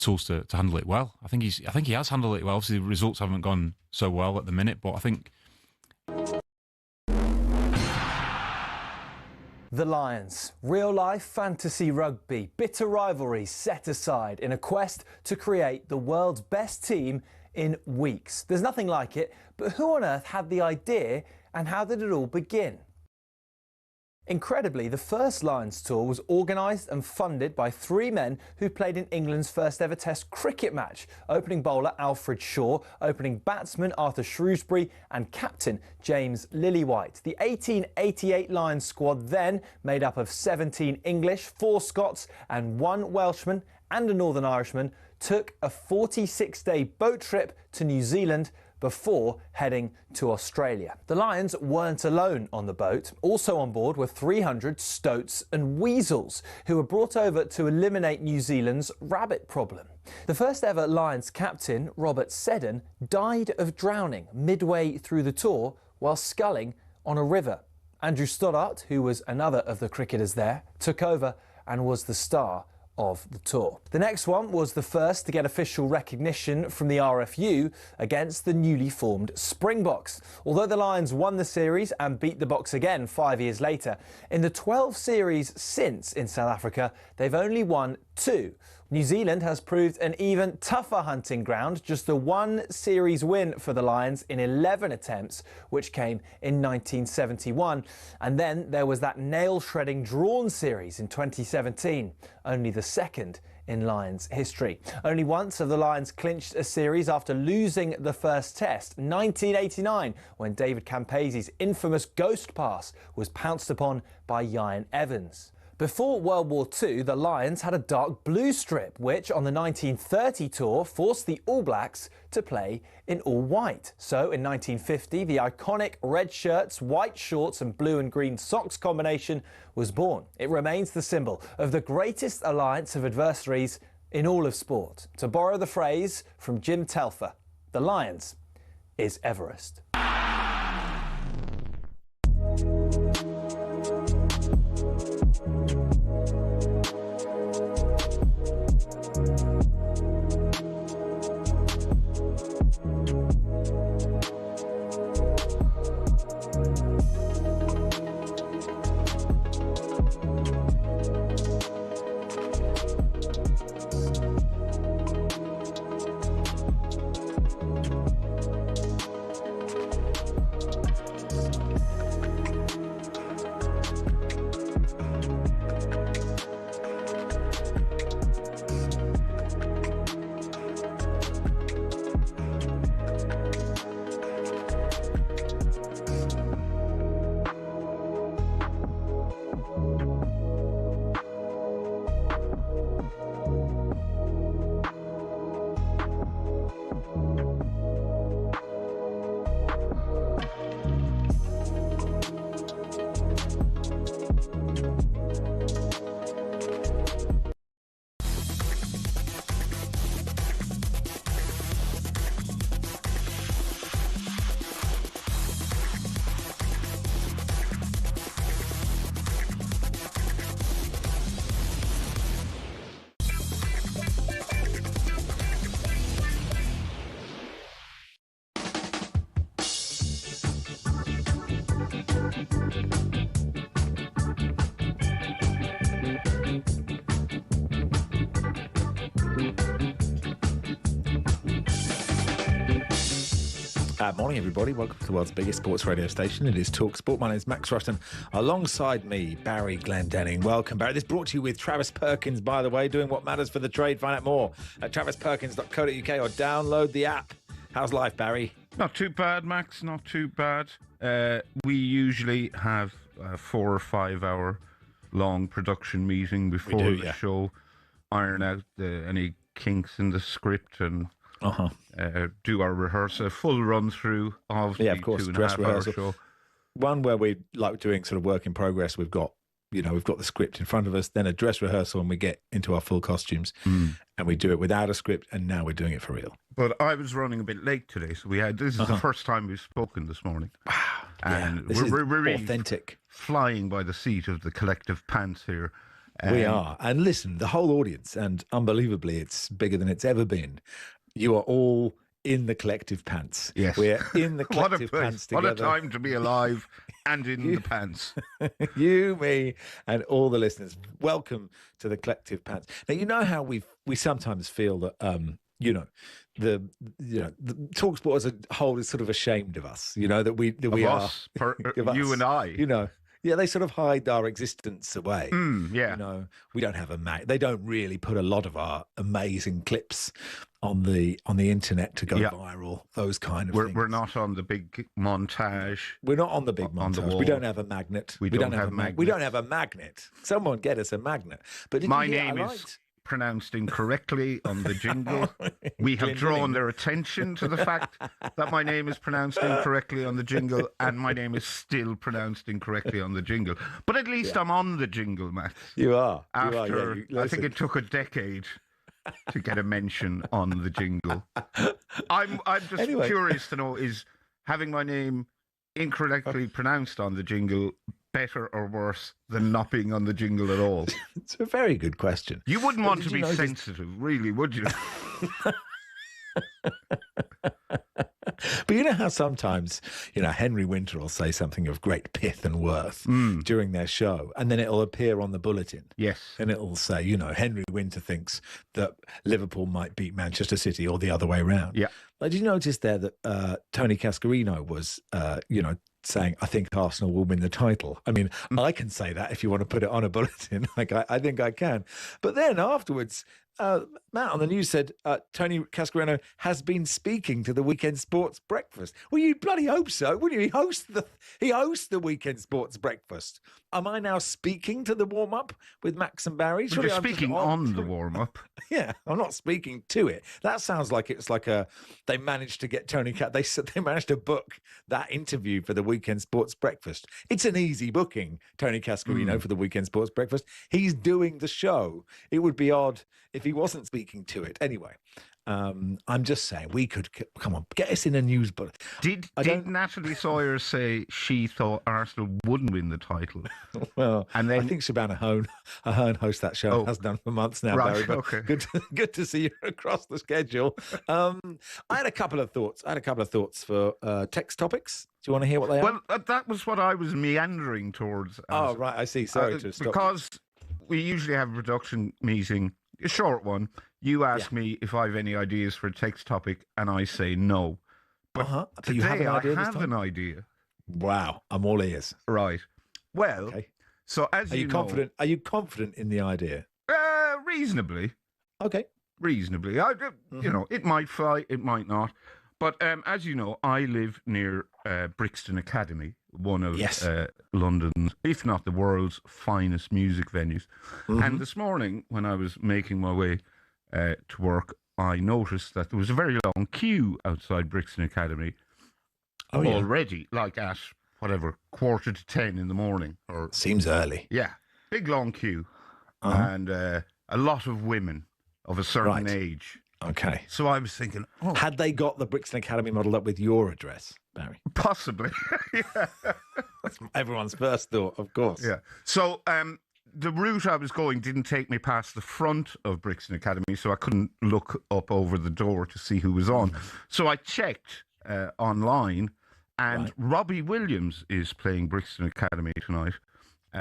tools to handle it well. I think he has handled it well. Obviously, the results haven't gone so well at the minute, but I think The Lions. Real-life fantasy rugby. Bitter rivalries set aside in a quest to create the world's best team in weeks. There's nothing like it, but who on earth had the idea and how did it all begin? Incredibly, the first Lions tour was organised and funded by three men who played in England's first ever Test cricket match. Opening bowler Alfred Shaw, opening batsman Arthur Shrewsbury and captain James Lillywhite. The 1888 Lions squad then, made up of 17 English, 4 Scots and 1 Welshman and a Northern Irishman, took a 46-day boat trip to New Zealand before heading to Australia. The Lions weren't alone on the boat. Also on board were 300 stoats and weasels who were brought over to eliminate New Zealand's rabbit problem. The first ever Lions captain, Robert Seddon, died of drowning midway through the tour while sculling on a river. Andrew Stoddart, who was another of the cricketers there, took over and was the star of the tour. The next one was the first to get official recognition from the RFU against the newly formed Springboks. Although the Lions won the series and beat the Boks again 5 years later, in the 12 series since in South Africa, they've only won 2. New Zealand has proved an even tougher hunting ground, just the 1 series win for the Lions in 11 attempts, which came in 1971. And then there was that nail-shredding drawn series in 2017, only the second in Lions history. Only once have the Lions clinched a series after losing the first test, 1989, when David Campese's infamous ghost pass was pounced upon by Ian Evans. Before World War II, the Lions had a dark blue strip, which on the 1930 tour forced the All Blacks to play in all white. So in 1950, the iconic red shirts, white shorts and blue and green socks combination was born. It remains the symbol of the greatest alliance of adversaries in all of sport. To borrow the phrase from Jim Telfer, the Lions is Everest. Morning, everybody. Welcome to the world's biggest sports radio station. It is talkSPORT. My name is Max Rushden. Alongside me, Barry Glendenning. Welcome, Barry. This is brought to you with Travis Perkins, by the way, doing what matters for the trade. Find out more at travisperkins.co.uk or download the app. How's life, Barry? Not too bad, Max. Not too bad. We usually have a 4 or 5 hour long production meeting before the show, iron out any kinks in the script and do our rehearsal, full run through of the of course, 2.5 dress hour rehearsal. show. One where we like doing sort of work in progress. We've got the script in front of us, then a dress rehearsal, and we get into our full costumes, and we do it without a script. And now we're doing it for real. But I was running a bit late today, so this is the first time we've spoken this morning. Wow, and this we're is really authentic. Flying by the seat of the collective pants here. We are. And listen, the whole audience, and unbelievably, it's bigger than it's ever been. You are all in the collective pants. Yes. We're in the collective pants together. What a time to be alive and in the pants. You, me, and all the listeners. Welcome to the collective pants. Now, you know how we sometimes feel that, the talkSPORT as a whole is sort of ashamed of us, that we are. You and I. Yeah, they sort of hide our existence away. Yeah. We don't have a Mac. They don't really put a lot of our amazing clips on the internet to go viral, those kind of things. We're not on the big montage. We're not on the big montage. The wall. We don't have a magnet. We don't have a magnet. We don't have a magnet. Someone get us a magnet. But my name is pronounced incorrectly on the jingle. We have drawn their attention to the fact that my name is pronounced incorrectly on the jingle, and my name is still pronounced incorrectly on the jingle. But at least I'm on the jingle, Matt. You are. After, I think it took a decade to get a mention on the jingle. I'm just curious to know, is having my name incorrectly pronounced on the jingle better or worse than not being on the jingle at all? It's a very good question. You wouldn't want to be sensitive, really, would you? But you know how sometimes, Henry Winter will say something of great pith and worth during their show, and then it'll appear on the bulletin. Yes. And it'll say, Henry Winter thinks that Liverpool might beat Manchester City or the other way around. Yeah. Did you notice there that Tony Cascarino was, saying, I think Arsenal will win the title? I mean, I can say that if you want to put it on a bulletin. I think I can. But then afterwards, Matt on the news said Tony Cascarino has been speaking to the Weekend Sports Breakfast. Well, you'd bloody hope so, wouldn't you? He hosts the Weekend Sports Breakfast. Am I now speaking to the warm-up with Max and Barry? You're speaking on the warm-up. Yeah, I'm not speaking to it. That sounds like it's like they managed to get Tony they managed to book that interview for the Weekend Sports Breakfast. It's an easy booking, Tony Cascarino, for the Weekend Sports Breakfast. He's doing the show. It would be odd if he wasn't speaking to it. Anyway, I'm just saying we could come on, get us in a news bulletin. Did Natalie Sawyer say she thought Arsenal wouldn't win the title? Well, and then I think Shabana Ahern hosts that show. Has done for months now, right, Barry. But okay. Good to see you across the schedule. I had a couple of thoughts. For text topics. Do you want to hear what they are? Well, that was what I was meandering towards. Oh, right. I see. Sorry to stop. Because we usually have a production meeting, a short one. You ask me if I have any ideas for a text topic, and I say no. But today you have an idea I have an idea. Wow, I'm all ears. Right. Well, so as you know, confident? Are you confident in the idea? Reasonably. Okay. Reasonably. It might fly, it might not. But as you know, I live near Brixton Academy, one of London's, if not the world's, finest music venues. And this morning, when I was making my way to work, I noticed that there was a very long queue outside Brixton Academy already, like at, 10:15 in the morning. Seems early. Yeah, big long queue. And a lot of women of a certain age. Okay. So I was thinking, had they got the Brixton Academy modelled up with your address, Barry? Possibly. Yeah. That's everyone's first thought, of course. Yeah. So the route I was going didn't take me past the front of Brixton Academy, so I couldn't look up over the door to see who was on. So I checked online, and Robbie Williams is playing Brixton Academy tonight.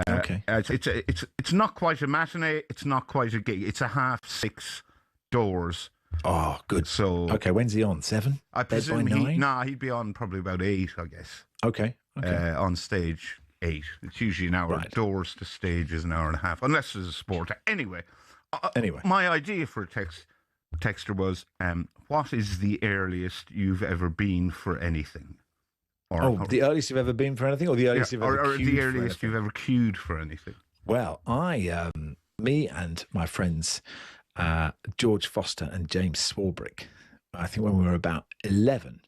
Okay. It's not quite a matinee. It's not quite a gig. It's a 6:30 doors. Oh, good. So okay, when's he on? 7? I presume he'd be on probably about 8, I guess. Okay. On stage 8. It's usually an hour. Right. Doors to stage is an hour and a half, unless there's a sport. Anyway, my idea for a texter was, what is the earliest you've ever been for anything? The earliest you've ever been for anything, or the earliest you've ever queued the earliest you've ever queued for anything? Well, me and my friends George Foster and James Swarbrick, I think when we were about 11,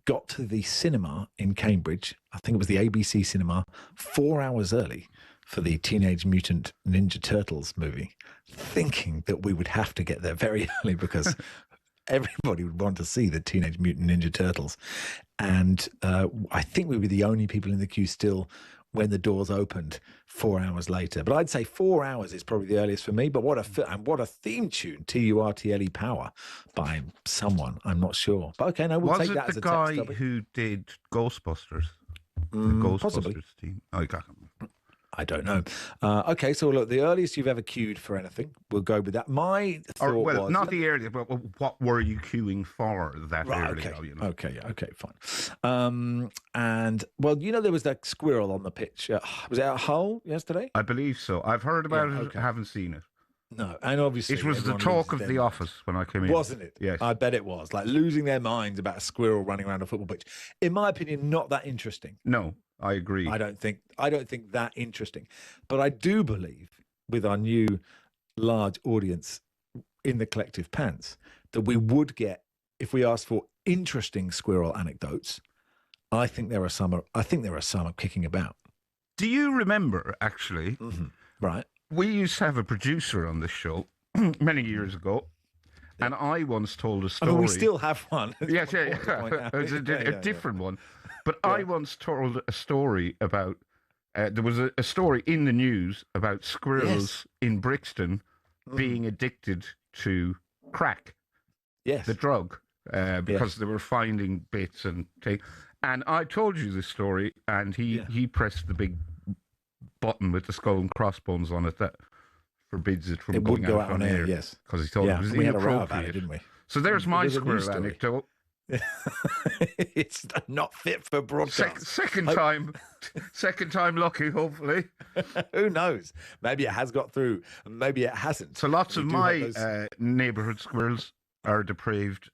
got to the cinema in Cambridge. I think it was the ABC cinema 4 hours early for the Teenage Mutant Ninja Turtles movie, thinking that we would have to get there very early because everybody would want to see the Teenage Mutant Ninja Turtles. And I think we were the only people in the queue still when the doors opened 4 hours later. But I'd say 4 hours is probably the earliest for me. But what a theme tune, TURTLE Power by someone. I'm not sure. But okay, no, we'll take that as a text topic. Was it the guy who did Ghostbusters? The Ghostbusters Possibly. team. Oh, I don't know. Okay, so look, the earliest you've ever queued for anything, we'll go with that. My thought was... not the earliest, but what were you queuing for that early? Okay. Ago, you know? Okay, fine. And, well, you know, there was that squirrel on the pitch. Was it at Hull yesterday? I believe so. I've heard about it, haven't seen it. No, and obviously... It was the talk of the office when I came in. Wasn't it? Yes. I bet it was. Like losing their minds about a squirrel running around a football pitch. In my opinion, not that interesting. No, I agree. I don't think that interesting. But I do believe, with our new large audience in the collective pants, that we would get, if we asked for interesting squirrel anecdotes, I think there are some kicking about. Do you remember, actually, Right. we used to have a producer on this show many years ago, and I once told a story. I mean, we still have one. Yes, yeah. It's a different one. But I once told a story about, there was a story in the news about squirrels in Brixton being addicted to crack, the drug, because they were finding bits and things. And I told you this story, and he pressed the big button with the skull and crossbones on it that forbids it from going out on air. Yes, because he thought it was we had a row inappropriate, about it, didn't we? So there's my squirrel anecdote. It's not fit for broadcast. Second time lucky, hopefully. Who knows? Maybe it has got through, and maybe it hasn't. So lots of my neighbourhood squirrels are depraved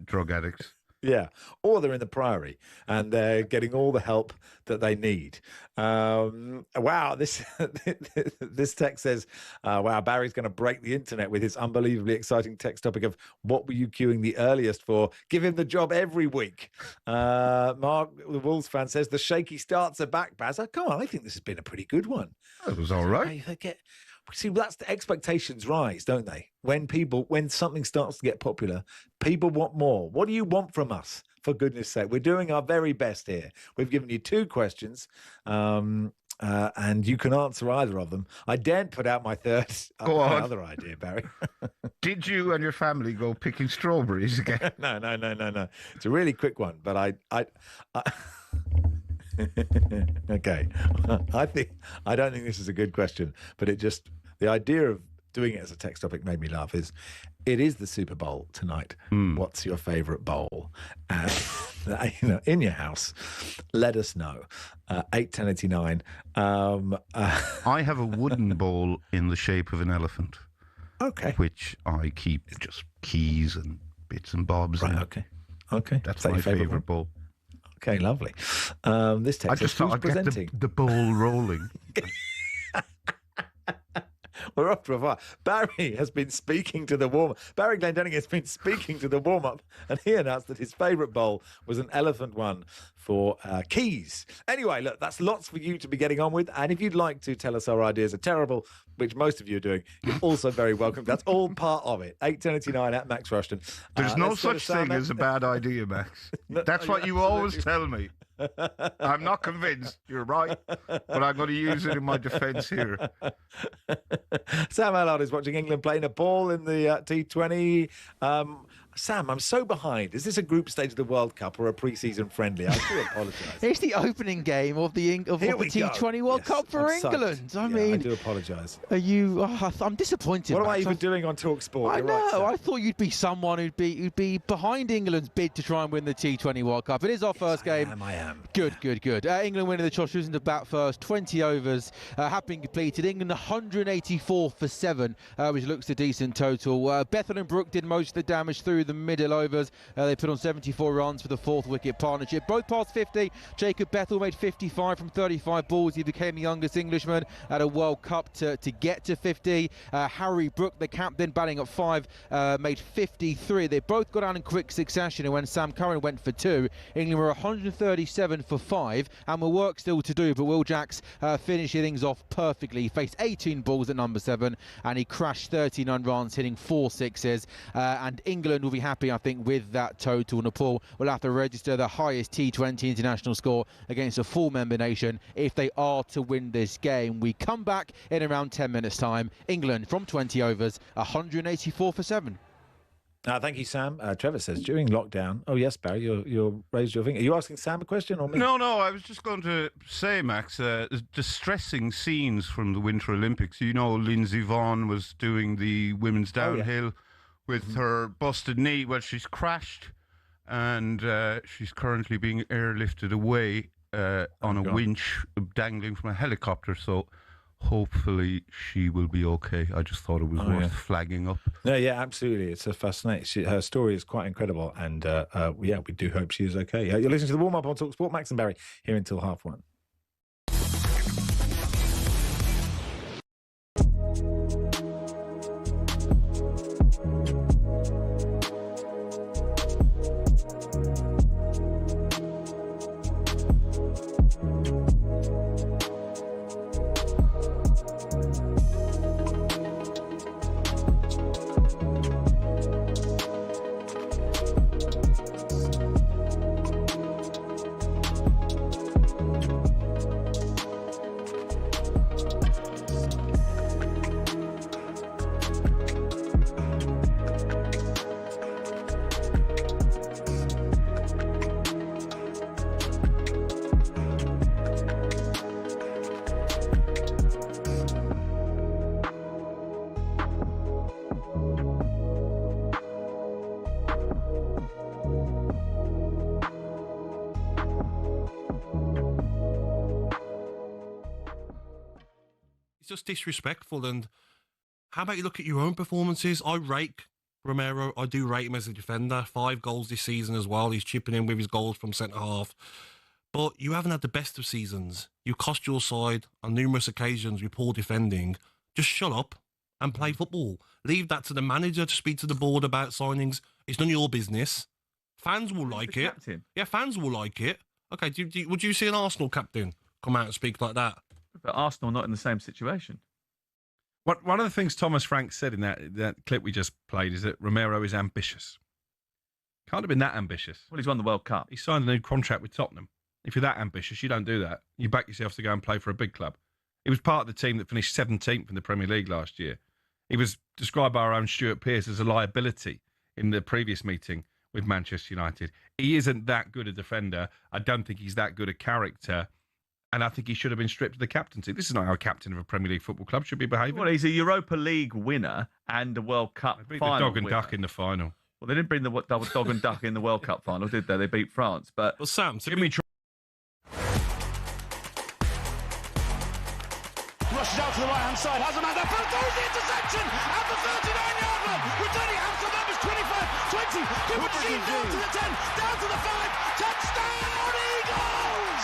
drug addicts. Yeah, or they're in the Priory and they're getting all the help that they need. Wow, this text says, wow, Barry's going to break the internet with his unbelievably exciting text topic of what were you queuing the earliest for? Give him the job every week. Mark, the Wolves fan, says the shaky starts are back, Baz. Come on, I think this has been a pretty good one. It was all right. See, that's the expectations rise, don't they? When something starts to get popular, people want more. What do you want from us? For goodness sake, we're doing our very best here. We've given you 2 questions, and you can answer either of them. I daren't put out my third. Go on. Other idea, Barry. Did you and your family go picking strawberries again? No. It's a really quick one, but I okay. I don't think this is a good question, but the idea of doing it as a text topic made me laugh. It is the Super Bowl tonight. What's your favourite bowl? In your house, let us know. 81089. I have a wooden bowl in the shape of an elephant. Okay. Which I keep just keys and bits and bobs. Right. Okay. That's my favourite bowl. Okay, lovely. This text I just thought I'd get the bowl rolling. We're off to a while. Barry has been speaking to the warm-up. Barry Glendenning has been speaking to the warm-up, and he announced that his favourite bowl was an elephant one for keys. Anyway, look, that's lots for you to be getting on with. And if you'd like to tell us our ideas are terrible, which most of you are doing, you're also very welcome. That's all part of it. 81089 at Max Rushden. There's no such thing as a bad idea, Max. That's what you always tell me. I'm not convinced. You're right, but I'm going to use it in my defence here. Sam Allard is watching England playing a ball in the T20. Sam, I'm so behind. Is this a group stage of the World Cup or a pre-season friendly? I do apologise. It's the opening game of the T20 World Cup for England. I do apologise. Are you? I'm disappointed. What am I even doing on talkSPORT? I know. I thought you'd be someone who'd be behind England's bid to try and win the T20 World Cup. It is our first game. I am. Good. England winning the toss, choosing to bat first. 20 overs have been completed. England 184 for 7, which looks a decent total. Bethel and Brook did most of the damage through the middle overs. They put on 74 runs for the 4th wicket partnership. Both past 50. Jacob Bethel made 55 from 35 balls. He became the youngest Englishman at a World Cup to get to 50. Harry Brook, the captain, batting at 5, made 53. They both got out in quick succession, and when Sam Curran went for 2, England were 137 for 5, and more work still to do, but Will Jacks finished things off perfectly. He faced 18 balls at number 7, and he crashed 39 runs, hitting 4 sixes, and England will be happy, I think, with that total. Nepal will have to register the highest T20 international score against a full member nation if they are to win this game. We come back in around 10 minutes' time. England from 20 overs, 184 for 7. Thank you, Sam. Trevor says, during lockdown... Oh, yes, Barry, you're raised your finger. Are you asking Sam a question or me? No, I was just going to say, Max, distressing scenes from the Winter Olympics. You know, Lindsey Vonn was doing the women's downhill with her busted knee. Well, she's crashed and she's currently being airlifted away on a winch dangling from a helicopter. So hopefully she will be okay. I just thought it was worth flagging up. No, yeah, absolutely. It's a fascinating. Her story is quite incredible, and we do hope she is okay. You're listening to the warm up on talkSPORT. Max and Barry here until 1:30. Just disrespectful. And how about you look at your own performances? I rate Romero. I do rate him as a defender. 5 goals this season as well. He's chipping in with his goals from centre half. But you haven't had the best of seasons. You cost your side on numerous occasions with poor defending. Just shut up and play football. Leave that to the manager to speak to the board about signings. It's none of your business. Fans will like it. Captain? Yeah, fans will like it. Okay, would you see an Arsenal captain come out and speak like that? But Arsenal not in the same situation. One of the things Thomas Frank said in that clip we just played is that Romero is ambitious. Can't have been that ambitious. Well, he's won the World Cup. He signed a new contract with Tottenham. If you're that ambitious, you don't do that. You back yourself to go and play for a big club. He was part of the team that finished 17th in the Premier League last year. He was described by our own Stuart Pearce as a liability in the previous meeting with Manchester United. He isn't that good a defender. I don't think he's that good a character. And I think he should have been stripped of the captaincy. This is not how a captain of a Premier League football club should be behaving. Well, he's a Europa League winner and a World Cup They beat final the dog and winner. duck in the final. Well, they didn't bring the dog and duck in the World Cup final, did they? They beat France. But Well, Sam, Rushes out to the right-hand side, has a man there, throws the interception at the 39-yard line, returning out to the numbers 25, 20, give a machine down to the 10, down to the 5, touchdown Eagles!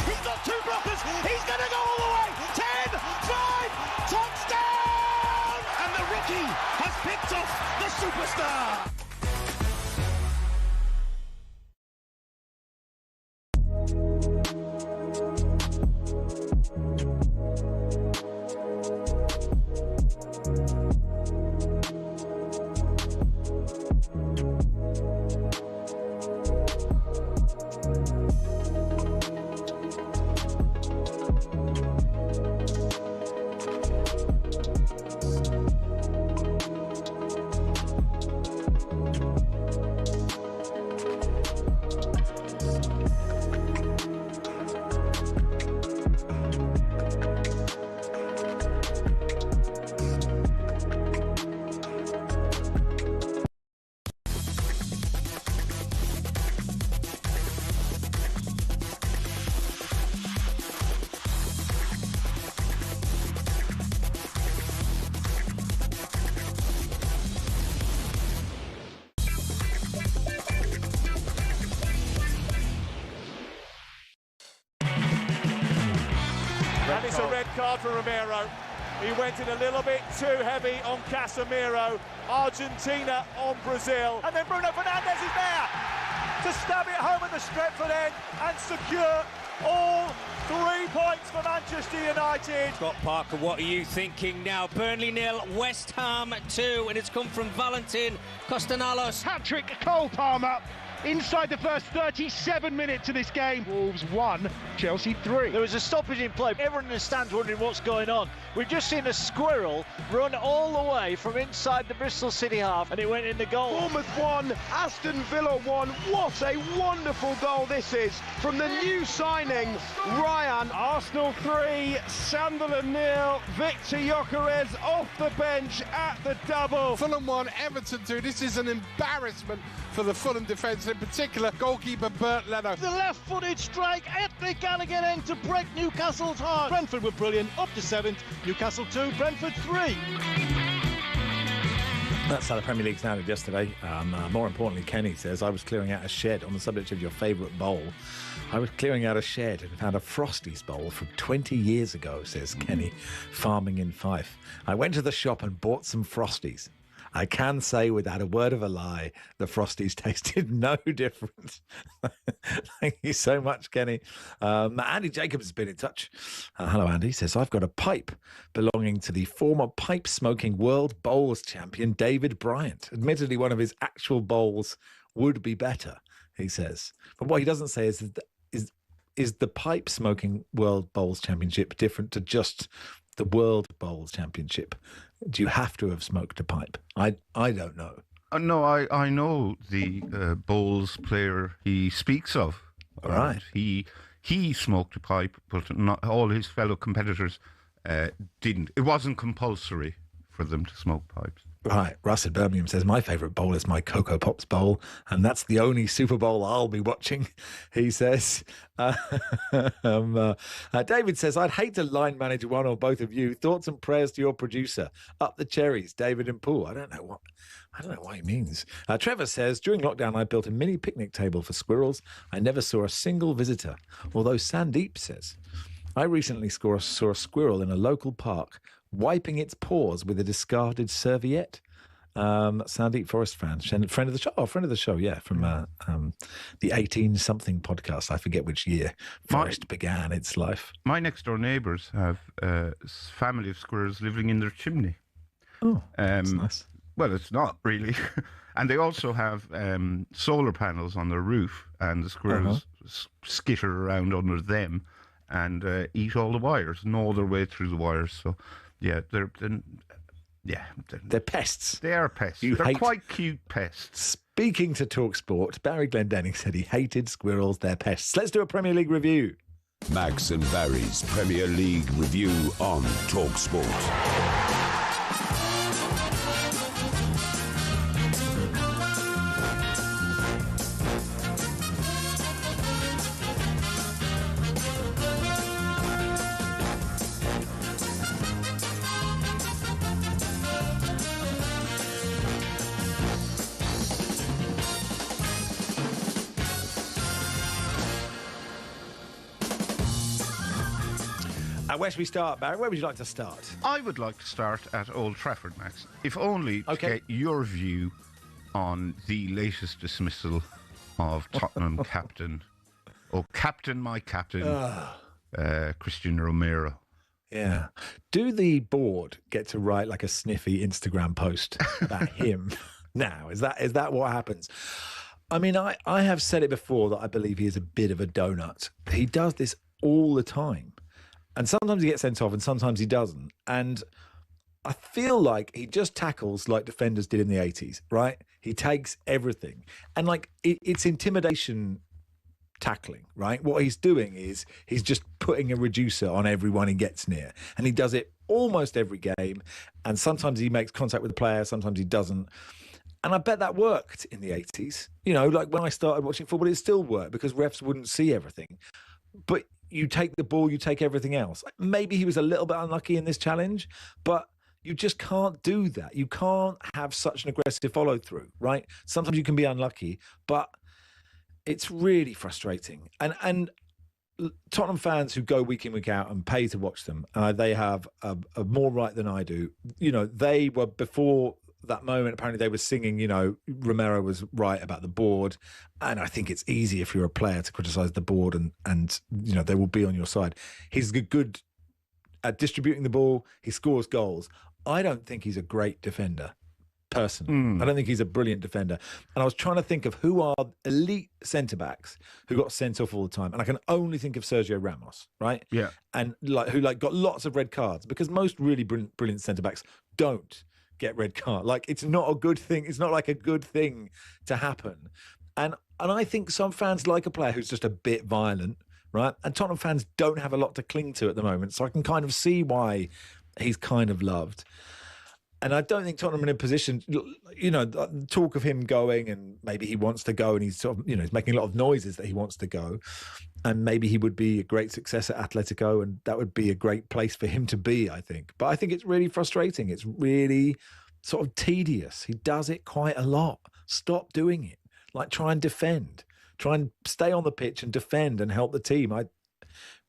He's got 2 blockers, he's going to go all the way, 10, 5, touchdown! And the rookie has picked off the superstar! And it's a red card for Romero. He went in a little bit too heavy on Casemiro. Argentina on Brazil. And then Bruno Fernandes is there to stab it home at the Stretford end and secure all 3 points for Manchester United. Scott Parker, what are you thinking now? Burnley 0, West Ham 2, and it's come from Valentin Costanelos. Hat-trick Cole Palmer inside the first 37 minutes of this game. Wolves 1, Chelsea 3. There was a stoppage in play. Everyone in the stands wondering what's going on. We've just seen a squirrel run all the way from inside the Bristol City half, and it went in the goal. Bournemouth 1, Aston Villa 1. What a wonderful goal this is from the new signing, Ryan. Arsenal 3, Sunderland 0. Victor Gyökeres off the bench at the double. Fulham 1, Everton 2. This is an embarrassment for the Fulham defence, in particular goalkeeper Bert Leno. The left-footed strike, Ethnic Gallagher in to break Newcastle's heart. Brentford were brilliant, up to 7th. Newcastle 2, Brentford 3. That's how the Premier League sounded yesterday. More importantly, Kenny says, I was clearing out a shed on the subject of your favourite bowl. I was clearing out a shed and found a Frosties bowl from 20 years ago, says Kenny, farming in Fife. I went to the shop and bought some Frosties. I can say without a word of a lie, the Frosties tasted no different. Thank you so much, Kenny. Andy Jacobs has been in touch. Hello, Andy. He says, I've got a pipe belonging to the former pipe-smoking world bowls champion, David Bryant. Admittedly, one of his actual bowls would be better, he says. But what he doesn't say is the pipe-smoking world bowls championship different to just the world bowls championship? Do you have to have smoked a pipe? I don't know. No, I know the bowls player he speaks of. All right. He smoked a pipe, but not all his fellow competitors didn't. It wasn't compulsory for them to smoke pipes. Right. Russ in Birmingham says, my favourite bowl is my Cocoa Pops bowl, and that's the only Super Bowl I'll be watching, he says. David says, I'd hate to line manage one or both of you. Thoughts and prayers to your producer. Up the cherries, David and Paul. I don't know what he means. Trevor says, during lockdown, I built a mini picnic table for squirrels. I never saw a single visitor. Although Sandeep says, I recently saw a squirrel in a local park wiping its paws with a discarded serviette. Sandeep Forest friend of the show, yeah, from the 18-something podcast. I forget which year Forest began its life. My next-door neighbours have a family of squirrels living in their chimney. Oh, that's nice. Well, it's not really. And they also have solar panels on their roof, and the squirrels skitter around under them and eat all the wires, gnaw their way through the wires. So, yeah, they're pests. They are pests. They're quite cute pests. Speaking to talkSPORT, Barry Glendenning said he hated squirrels. They're pests. Let's do a Premier League review. Max and Barry's Premier League review on talkSPORT. Where should we start, Barry? Where would you like to start? I would like to start at Old Trafford, Max. If only to get your view on the latest dismissal of Tottenham captain, my captain, Christian Romero. Yeah. Do the board get to write like a sniffy Instagram post about him now? Is that what happens? I mean, I have said it before that I believe he is a bit of a donut. He does this all the time. And sometimes he gets sent off and sometimes he doesn't. And I feel like he just tackles like defenders did in the 80s, right? He takes everything. And like it's intimidation tackling, right? What he's doing is he's just putting a reducer on everyone he gets near. And he does it almost every game. And sometimes he makes contact with the player, sometimes he doesn't. And I bet that worked in the 80s. You know, like when I started watching football, it still worked because refs wouldn't see everything. But you take the ball, you take everything else. Maybe he was a little bit unlucky in this challenge, but you just can't do that. You can't have such an aggressive follow through, right? Sometimes you can be unlucky, but it's really frustrating. And Tottenham fans who go week in, week out and pay to watch them, they have a more right than I do. You know, they were before that moment. Apparently they were singing, Romero was right about the board. And I think it's easy if you're a player to criticise the board and they will be on your side. He's good at distributing the ball. He scores goals. I don't think he's a great defender. Person. I don't think he's a brilliant defender. And I was trying to think of who are elite centre-backs who got sent off all the time. And I can only think of Sergio Ramos, right? Yeah. And who got lots of red cards, because most really brilliant centre-backs don't get red card. It's not a good thing. It's not like a good thing to happen. And I think some fans like a player who's just a bit violent, right? And Tottenham fans don't have a lot to cling to at the moment. So I can kind of see why he's kind of loved. And I don't think Tottenham are in a position, talk of him going, and maybe he wants to go, and he's sort of, he's making a lot of noises that he wants to go. And maybe he would be a great success at Atletico, and that would be a great place for him to be, I think. But I think it's really frustrating. It's really sort of tedious. He does it quite a lot. Stop doing it. Try and defend. Try and stay on the pitch and defend and help the team.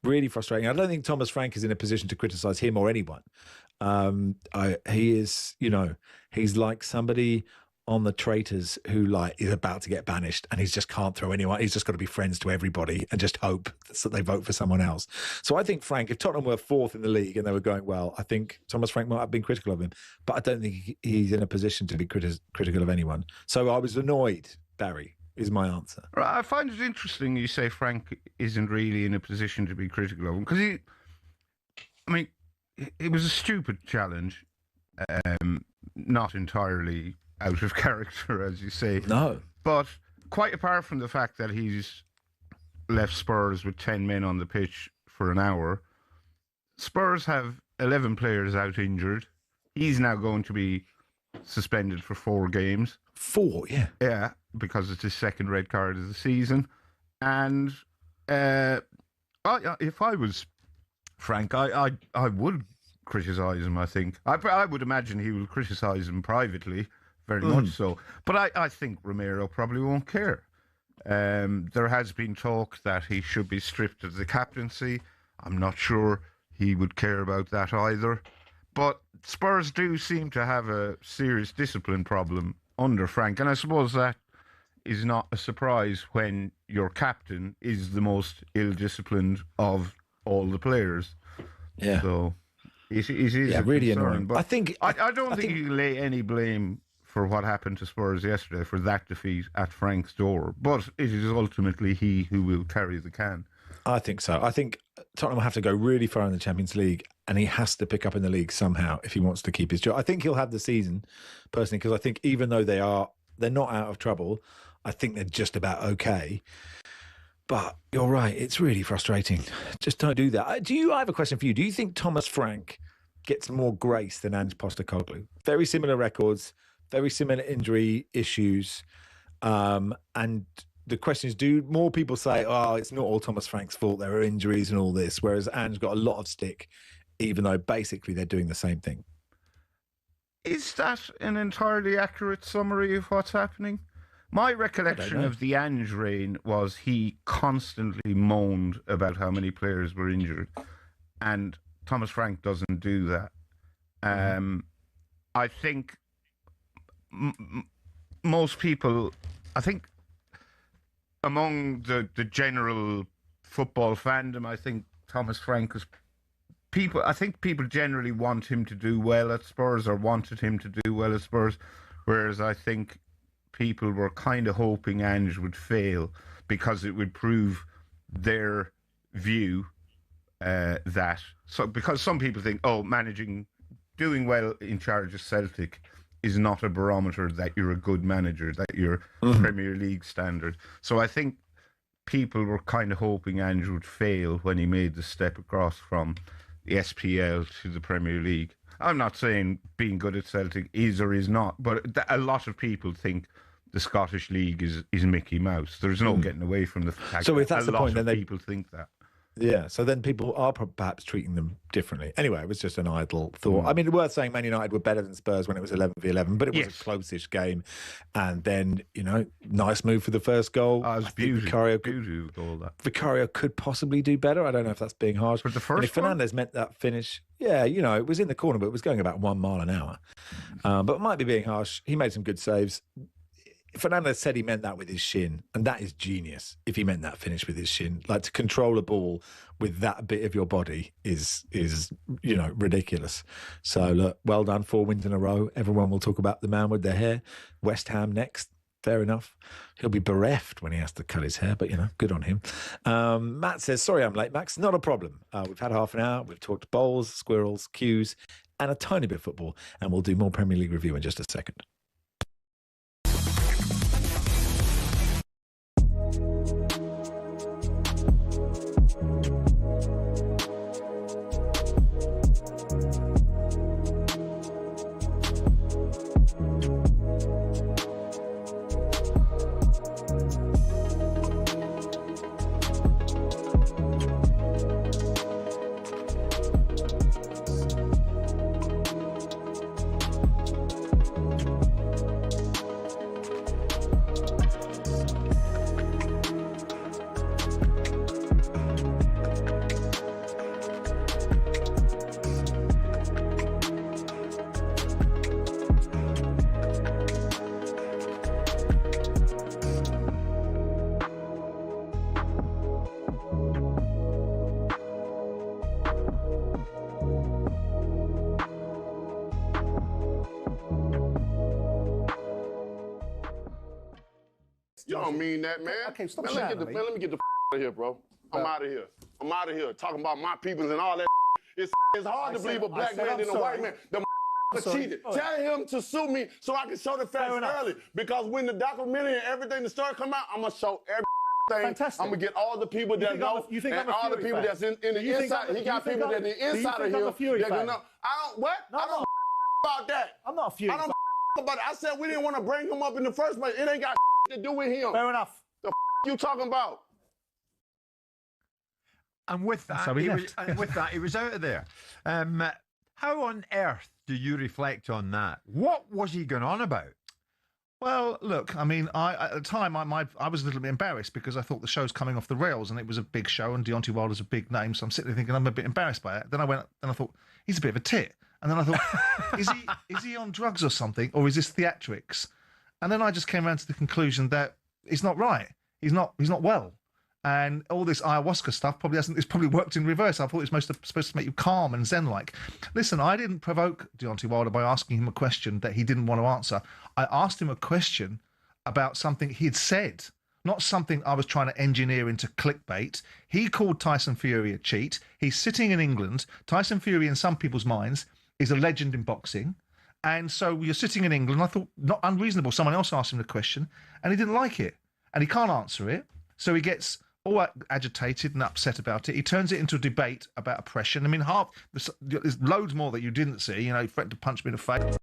Really frustrating. I don't think Thomas Frank is in a position to criticise him or anyone. He is, he's like somebody on the Traitors who is about to get banished, and he just can't throw anyone. He's just got to be friends to everybody and just hope that they vote for someone else. So I think Frank, if Tottenham were fourth in the league and they were going well, I think Thomas Frank might have been critical of him, but I don't think he's in a position to be critical of anyone. So I was annoyed, Barry, is my answer. I find it interesting you say Frank isn't really in a position to be critical of him, because it was a stupid challenge, not entirely out of character, as you say. No. But quite apart from the fact that he's left Spurs with 10 men on the pitch for an hour, Spurs have 11 players out injured. He's now going to be suspended for 4 games. 4, yeah. Yeah, because it's his second red card of the season. And if I was Frank, I would criticise him, I think. I would imagine he will criticise him privately, very much so. But I think Romero probably won't care. There has been talk that he should be stripped of the captaincy. I'm not sure he would care about that either. But Spurs do seem to have a serious discipline problem under Frank. And I suppose that is not a surprise when your captain is the most ill-disciplined of all the players. Yeah. So it is really concern, annoying. But I don't think you can lay any blame for what happened to Spurs yesterday for that defeat at Frank's door. But it is ultimately he who will carry the can. I think so. I think Tottenham will have to go really far in the Champions League, and he has to pick up in the league somehow if he wants to keep his job. I think he'll have the season, personally, because I think even though they're not out of trouble, I think they're just about okay. But you're right, it's really frustrating. Just don't do that. I have a question for you. Do you think Thomas Frank gets more grace than Ange Postecoglou? Very similar records, very similar injury issues. And the question is, do more people say, oh, it's not all Thomas Frank's fault, there are injuries and all this, whereas Ange got a lot of stick, even though basically they're doing the same thing? Is that an entirely accurate summary of what's happening? My recollection of the Ange reign was he constantly moaned about how many players were injured, and Thomas Frank doesn't do that. I think most people, among the general football fandom, I think Thomas Frank is people generally want him to do well at Spurs, or wanted him to do well at Spurs, whereas I think people were kind of hoping Ange would fail because it would prove their view because some people think, doing well in charge of Celtic is not a barometer that you're a good manager, that you're Premier League standard. So I think people were kind of hoping Ange would fail when he made the step across from the SPL to the Premier League. I'm not saying being good at Celtic is or is not, but a lot of people think the Scottish League is Mickey Mouse. There's no getting away from the fact. So if that's the point, then people think that. Yeah, so then people are perhaps treating them differently. Anyway, it was just an idle thought. I mean, worth saying Man United were better than Spurs when it was 11v11, but it was a close-ish game. And then, nice move for the first goal. It was beautiful. Vicario could possibly do better. I don't know if that's being harsh. But the first and if Fernandes meant that finish, it was in the corner, but it was going about 1 mile an hour. But it might be being harsh. He made some good saves. Fernandes said he meant that with his shin, and that is genius. If he meant that finish with his shin, like to control a ball with that bit of your body is ridiculous. So look, well done, 4 wins in a row. Everyone will talk about the man with the hair. West Ham next. Fair enough. He'll be bereft when he has to cut his hair, but good on him. Matt says, sorry I'm late, Max. Not a problem. We've had half an hour. We've talked bowls, squirrels, cues, and a tiny bit of football, and we'll do more Premier League review in just a second. You don't mean that, man. Okay, stop man, shouting, let me get the out of here, bro. I'm out of here. I'm out of here. Talking about my peoples and all that. It's hard to believe a black man than a white man. The cheated. Tell him to sue me so I can show the facts early. Because when the documentary and everything, the story come out, I'm going to show everything. Fantastic. I'm going to get all the people that know and all the people that's in the inside. He got people that in the inside of him that can know. I don't, what? I don't about that. I'm not a Fury I don't about it. I said we didn't want to bring him up in the first place. It ain't got to do with him. Fair enough. The you talking about? And with that, he was out of there. How on earth do you reflect on that? What was he going on about? Well, look, I mean, at the time, I was a little bit embarrassed because I thought the show's coming off the rails and it was a big show and Deontay Wilder's a big name. So I'm sitting there thinking I'm a bit embarrassed by it. Then I thought, he's a bit of a tit. And then I thought, is he on drugs or something? Or is this theatrics? And then I just came around to the conclusion that it's not right. He's not well. And all this ayahuasca stuff it's probably worked in reverse. I thought it was supposed to make you calm and zen-like. Listen, I didn't provoke Deontay Wilder by asking him a question that he didn't want to answer. I asked him a question about something he'd said, not something I was trying to engineer into clickbait. He called Tyson Fury a cheat. He's sitting in England. Tyson Fury, in some people's minds, is a legend in boxing. And so you're sitting in England. I thought, not unreasonable. Someone else asked him the question, and he didn't like it. And he can't answer it. So he gets all agitated and upset about it. He turns it into a debate about oppression. I mean, there's loads more that you didn't see. He threatened to punch me in the face.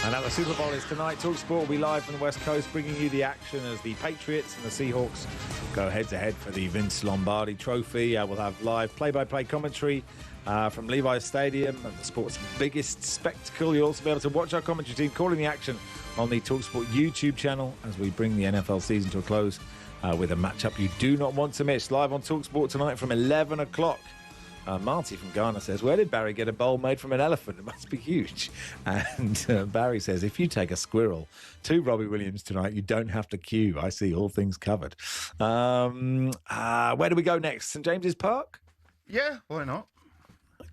And now the Super Bowl is tonight. talkSPORT will be live from the West Coast, bringing you the action as the Patriots and the Seahawks go head-to-head for the Vince Lombardi Trophy. We'll have live play-by-play commentary from Levi's Stadium and the sport's biggest spectacle. You'll also be able to watch our commentary team calling the action on the talkSPORT YouTube channel as we bring the NFL season to a close with a matchup you do not want to miss. Live on talkSPORT tonight from 11 o'clock. Marty from Ghana says, where did Barry get a bowl made from an elephant? It must be huge. And Barry says, if you take a squirrel to Robbie Williams tonight, you don't have to queue. I see all things covered. Where do we go next? St James's Park? Yeah, why not?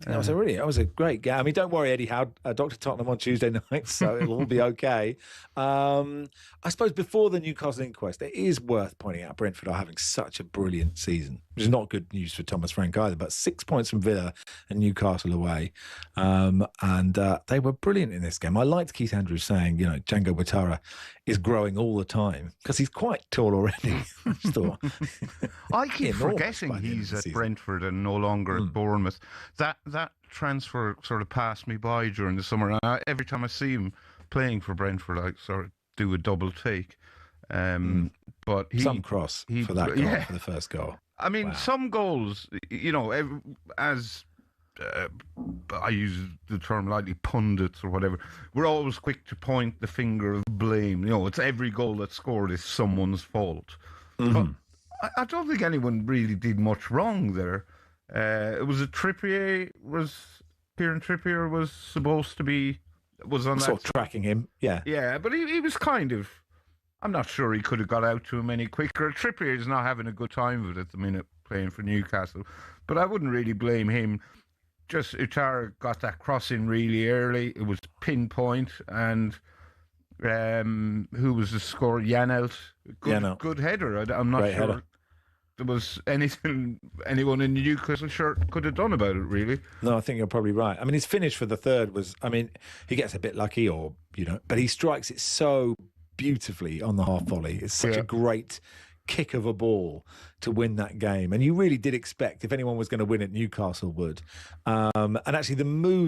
That was a great game. I mean, don't worry, Eddie Howe, Dr. Tottenham on Tuesday night, so it'll all be okay. I suppose before the Newcastle inquest, it is worth pointing out Brentford are having such a brilliant season, which is not good news for Thomas Frank either, but 6 points from Villa and Newcastle away. And they were brilliant in this game. I liked Keith Andrews saying, Django Ouattara is growing all the time because he's quite tall already. I just thought. I keep forgetting he's at Brentford and no longer at Bournemouth. That transfer sort of passed me by during the summer. Every time I see him playing for Brentford, I sort of do a double take. But some cross for that goal, for the first goal. I mean, some goals, as I use the term lightly, pundits or whatever, we're always quick to point the finger of blame. It's every goal that's scored is someone's fault. But I don't think anyone really did much wrong there. It was Kieran Trippier was supposed to be, was on sort that of tracking him, yeah. Yeah, but he was kind of, I'm not sure he could have got out to him any quicker. Trippier is not having a good time with it at the minute playing for Newcastle, but I wouldn't really blame him. Just Ouattara got that cross in really early. It was pinpoint, and who was the scorer? Janelt. Good header. I'm not Great sure header. there was anything anyone in the Newcastle shirt could have done about it, really. No, I think you're probably right. I mean, his finish for the third was, he gets a bit lucky but he strikes it so beautifully on the half volley. It's such a great kick of a ball to win that game. And you really did expect, if anyone was going to win it, Newcastle would. And actually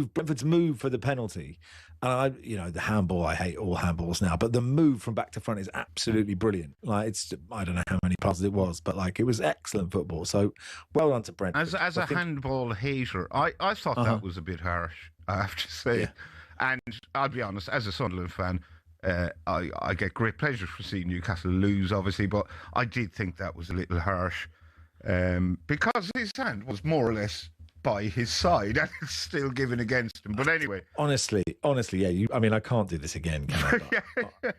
Brentford's move for the penalty, and the handball, I hate all handballs now, but the move from back to front is absolutely brilliant. I don't know how many passes it was, but it was excellent football. So well done to Brentford. As a handball hater, I thought that was a bit harsh, I have to say. Yeah. And I'll be honest, as a Sunderland fan, I get great pleasure for seeing Newcastle lose, obviously, but I did think that was a little harsh because his hand was more or less by his side and it's still given against him. But anyway. Honestly, yeah. I can't do this again, can I?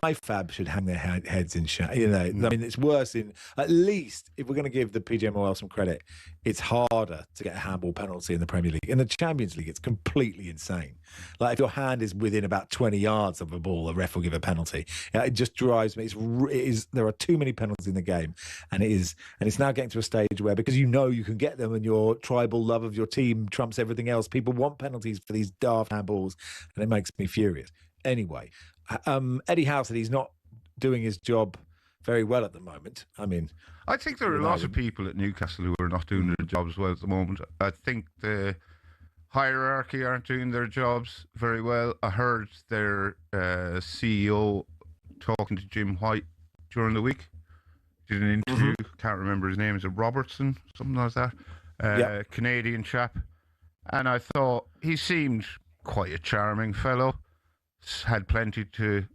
IFAB should hang their heads in shame. It's worse at least, if we're going to give the PGMOL some credit, it's harder to get a handball penalty in the Premier League. In the Champions League, it's completely insane. If your hand is within about 20 yards of a ball, the ref will give a penalty. It just drives me. There are too many penalties in the game, and it's now getting to a stage where, because you can get them and your tribal love of your team trumps everything else, people want penalties for these daft handballs, and it makes me furious. Anyway, Eddie Howe said he's not doing his job very well at the moment. I think there are a lot of people at Newcastle who are not doing their jobs well at the moment. I think the hierarchy aren't doing their jobs very well. I heard their CEO talking to Jim White during the week. Did an interview. Can't remember his name. Is it Robertson? Something like that. Canadian chap. And I thought he seemed quite a charming fellow. Had plenty to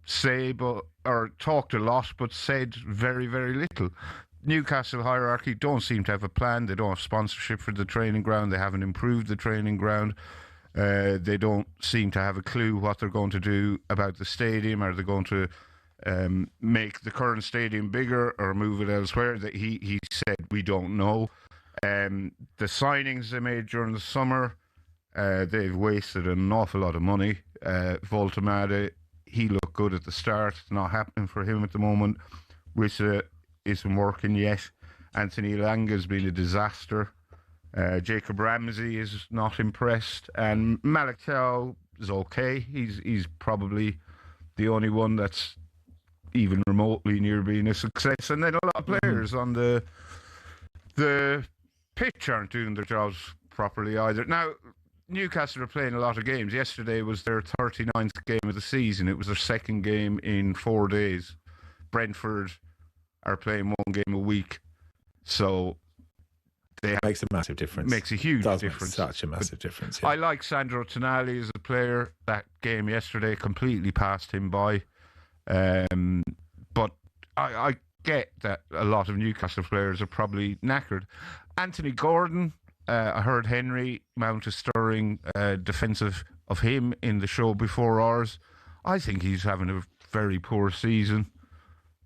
say, or talked a lot, but said very, very little. Newcastle hierarchy don't seem to have a plan. They don't have sponsorship for the training ground. They haven't improved the training ground. They don't seem to have a clue what they're going to do about the stadium. Are they going to make the current stadium bigger or move it elsewhere? That he said, we don't know. The signings they made during the summer, they've wasted an awful lot of money. Voltemade, he looked good at the start. It's not happening for him at the moment. Wissa isn't working yet. Anthony Langa's been a disaster. Jacob Ramsey is not impressed. And Malik Thiaw is okay. He's probably the only one that's even remotely near being a success. And then a lot of players on the pitch aren't doing their jobs properly either. Now, Newcastle are playing a lot of games. Yesterday was their 39th game of the season. It was their second game in 4 days. Brentford are playing one game a week. So it makes a massive difference. Makes a huge difference. Make such a massive difference. Yeah. I like Sandro Tonali as a player. That game yesterday completely passed him by. But I get that a lot of Newcastle players are probably knackered. Anthony Gordon, I heard Henry mount a stirring defensive of him in the show before ours. I think he's having a very poor season.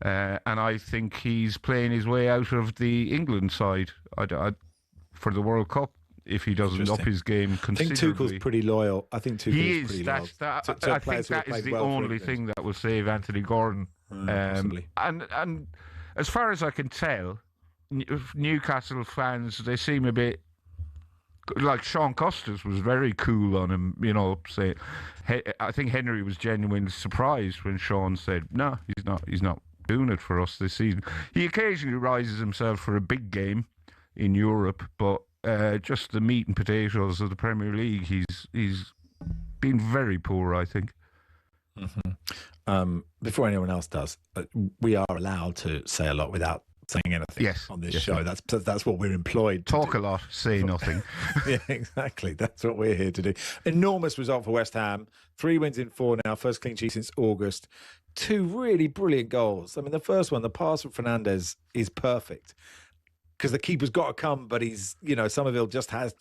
And I think he's playing his way out of the England side for the World Cup if he doesn't up his game considerably. I think Tuchel's pretty loyal. I think Tuchel is pretty loyal. I think that is the only thing that will save Anthony Gordon. Possibly. And as far as I can tell, Newcastle fans, they seem a bit like Sean Costas was very cool on him, saying, I think Henry was genuinely surprised when Sean said, no, he's not doing it for us this season. He occasionally rises himself for a big game in Europe, but just the meat and potatoes of the Premier League, he's been very poor, I think. Before anyone else does, we are allowed to say a lot without saying anything on this show. Yes. That's what we're employed to Talk do. a lot, say nothing. Yeah, exactly. That's what we're here to do. Enormous result for West Ham. 3 wins in 4 now. First clean sheet since August. 2 really brilliant goals. I mean, the first one, the pass from Fernandes is perfect because the keeper's got to come, but he's, Somerville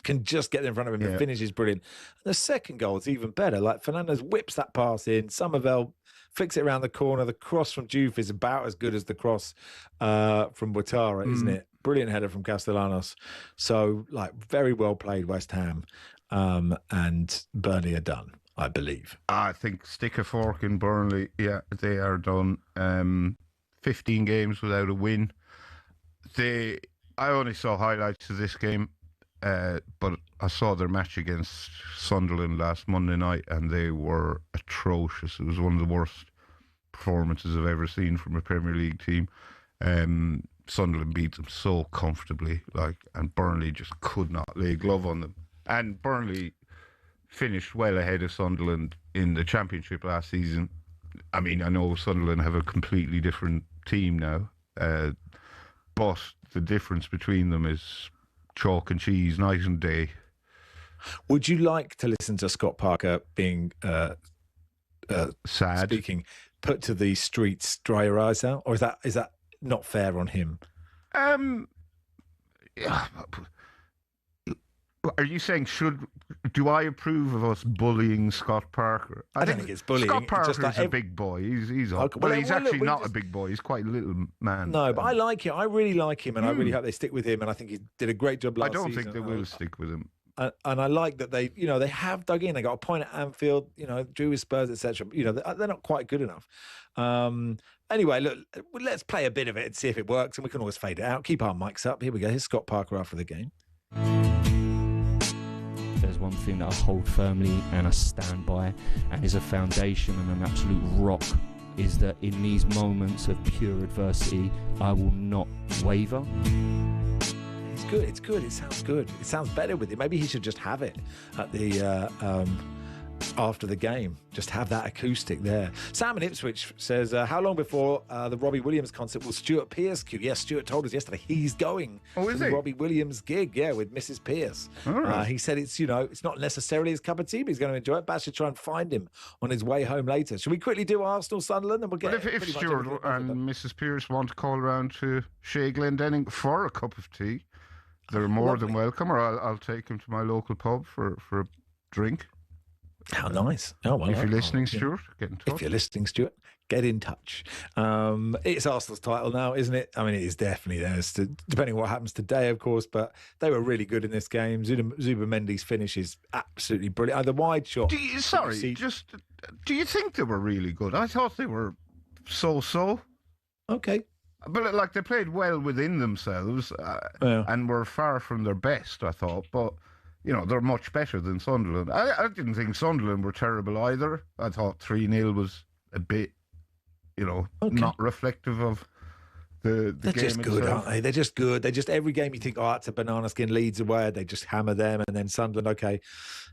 can just get in front of him. The finish is brilliant. And the second goal is even better. Like Fernandes whips that pass in. Somerville flicks it around the corner. The cross from Juve is about as good as the cross from Ouattara, isn't it? Brilliant header from Castellanos. So, very well played, West Ham. And Burnley are done, I believe. I think stick a fork in Burnley. Yeah, they are done. 15 games without a win. I only saw highlights of this game, but I saw their match against Sunderland last Monday night, and they were atrocious. It was one of the worst performances I've ever seen from a Premier League team. Sunderland beat them so comfortably, and Burnley just could not lay a glove on them. And Burnley finished well ahead of Sunderland in the Championship last season. I mean, I know Sunderland have a completely different team now, but the difference between them is chalk and cheese, night and day. Would you like to listen to Scott Parker being sad, speaking, put to the streets, dry your eyes out, or is that not fair on him? Are you saying do I approve of us bullying Scott Parker? I don't think it's bullying. Scott Parker just is a big boy. He's actually not a big boy. He's quite a little man. No, but I like him. I really like him, and I really hope they stick with him. And I think he did a great job last season. I don't think they will stick with him. And I like that they have dug in. They got a point at Anfield. Drew with Spurs, etc. They're not quite good enough. Anyway, look, let's play a bit of it and see if it works, and we can always fade it out. Keep our mics up. Here we go. Here's Scott Parker after the game. There's one thing that I hold firmly and I stand by, and is a foundation and an absolute rock, is that in these moments of pure adversity, I will not waver. It's good. It's good. It sounds good. It sounds better with it. Maybe he should just have it at the after the game. Just have that acoustic there. Sam in Ipswich says, how long before the Robbie Williams concert will Stuart Pearce cue? Yes, Stuart told us yesterday he's going to the Robbie Williams gig, with Mrs. Pearce. Right. He said it's not necessarily his cup of tea, but he's going to enjoy it. Bash should try and find him on his way home later. Should we quickly do Arsenal Sunderland and we'll get if Stuart and Mrs. Pearce want to call around to Shea Glendenning for a cup of tea, they're more than welcome, or I'll take him to my local pub for a drink. How nice. Oh, well, if you're listening, Stuart, get in touch. If you're listening, Stuart, get in touch. It's Arsenal's title now, isn't it? I mean, it is definitely theirs, depending on what happens today, of course, but they were really good in this game. Zubimendi's finish is absolutely brilliant. The wide shot. Do you think they were really good? I thought they were so-so. Okay. But like they played well within themselves and were far from their best, I thought. But, you know, they're much better than Sunderland. I didn't think Sunderland were terrible either. I thought 3-0 was a bit, you know, not reflective of the They're game just good, itself. aren't they? They're just good. They just, every game you think, oh, it's a banana skin, Leeds away, they just hammer them. And then Sunderland, okay,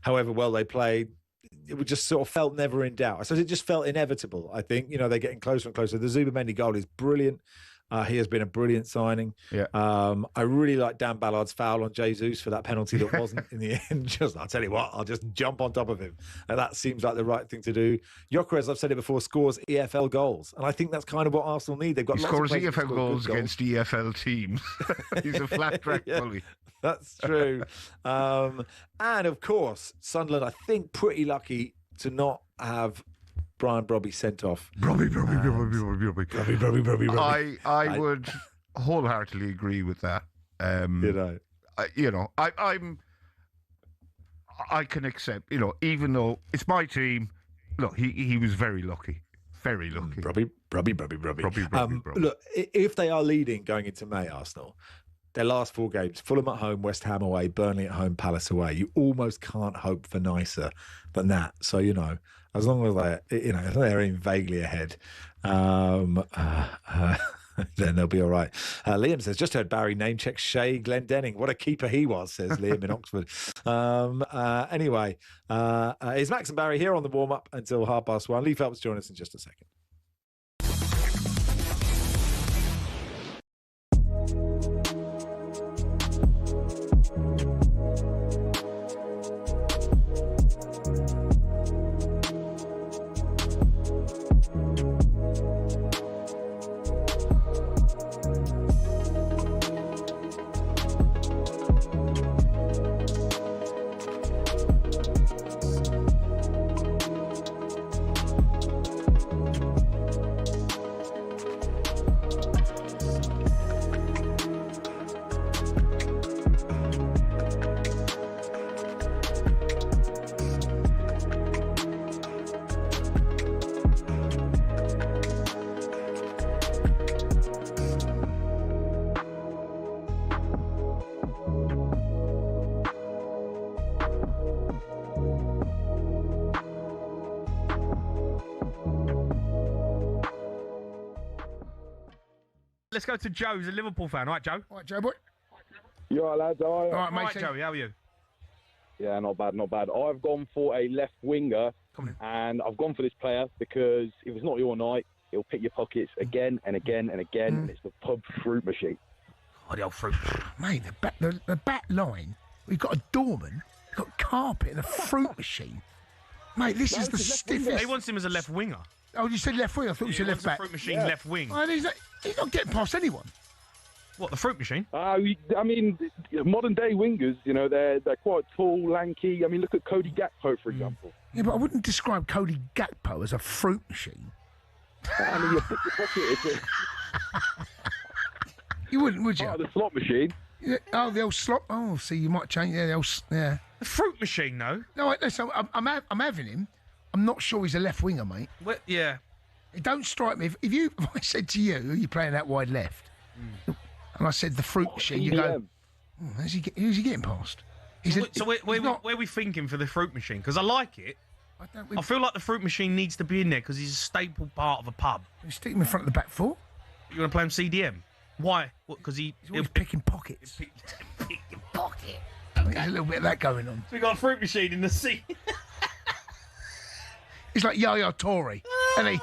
however well they played, it just sort of felt never in doubt. So it just felt inevitable, I think. You know, they're getting closer and closer. The Zubimendi goal is brilliant. He has been a brilliant signing. Yeah. I really like Dan Ballard's foul on Jesus for that penalty that wasn't in the end. I'll tell you what, I'll just jump on top of him. And that seems like the right thing to do. Gyökeres, I've said it before, scores EFL goals. And I think that's kind of what Arsenal need. They've got He lots scores of players EFL goals against EFL teams. He's a flat track bully. That's true. And of course, Sunderland, I think, pretty lucky to not have Brian Brobby sent off. Brobby. Brobby. I would wholeheartedly agree with that. I can accept, you know, even though it's my team. Look, he was very lucky. Very lucky. Brobby. Look, if they are leading going into May, Arsenal, their last 4 games, Fulham at home, West Ham away, Burnley at home, Palace away, you almost can't hope for nicer than that. So, you know, as long as they're in vaguely ahead, then they'll be all right. Liam says, just heard Barry name check Shea Glendenning. What a keeper he was, says Liam in Oxford. Anyway, is Max and Barry here on the warm-up until 1:30. Lee Phelps join us in just a second. Let's go to Joe, who's a Liverpool fan. All right, Joe? All right, Joe boy. You all right, lads? How are you? All right, mate. Joey, how are you? Yeah, not bad, not bad. I've gone for a left winger, and I've gone for this player because if it's not your night, he'll pick your pockets again and again and again, and it's the pub fruit machine. Oh, the old fruit machine. Mate, the back line, we've got a doorman, we've got carpet and a fruit machine. Mate, this is the stiffest. He wants him as a left winger. Oh, you said left wing? I thought you said left back. Fruit machine, left wing. Oh, he's not getting past anyone. What, the fruit machine? I mean, modern day wingers, you know, they're quite tall, lanky. I mean, look at Cody Gakpo, for example. Yeah, but I wouldn't describe Cody Gakpo as a fruit machine. I mean, you pick your pocket. You wouldn't, would you? Oh, the slot machine. Yeah, oh, the old slot. Oh, see, you might change. Yeah, the fruit machine, though. No, wait, listen, I'm having him. I'm not sure he's a left winger, mate. Well, yeah. It don't strike me. If I said to you, who are you playing that wide left? And I said the fruit machine, you go, who's he getting past? Where are we thinking for the fruit machine? Because I like it. I feel like the fruit machine needs to be in there because he's a staple part of a pub. You stick him in front of the back four. You want to play him CDM? Why? Because he's always picking pockets. Pick your pocket. Okay. There's a little bit of that going on. So we got a fruit machine in the seat. It's like Yaya Toure, isn't he?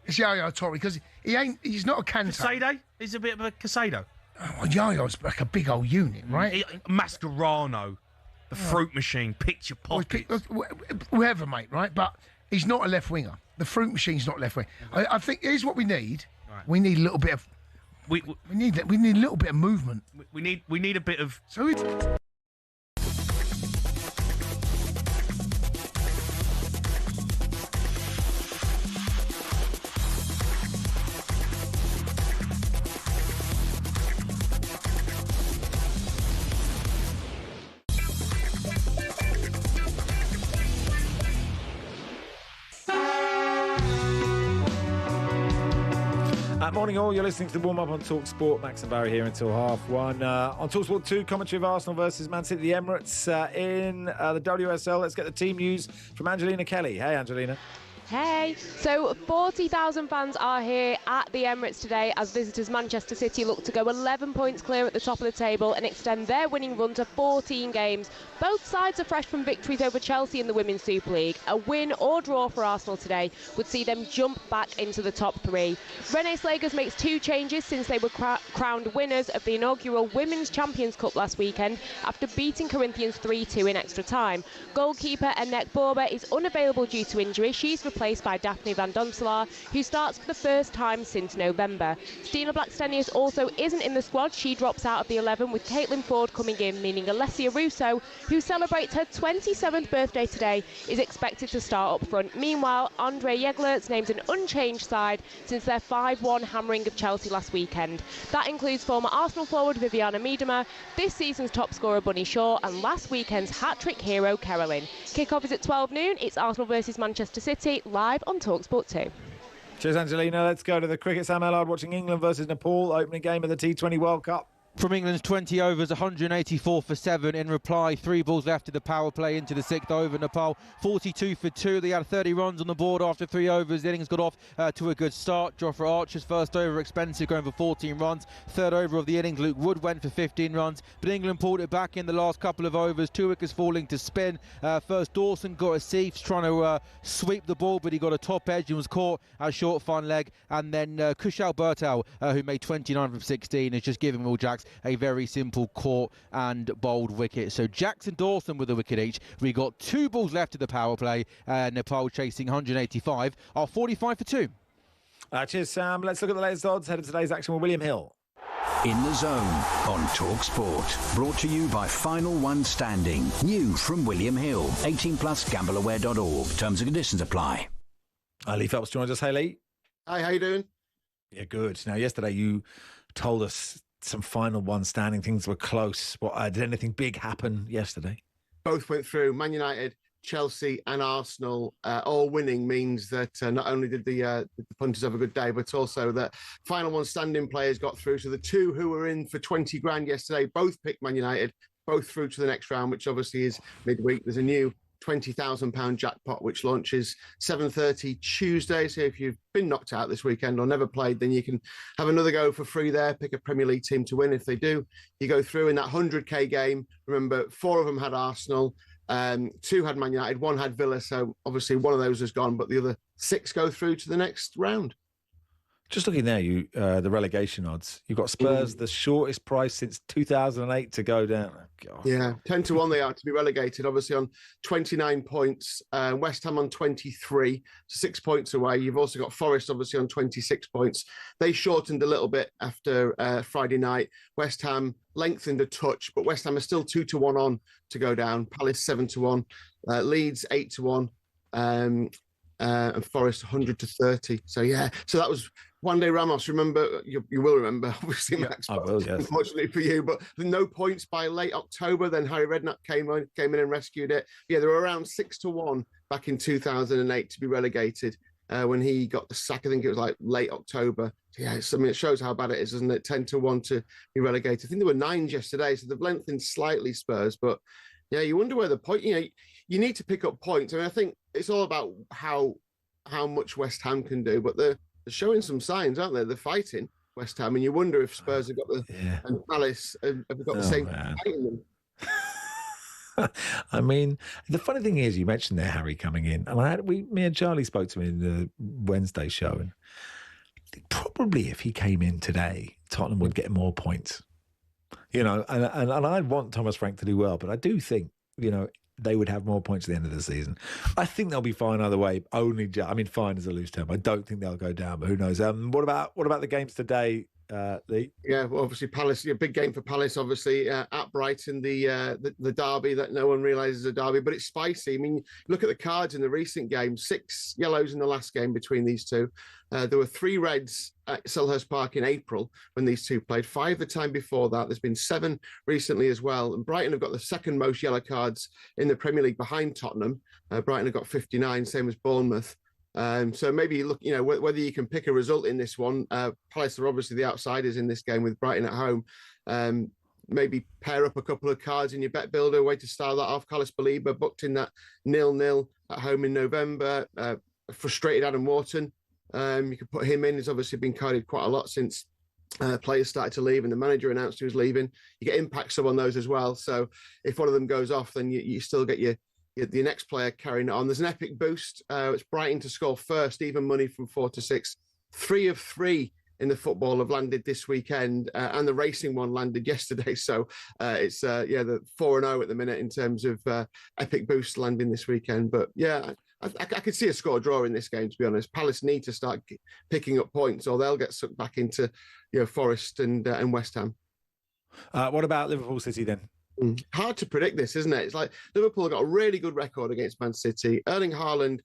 It's Yaya Toure because he's not a canter. Casado? He's a bit of a Casado. Oh, Yaya's like a big old unit, right? Mascherano, the fruit machine, pick your pockets. Whoever, mate, right? But he's not a left winger. The fruit machine's not left wing. I think here's what we need. Right. We need a little bit of. We need a little bit of movement. We need a bit of. So. Morning all, you're listening to the warm-up on talkSPORT. Max and Barry here until 1:30. On talkSPORT 2, commentary of Arsenal versus Man City, the Emirates in the WSL. Let's get the team news from Angelina Kelly. Hey, Angelina. Hey, so 40,000 fans are here at the Emirates today as visitors Manchester City look to go 11 points clear at the top of the table and extend their winning run to 14 games. Both sides are fresh from victories over Chelsea in the Women's Super League. A win or draw for Arsenal today would see them jump back into the top three. Renee Slagers makes 2 changes since they were crowned winners of the inaugural Women's Champions Cup last weekend after beating Corinthians 3-2 in extra time. Goalkeeper Annette Borber is unavailable due to injury. She's replaced by Daphne Van Donselaar, who starts for the first time since November. Stina Blackstenius also isn't in the squad. She drops out of the 11 with Caitlin Ford coming in, meaning Alessia Russo, who celebrates her 27th birthday today, is expected to start up front. Meanwhile, Andre Jeglerts names an unchanged side since their 5-1 hammering of Chelsea last weekend. That includes former Arsenal forward Viviana Miedema, this season's top scorer Bunny Shaw, and last weekend's hat-trick hero Carolyn. Kick-off is at 12 noon. It's Arsenal versus Manchester City, live on talkSPORT 2. Cheers, Angelina. Let's go to the cricket. Sam Ellard watching England versus Nepal, opening game of the T20 World Cup. From England's 20 overs, 184 for 7. In reply, 3 balls left of the power play into the 6th over. Nepal 42 for 2. They had 30 runs on the board after 3 overs. The innings got off to a good start. Jofra Archer's first over expensive, going for 14 runs. 3rd over of the innings, Luke Wood went for 15 runs. But England pulled it back in the last couple of overs. 2 wickets falling to spin. First, Dawson got a Seifs trying to sweep the ball, but he got a top edge and was caught at short fun leg. And then Kushal Bertal, who made 29 from 16, is just giving Will Jacks a very simple caught and bowled wicket. So Jackson Dawson with a wicket each. We got 2 balls left of the power play. Nepal chasing 185 are 45 for 2. Cheers, Sam. Let's look at the latest odds ahead of today's action with William Hill. In the Zone on talkSPORT. Brought to you by Final One Standing. New from William Hill. 18+, gambleaware.org. Terms and conditions apply. Lee Phelps joins us. Hey, Lee. Hi, how you doing? Yeah, good. Now, yesterday you told us some Final One Standing. Things were close. Did anything big happen yesterday? Both went through. Man United, Chelsea and Arsenal all winning means that not only did the punters have a good day, but also that Final One Standing players got through. So the 2 who were in for 20 grand yesterday both picked Man United, both through to the next round, which obviously is midweek. There's a new £20,000 jackpot which launches 7:30 Tuesday. So if you've been knocked out this weekend or never played, then you can have another go for free there. Pick a Premier League team to win. If they do, you go through in that 100k game. Remember, 4 of them had Arsenal, 2 had Man United, 1 had Villa. So obviously one of those has gone, but the other 6 go through to the next round. Just looking there, the relegation odds. You've got Spurs, the shortest price since 2008 to go down. Oh, God. Yeah, 10 to 1 they are to be relegated, obviously on 29 points. West Ham on 23, 6 points away. You've also got Forest, obviously, on 26 points. They shortened a little bit after Friday night. West Ham lengthened a touch, but West Ham are still 2 to 1 on to go down. Palace 7 to 1. Leeds 8 to 1. And Forest 100 to 30. So, yeah, so that was Juan de Ramos. Remember, you will remember, obviously, Max. I will, yes. Unfortunately for you, but no points by late October. Then Harry Redknapp came in and rescued it. Yeah, they were around 6 to 1 back in 2008 to be relegated. When he got the sack, I think it was like late October. So yeah, it shows how bad it is, doesn't it? 10 to 1 to be relegated. I think there were 9 yesterday, so they've lengthened slightly, Spurs. But yeah, you wonder where the point. You need to pick up points. I mean, I think it's all about how much West Ham can do, but they're showing some signs, aren't they? They're fighting West Ham, and you wonder if Spurs have got and Palace have got the same fight in them. I mean, the funny thing is, you mentioned there Harry coming in, and me and Charlie spoke to him in the Wednesday show, and probably if he came in today, Tottenham would get more points. And I want Thomas Frank to do well, but I do think, they would have more points at the end of the season. I think they'll be fine either way. Fine is a loose term. I don't think they'll go down, but who knows? What about the games today, Lee? Yeah, well, obviously Palace, a big game for Palace, obviously at Brighton, the derby that no one realises is a derby, but it's spicy. I mean, look at the cards in the recent games. 6 yellows in the last game between these two. There were 3 reds at Selhurst Park in April when these two played. 5 the time before that. There's been 7 recently as well. And Brighton have got the second most yellow cards in the Premier League behind Tottenham. Brighton have got 59, same as Bournemouth. So maybe look, whether you can pick a result in this one. Palace are obviously the outsiders in this game with Brighton at home. Maybe pair up a couple of cards in your bet builder, way to start that off. Carlos Baliba booked in that 0-0 at home in November. Frustrated Adam Wharton. You could put him in. He's obviously been carded quite a lot since players started to leave and the manager announced he was leaving. You get impact sub on those as well. So if one of them goes off, then you still get your next player carrying it on. There's an epic boost. It's Brighton to score first, even money from 4 to 6. 3 of 3 in the football have landed this weekend, and the racing one landed yesterday. So it's the 4-0 at the minute in terms of epic boost landing this weekend. But yeah, I could see a score draw in this game, to be honest. Palace need to start picking up points, or they'll get sucked back into Forest and West Ham. What about Liverpool City then? Hard to predict this, isn't it? It's like Liverpool have got a really good record against Man City. Erling Haaland,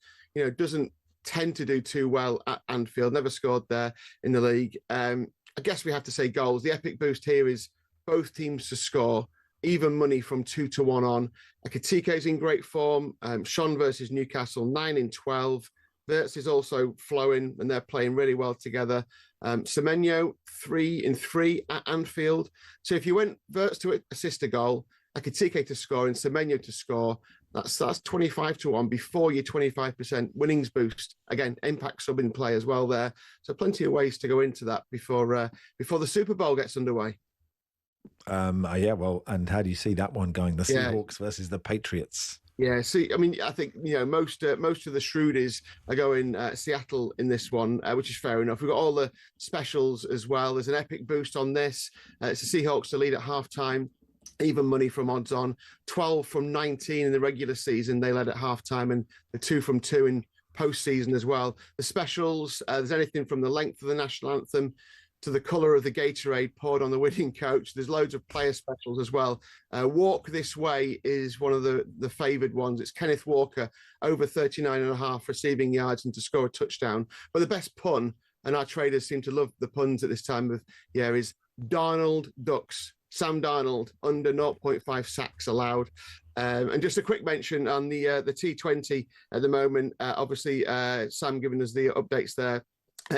doesn't tend to do too well at Anfield, never scored there in the league. I guess we have to say goals. The epic boost here is both teams to score, even money from 2 to 1 on. Ekitike's in great form. Sean versus Newcastle, 9 in 12. Wirtz is also flowing and they're playing really well together. Semenyo, 3 in 3 at Anfield. So if you went Wirtz to assist a goal, Ekitike to score and Semenyo to score, that's 25 to 1 before your 25% winnings boost. Again, impact sub in play as well there. So plenty of ways to go into that before the Super Bowl gets underway. Well, and how do you see that one going? The Seahawks versus the Patriots. Yeah, see, I think most of the shrewdies are going Seattle in this one, which is fair enough. We've got all the specials as well. There's an epic boost on this. It's the Seahawks to lead at halftime. Even money from odds on. 12 from 19 in the regular season they led at halftime, and the 2 from 2 in postseason as well. The specials, there's anything from the length of the national anthem to the colour of the Gatorade poured on the winning coach. There's loads of player specials as well. Walk This Way is one of the favoured ones. It's Kenneth Walker, over 39.5 receiving yards and to score a touchdown. But the best pun, and our traders seem to love the puns at this time of year, is Darnold Ducks. Sam Darnold under 0.5 sacks allowed. And just a quick mention on the T20 at the moment. Obviously, Sam giving us the updates there.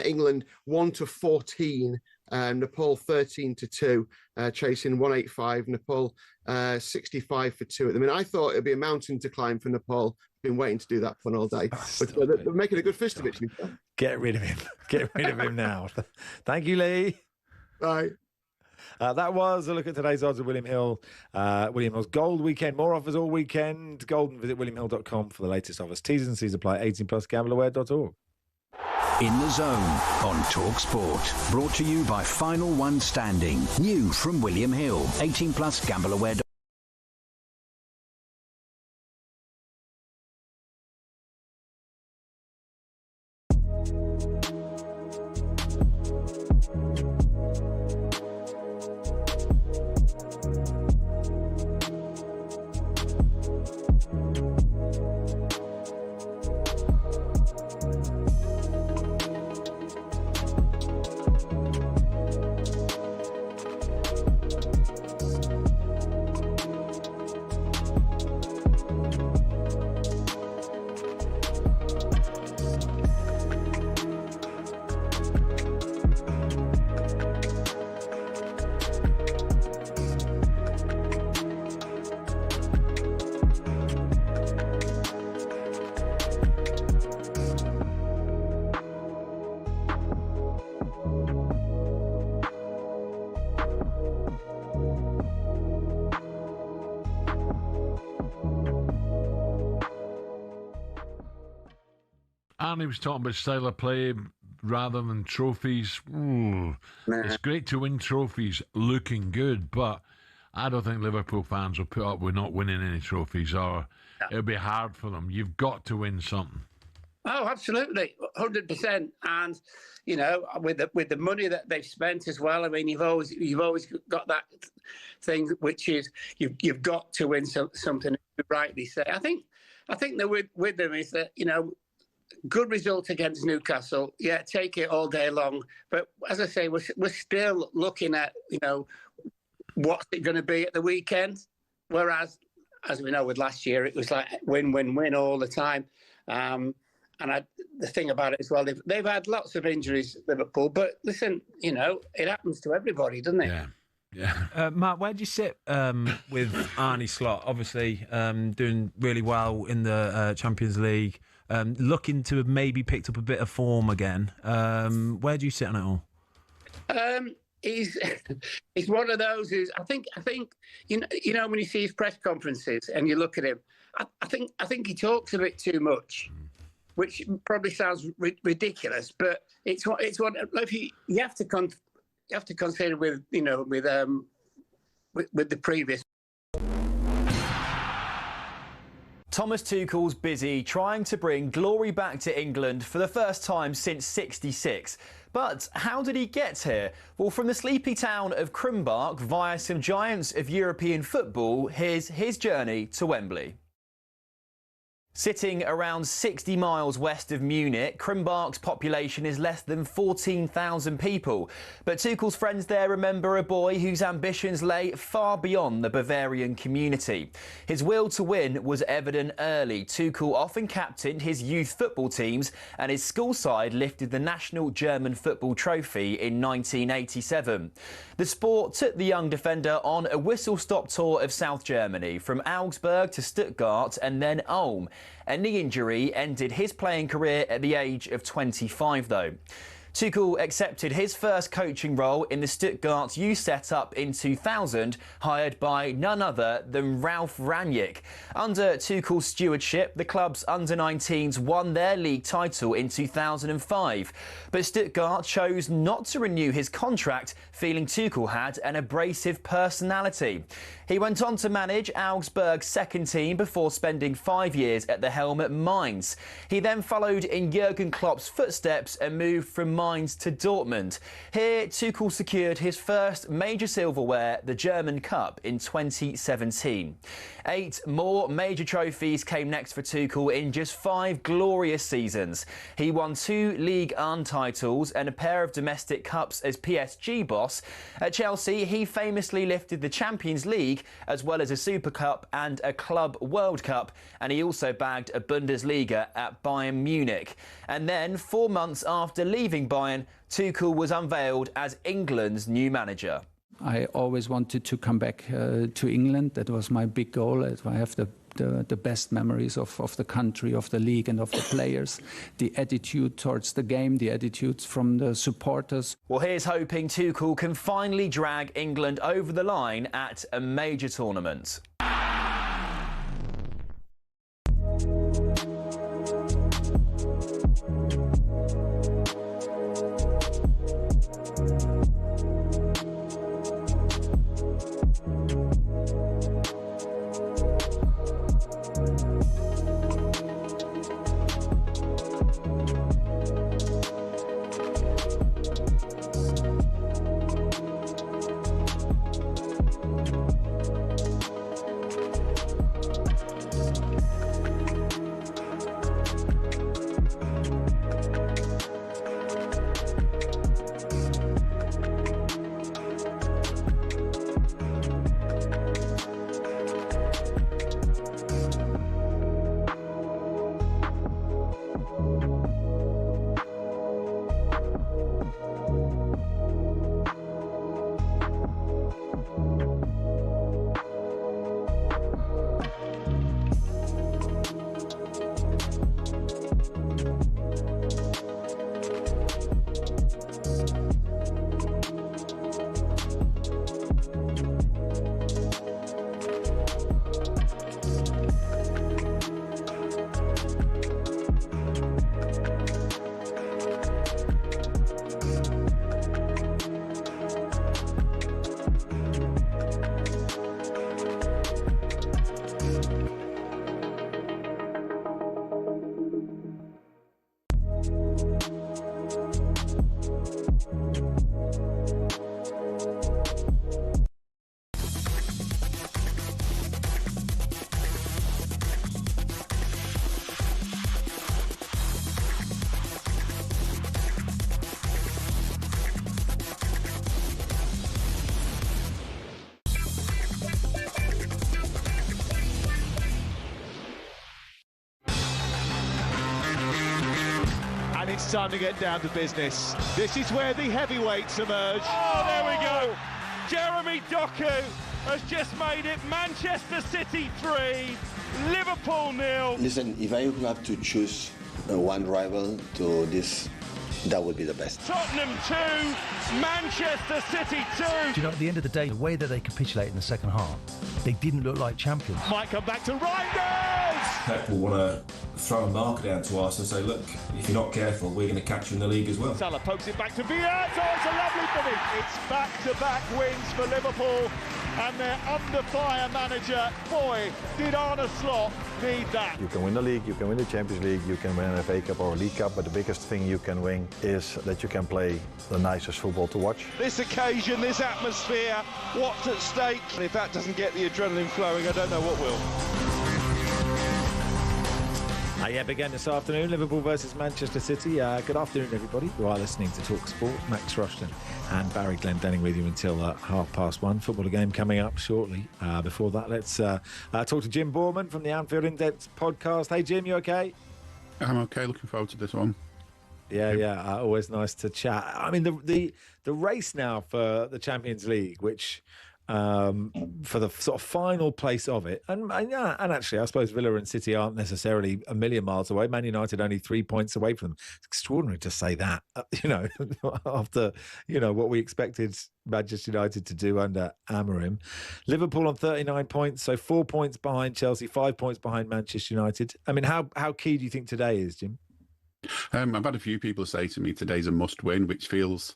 England 1 to 14, Nepal 13 to 2, chasing 185. Nepal 65 for 2 at the minute. I thought it'd be a mountain to climb for Nepal. Been waiting to do that fun all day, but they're making a good fist of it. Get rid of him. Get rid of him now. Thank you, Lee. Bye. That was a look at today's odds of William Hill. William Hill's Gold Weekend. More offers all weekend. Golden, visit williamhill.com for the latest offers. T's and C's apply. 18 plus gambleaware.org. In the Zone on talkSPORT. Brought to you by Final One Standing. New from William Hill. 18 plus gambleaware.org. And he was talking about style of play rather than trophies. It's great to win trophies looking good, but I don't think Liverpool fans will put up with not winning any trophies, or it'll be hard for them. You've got to win something. Oh, absolutely, 100%. And you know, with the money that they've spent as well, I mean, you've always got that thing which is you've got to win something. You rightly say. I think that with them is that, you know, good result against Newcastle. Yeah, take it all day long. But as I say, we're still looking at, you know, what's it going to be at the weekend. Whereas, as we know with last year, it was like win, win, win all the time. the thing about it as well, they've had lots of injuries, Liverpool. But listen, it happens to everybody, doesn't it? Yeah. Mark, where do you sit with Arne Slot? Obviously, doing really well in the Champions League, looking to have maybe picked up a bit of form again. Where do you sit on it all? He's one of those who's I think when you see his press conferences and you look at him, I think he talks a bit too much, which probably sounds ridiculous, but it's what you have to consider with the previous. Thomas Tuchel's busy trying to bring glory back to England for the first time since '66. But how did he get here? Well, from the sleepy town of Krumbach via some giants of European football, here's his journey to Wembley. Sitting around 60 miles west of Munich, Krumbach's population is less than 14,000 people. But Tuchel's friends there remember a boy whose ambitions lay far beyond the Bavarian community. His will to win was evident early. Tuchel often captained his youth football teams, and his school side lifted the national German football trophy in 1987. The sport took the young defender on a whistle-stop tour of South Germany, from Augsburg to Stuttgart and then Ulm. A knee injury ended his playing career at the age of 25, though. Tuchel accepted his first coaching role in the Stuttgart youth setup in 2000, hired by none other than Ralf Rangnick. Under Tuchel's stewardship, the club's under-19s won their league title in 2005. But Stuttgart chose not to renew his contract, feeling Tuchel had an abrasive personality. He went on to manage Augsburg's second team before spending 5 years at the helm at Mainz. He then followed in Jurgen Klopp's footsteps and moved from Mainz to Dortmund. Here, Tuchel secured his first major silverware, the German Cup, in 2017. 8 more major trophies came next for Tuchel in just 5 glorious seasons. He won 2 Ligue 1 titles and a pair of domestic cups as PSG boss. At Chelsea, he famously lifted the Champions League as well as a Super Cup and a Club World Cup, and he also bagged a Bundesliga at Bayern Munich. And then, 4 months after leaving Bayern, Tuchel was unveiled as England's new manager. I always wanted to come back to England. That was my big goal. I have the best memories of the country, of the league and of the players. The attitude towards the game, the attitudes from the supporters. Well, here's hoping Tuchel can finally drag England over the line at a major tournament. it's time to get down to business. This is where the heavyweights emerge. Oh, there we go. Jeremy Doku has just made it Manchester City 3, Liverpool 0. Listen, if I have to choose one rival to this, that would be the best. Tottenham 2, Manchester City 2. Do you know, at the end of the day, the way that they capitulated in the second half, they didn't look like champions. Might come back to Reinders. Pep will want to throw a marker down to us and say, look, if you're not careful, we're going to catch you in the league as well. Salah pokes it back to Viet. Oh, it's a lovely finish. It's back-to-back wins for Liverpool and their under-fire manager. Boy, did Arne Slot need that. You can win the league, you can win the Champions League, you can win an FA Cup or a League Cup, but the biggest thing you can win is that you can play the nicest football to watch. This occasion, this atmosphere, what's at stake? And if that doesn't get the adrenaline flowing, I don't know what will. Yeah, began this afternoon, Liverpool versus Manchester City. Good afternoon, everybody. You are listening to talkSPORT. Max Rushden and Barry Glendenning with you until 1:30. Football game coming up shortly. Before that, let's talk to Jim Borman from the Anfield Index podcast. Hey, Jim, you okay? I'm okay. Looking forward to this one. Yeah. Always nice to chat. I mean, the race now for the Champions League, which for the sort of final place of it, and actually I suppose Villa and City aren't necessarily a million miles away. Man United only 3 points away from them. It's extraordinary to say that, after what we expected Manchester United to do under Amorim. Liverpool on 39 points, so 4 points behind Chelsea, 5 points behind Manchester United. I mean, how key do you think today is, Jim? I've had a few people say to me today's a must-win, which feels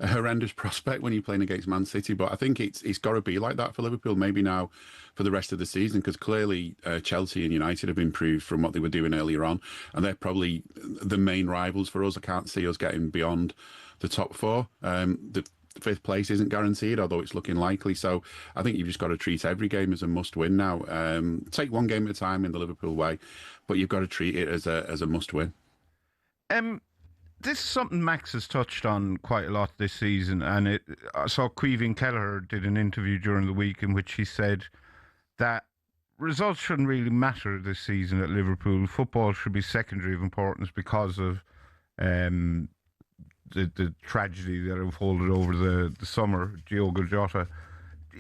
a horrendous prospect when you're playing against Man City, but I think it's got to be like that for Liverpool maybe now for the rest of the season, because clearly Chelsea and United have improved from what they were doing earlier on, and they're probably the main rivals for us. I can't see us getting beyond the top four. The fifth place isn't guaranteed, although it's looking likely, so I think you've just got to treat every game as a must-win now. Take one game at a time in the Liverpool way, but you've got to treat it as a must-win. This is something Max has touched on quite a lot this season, and I saw Caoimhín Kelleher did an interview during the week in which he said that results shouldn't really matter this season at Liverpool. Football should be secondary of importance because of the tragedy that unfolded over the summer, Diogo Jota.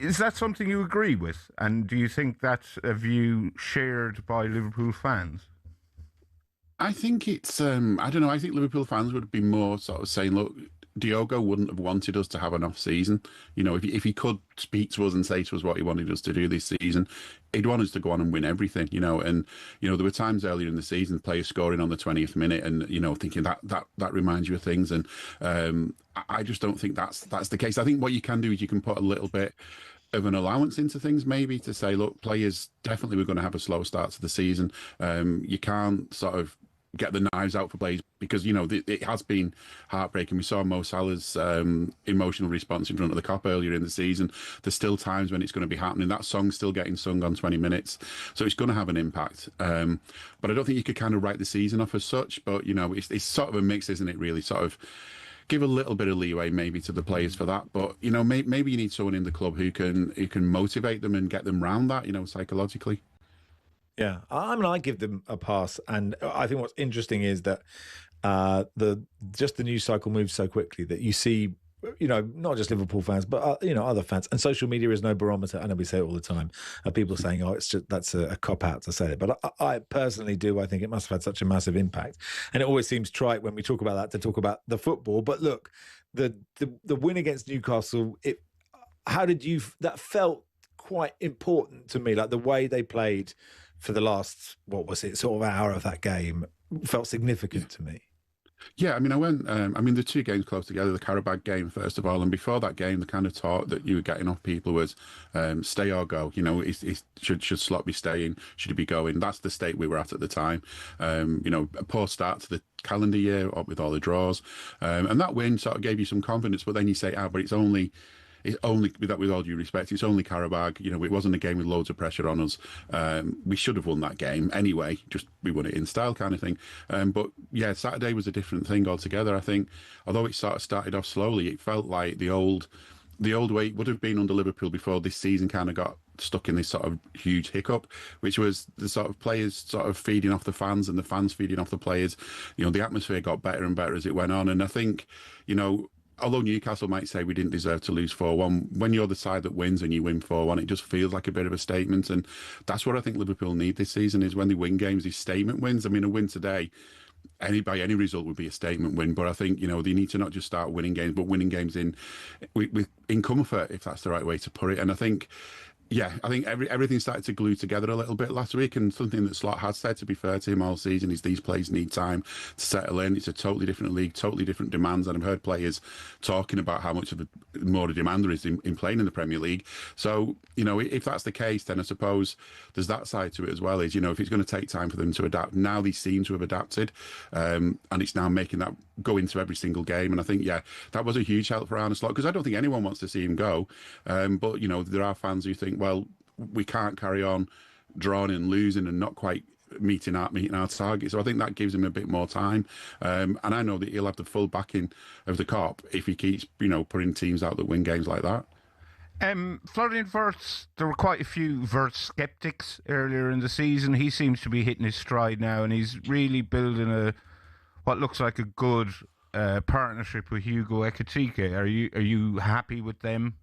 Is that something you agree with? And do you think that's a view shared by Liverpool fans? I think it's, I don't know, I think Liverpool fans would be more sort of saying, look, Diogo wouldn't have wanted us to have an off-season. If he could speak to us and say to us what he wanted us to do this season, he'd want us to go on and win everything, and, there were times earlier in the season, players scoring on the 20th minute and, thinking that reminds you of things. And I just don't think that's the case. I think what you can do is you can put a little bit of an allowance into things, maybe to say, look, players definitely we're going to have a slow start to the season. You can't sort of get the knives out for players because, it has been heartbreaking. We saw Mo Salah's emotional response in front of the Kop earlier in the season. There's still times when it's going to be happening. That song's still getting sung on 20 minutes. So it's going to have an impact. But I don't think you could kind of write the season off as such. But, it's sort of a mix, isn't it, really? Sort of give a little bit of leeway maybe to the players for that. But, maybe you need someone in the club who can motivate them and get them round that, psychologically. Yeah, I give them a pass, and I think what's interesting is that the news cycle moves so quickly that you see, not just Liverpool fans, but other fans, and social media is no barometer. I know we say it all the time. People saying, "Oh, it's just that's a cop out to say it," but I personally do. I think it must have had such a massive impact, and it always seems trite when we talk about that to talk about the football. But look, the win against Newcastle, that felt quite important to me, like the way they played for the last, sort of hour of that game felt significant to me. Yeah, I mean, I went, the two games close together, the Karabakh game, first of all, and before that game, the kind of talk that you were getting off people was stay or go. Should Slot be staying? Should he be going? That's the state we were at the time. A poor start to the calendar year with all the draws. And that win sort of gave you some confidence, but then you say, but it's only, with all due respect, it's only Karabakh. It wasn't a game with loads of pressure on us. We should have won that game anyway. Just we won it in style, kind of thing. But yeah, Saturday was a different thing altogether. I think, although it sort of started off slowly, it felt like the old way it would have been under Liverpool before this season kind of got stuck in this sort of huge hiccup, which was the sort of players sort of feeding off the fans and the fans feeding off the players. You know, the atmosphere got better and better as it went on. And I think, you know, although Newcastle might say we didn't deserve to lose 4-1, when you're the side that wins and you win 4-1, it just feels like a bit of a statement. And that's what I think Liverpool need this season, is when they win games, these statement wins. I mean, a win today, by any result would be a statement win. But I think, you know, they need to not just start winning games, but winning games in comfort, if that's the right way to put it. And I think, yeah, I think everything started to glue together a little bit last week, and something that Slot has said, to be fair to him, all season, is these players need time to settle in. It's a totally different league, totally different demands, and I've heard players talking about how much of a more a demand there is in playing in the Premier League. So, you know, if that's the case, then I suppose there's that side to it as well, is, you know, if it's going to take time for them to adapt, now they seem to have adapted, and it's now making that go into every single game. And I think, yeah, that was a huge help for Arne Slot, because I don't think anyone wants to see him go, but, you know, there are fans who think, well, we can't carry on drawing and losing and not quite meeting our target. So I think that gives him a bit more time. And I know that he'll have the full backing of the Kop if he keeps, you know, putting teams out that win games like that. Florian Wirtz, there were quite a few Wirtz skeptics earlier in the season. He seems to be hitting his stride now, and he's really building what looks like a good partnership with Hugo Ekitike. Are you happy with them?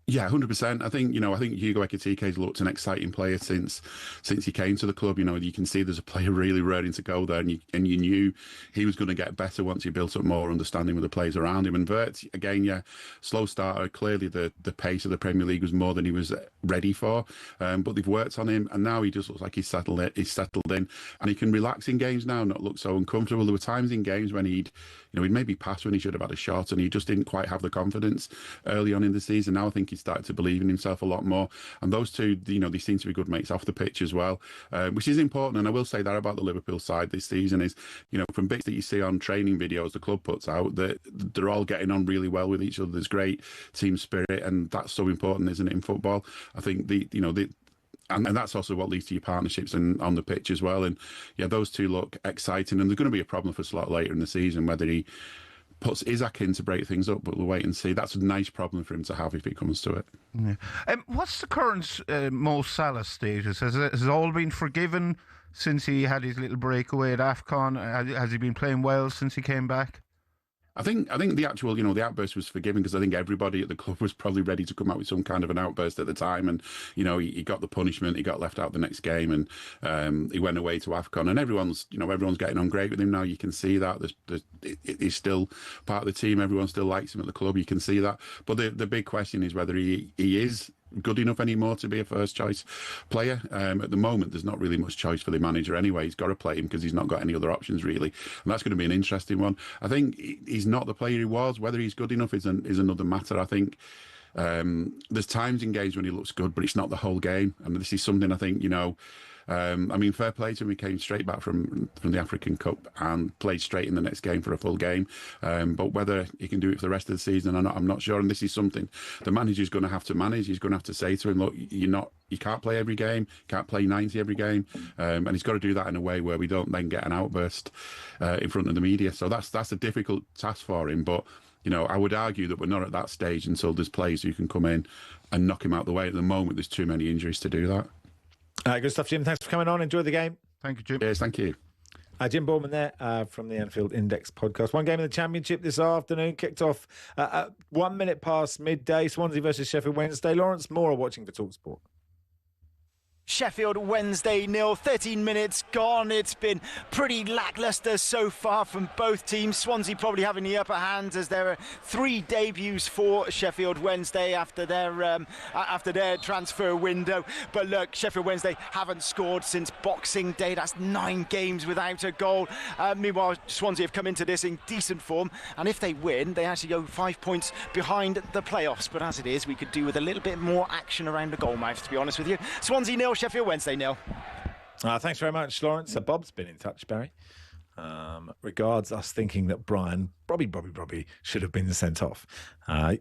Yeah, 100%. I think Hugo Ekitike's looked an exciting player since he came to the club. You know, you can see there's a player really ready to go there, and you knew he was going to get better once he built up more understanding with the players around him. And Wirtz, again, yeah, slow starter. Clearly, the pace of the Premier League was more than he was ready for. But they've worked on him, and now he just looks like he's settled in, and he can relax in games now, not look so uncomfortable. There were times in games when he'd maybe pass when he should have had a shot, and he just didn't quite have the confidence early on in the season. Now I think he's started to believe in himself a lot more, and those two, you know, they seem to be good mates off the pitch as well, which is important. And I will say that about the Liverpool side this season is, you know, from bits that you see on training videos the club puts out, that they're all getting on really well with each other. There's great team spirit, and that's so important, isn't it, in football? I think and that's also what leads to your partnerships and on the pitch as well. And yeah, those two look exciting, and there's going to be a problem for Slot later in the season whether he puts Isak in to break things up, but we'll wait and see. That's a nice problem for him to have if it comes to it. Yeah. What's the current Mo Salah status? Has it all been forgiven since he had his little breakaway at AFCON? Has he been playing well since he came back? I think the actual, you know, the outburst was forgiven, because I think everybody at the club was probably ready to come out with some kind of an outburst at the time. And, you know, he got the punishment, he got left out the next game, and he went away to AFCON, and everyone's getting on great with him now. You can see that he's still part of the team. Everyone still likes him at the club. You can see that. But the big question is whether he is good enough anymore to be a first choice player. At the moment, there's not really much choice for the manager anyway. He's got to play him because he's not got any other options really, and that's going to be an interesting one. I think he's not the player he was. Whether he's good enough is another matter. I think there's times in games when he looks good, but it's not the whole game, and this is something I think, you know, I mean, fair play to him. He came straight back from the African Cup and played straight in the next game for a full game. But whether he can do it for the rest of the season or not, I'm not sure. And this is something the manager's going to have to manage. He's going to have to say to him, look, you can't play every game, can't play 90 every game. And he's got to do that in a way where we don't then get an outburst in front of the media. So that's a difficult task for him. But, you know, I would argue that we're not at that stage until there's players who can come in and knock him out the way. At the moment, there's too many injuries to do that. Good stuff, Jim. Thanks for coming on. Enjoy the game. Thank you, Jim. Yes, thank you. Jim Bourman there from the Anfield Index podcast. One game in the Championship this afternoon kicked off at 1 minute past midday. Swansea versus Sheffield Wednesday. Lawrence Moore watching for talkSPORT. Sheffield Wednesday 0, 13 minutes gone. It's been pretty lacklustre so far from both teams. Swansea probably having the upper hand, as there are 3 debuts for Sheffield Wednesday after their transfer window. But look, Sheffield Wednesday haven't scored since Boxing Day. That's 9 games without a goal. Meanwhile, Swansea have come into this in decent form, and if they win, they actually go 5 points behind the playoffs. But as it is, we could do with a little bit more action around the goal mouth, to be honest with you. Swansea 0, Sheffield Wednesday 0. Thanks very much, Lawrence. Bob's been in touch, Barry. regards us thinking that Brian Bobby should have been sent off.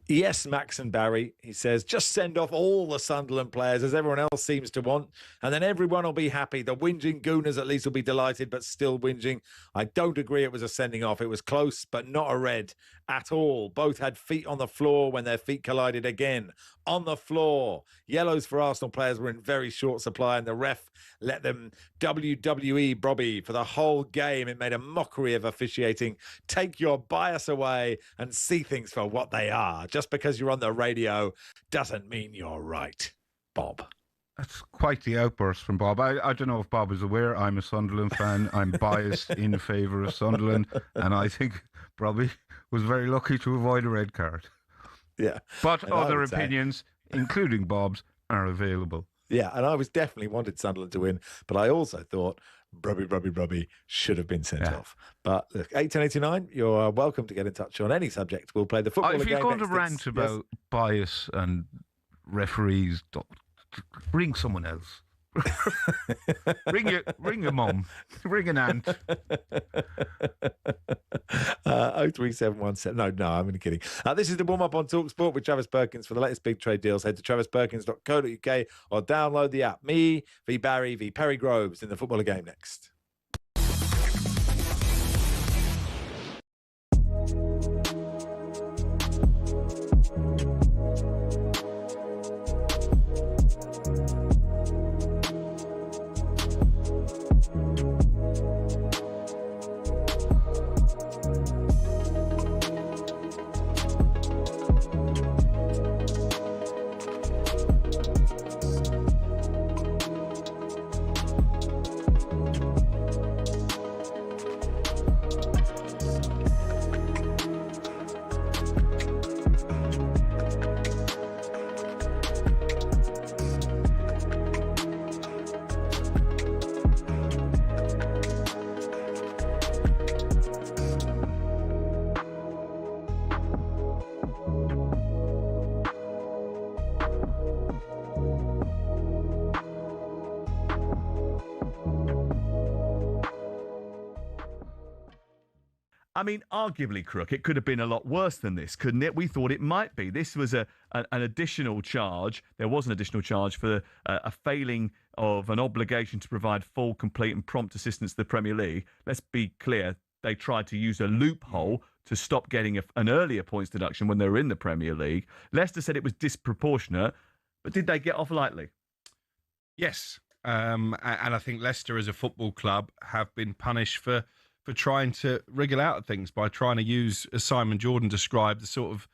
Yes, Max and Barry, he says, just send off all the Sunderland players as everyone else seems to want, and then everyone will be happy. The whinging Gooners at least will be delighted, but still whinging. I don't agree it was a sending off. It was close, but not a red at all. Both had feet on the floor when their feet collided again. On the floor. Yellows for Arsenal players were in very short supply, and the ref let them WWE Bobby for the whole game. It made a mockery of officiating. Take your bias away and see things for what they are. Just because you're on the radio doesn't mean you're right. Bob. That's quite the outburst from Bob. I don't know if Bob is aware. I'm a Sunderland fan. I'm biased in favour of Sunderland. And I think Bobby was very lucky to avoid a red card. Yeah. But other opinions, including Bob's, are available. Yeah, and I was definitely wanted Sunderland to win, but I also thought Brubby should have been sent off. But look, 1889, you're welcome to get in touch on any subject. We'll play the football game. If you're going to rant about bias and referees, bring someone else. Ring your mum. Ring an aunt. 03717. No, I'm only kidding. This is the warm-up on talkSPORT with Travis Perkins. For the latest big trade deals, head to travisperkins.co.uk or download the app. Me, v Barry, v Perry Groves in the footballer game next. I mean, arguably, Crook, it could have been a lot worse than this, couldn't it? We thought it might be. This was an additional charge. There was an additional charge for a failing of an obligation to provide full, complete and prompt assistance to the Premier League. Let's be clear. They tried to use a loophole to stop getting an earlier points deduction when they were in the Premier League. Leicester said it was disproportionate, but did they get off lightly? Yes. And I think Leicester as a football club have been punished for trying to wriggle out of things by trying to use, as Simon Jordan described, the sort of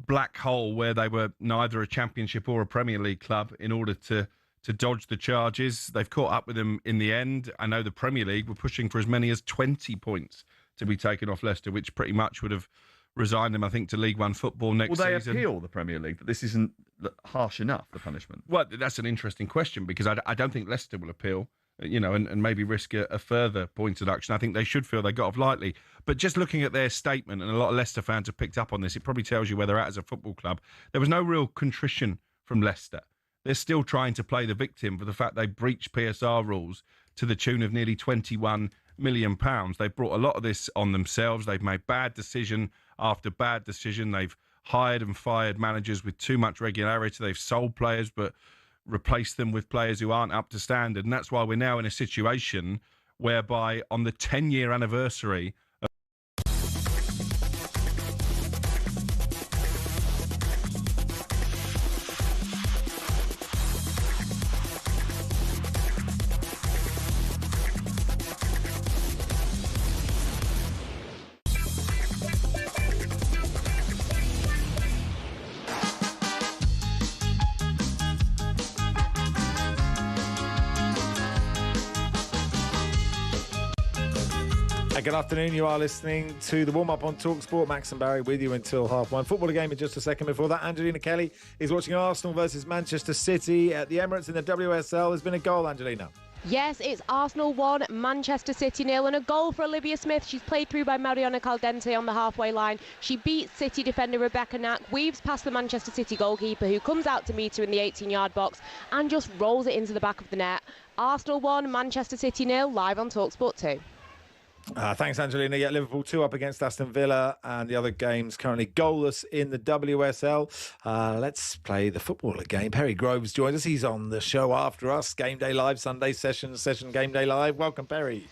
black hole where they were neither a Championship or a Premier League club in order to dodge the charges. They've caught up with them in the end. I know the Premier League were pushing for as many as 20 points to be taken off Leicester, which pretty much would have resigned them, I think, to League One football next season. Will they appeal the Premier League that this isn't harsh enough, the punishment? Well, that's an interesting question because I don't think Leicester will appeal. And maybe risk a further point deduction. I think they should feel they got off lightly. But just looking at their statement, and a lot of Leicester fans have picked up on this, it probably tells you where they're at as a football club. There was no real contrition from Leicester. They're still trying to play the victim for the fact they breached PSR rules to the tune of nearly £21 million. They've brought a lot of this on themselves. They've made bad decision after bad decision. They've hired and fired managers with too much regularity. They've sold players, but replace them with players who aren't up to standard. And that's why we're now in a situation whereby on the 10-year anniversary Good afternoon. You are listening to the warm-up on talkSPORT. Max and Barry with you until 1:30. Footballer game in just a second. Before that, Angelina Kelly is watching Arsenal versus Manchester City at the Emirates in the WSL. There's been a goal, Angelina. Yes, it's Arsenal 1, Manchester City 0, and a goal for Olivia Smith. She's played through by Mariona Caldente on the halfway line. She beats City defender Rebecca Knack, weaves past the Manchester City goalkeeper, who comes out to meet her in the 18-yard box and just rolls it into the back of the net. Arsenal 1, Manchester City 0, live on talkSPORT 2. Thanks, Angelina. Yeah, Liverpool 2 up against Aston Villa, and the other games currently goalless in the WSL. Let's play the footballer game. Perry Groves joins us. He's on the show after us. Game Day Live, Sunday session Game Day Live. Welcome, Perry.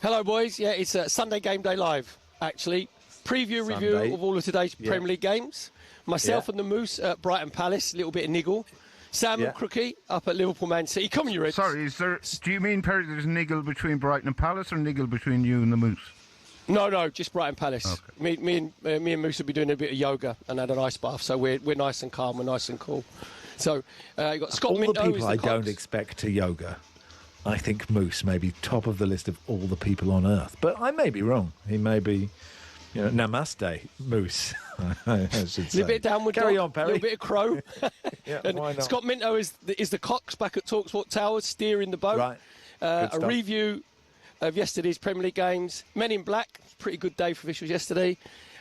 Hello, boys. Yeah, it's Sunday Game Day Live, actually. Preview review of all of today's Premier League games. Myself and the Moose at Brighton Palace, a little bit of niggle. Sam and Crookie up at Liverpool Man City. Come on, you Reds. Sorry, do you mean, Perry, there's niggle between Brighton and Palace or niggle between you and the Moose? No, just Brighton Palace. Okay. Me and Moose will be doing a bit of yoga and had an ice bath, so we're nice and calm, we're nice and cool. So you got Scott Minto. All the people I don't expect to yoga, I think Moose may be top of the list of all the people on earth. But I may be wrong. He may be, namaste, Moose. I should say. A little bit of downward Carry dog, on, Perry. a little bit of crow. And why not? Scott Minto is the Cox back at talkSPORT Towers, steering the boat. Right. A review of yesterday's Premier League games. Men in Black, pretty good day for officials yesterday.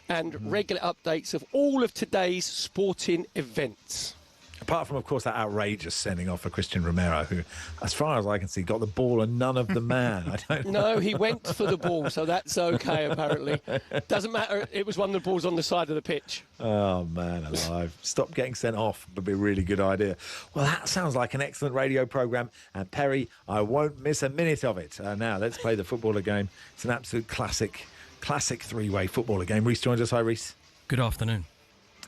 And regular updates of all of today's sporting events. Apart from, of course, that outrageous sending off for Christian Romero, who, as far as I can see, got the ball and none of the man. I don't know. No, he went for the ball, so that's okay, apparently. Doesn't matter. It was one of the balls on the side of the pitch. Oh, man alive. Stop getting sent off would be a really good idea. Well, that sounds like an excellent radio programme. And, Perry, I won't miss a minute of it. Now, let's play the footballer game. It's an absolute classic three-way footballer game. Reece joins us. Hi, Reece. Good afternoon.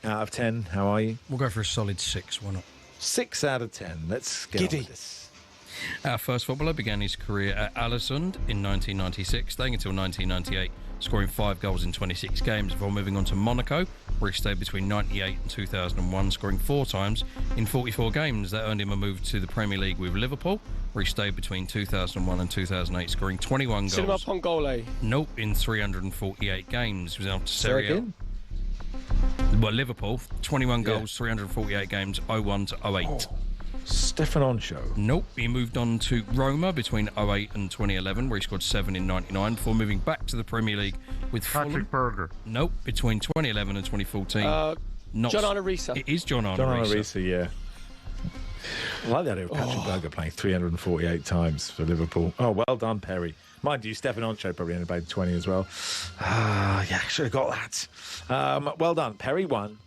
Out of 10, how are you? We'll go for a solid 6, why not? 6 out of 10. Let's get on with this. Our first footballer began his career at Aalesund in 1996, staying until 1998, scoring 5 goals in 26 games before moving on to Monaco, where he stayed between 98 and 2001, scoring 4 times in 44 games. That earned him a move to the Premier League with Liverpool, where he stayed between 2001 and 2008, scoring 21 goals. Cinema Pongole. Nope, in 348 games. He was out to Serie A. Well, Liverpool, 21 goals, 348 games, 01 to 08. Stefan Oncho. Nope, he moved on to Roma between 08 and 2011, where he scored 7 in 99, before moving back to the Premier League with Patrick Berger. Nope, between 2011 and 2014. John Arisa. It is John Arisa. John Arisa, yeah. I like the idea of Patrick Berger playing 348 times for Liverpool. Oh, well done, Perry. Mind you, Stefan Oncho probably only played 20 as well. Yeah, should have got that. Well done. Perry 1,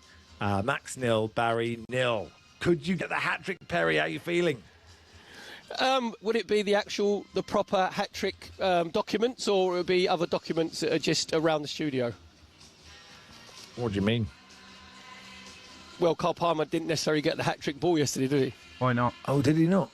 Max 0, Barry 0. Could you get the hat-trick, Perry? How are you feeling? Would it be the proper hat-trick documents, or would it be other documents that are just around the studio? What do you mean? Well, Carl Palmer didn't necessarily get the hat-trick ball yesterday, did he? Why not? Oh, did he not?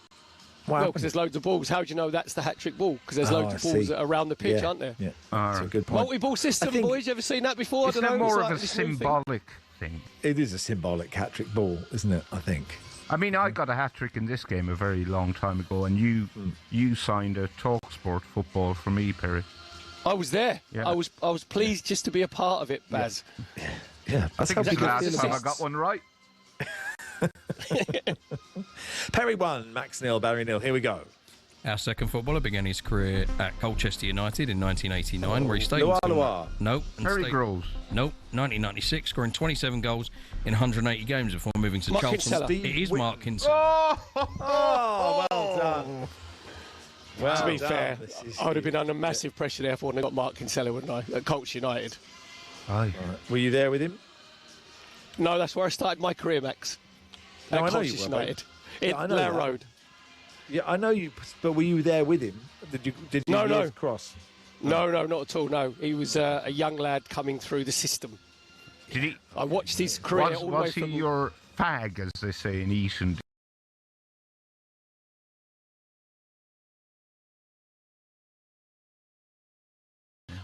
Well, because there's loads of balls. How do you know that's the hat-trick ball? Because there's loads of balls that are around the pitch, aren't there? Yeah, that's a good point. Multi-ball system, boys. You ever seen that before? Isn't that more of a symbolic thing? It is a symbolic hat-trick ball, isn't it, I think? I mean, I got a hat-trick in this game a very long time ago, and you signed a talkSPORT football for me, Perry. I was there. Yeah. I was pleased just to be a part of it, Baz. Yeah, I think it's the last time I got one right. Perry 1, Max 0, Barry 0. Here we go. Our second footballer began his career at Colchester United in 1989, where he stayed Nope. Perry Groves. Nope. 1996, scoring 27 goals in 180 games before moving to Charlton. It is Mark Kinsella. Oh, well done. Well, to be fair, I would have been under massive pressure there for when I got Mark Kinsella, wouldn't I, at Colchester United? Aye. Were you there with him? No, that's where I started my career, Max. No, at I know you Colchester were, United. Yeah, In Blair Road. Yeah, I know you, but were you there with him? Did you No. cross? No, not at all, no. He was a young lad coming through the system. Did he? I watched his career all the way Was he from... your fag, as they say in Eton?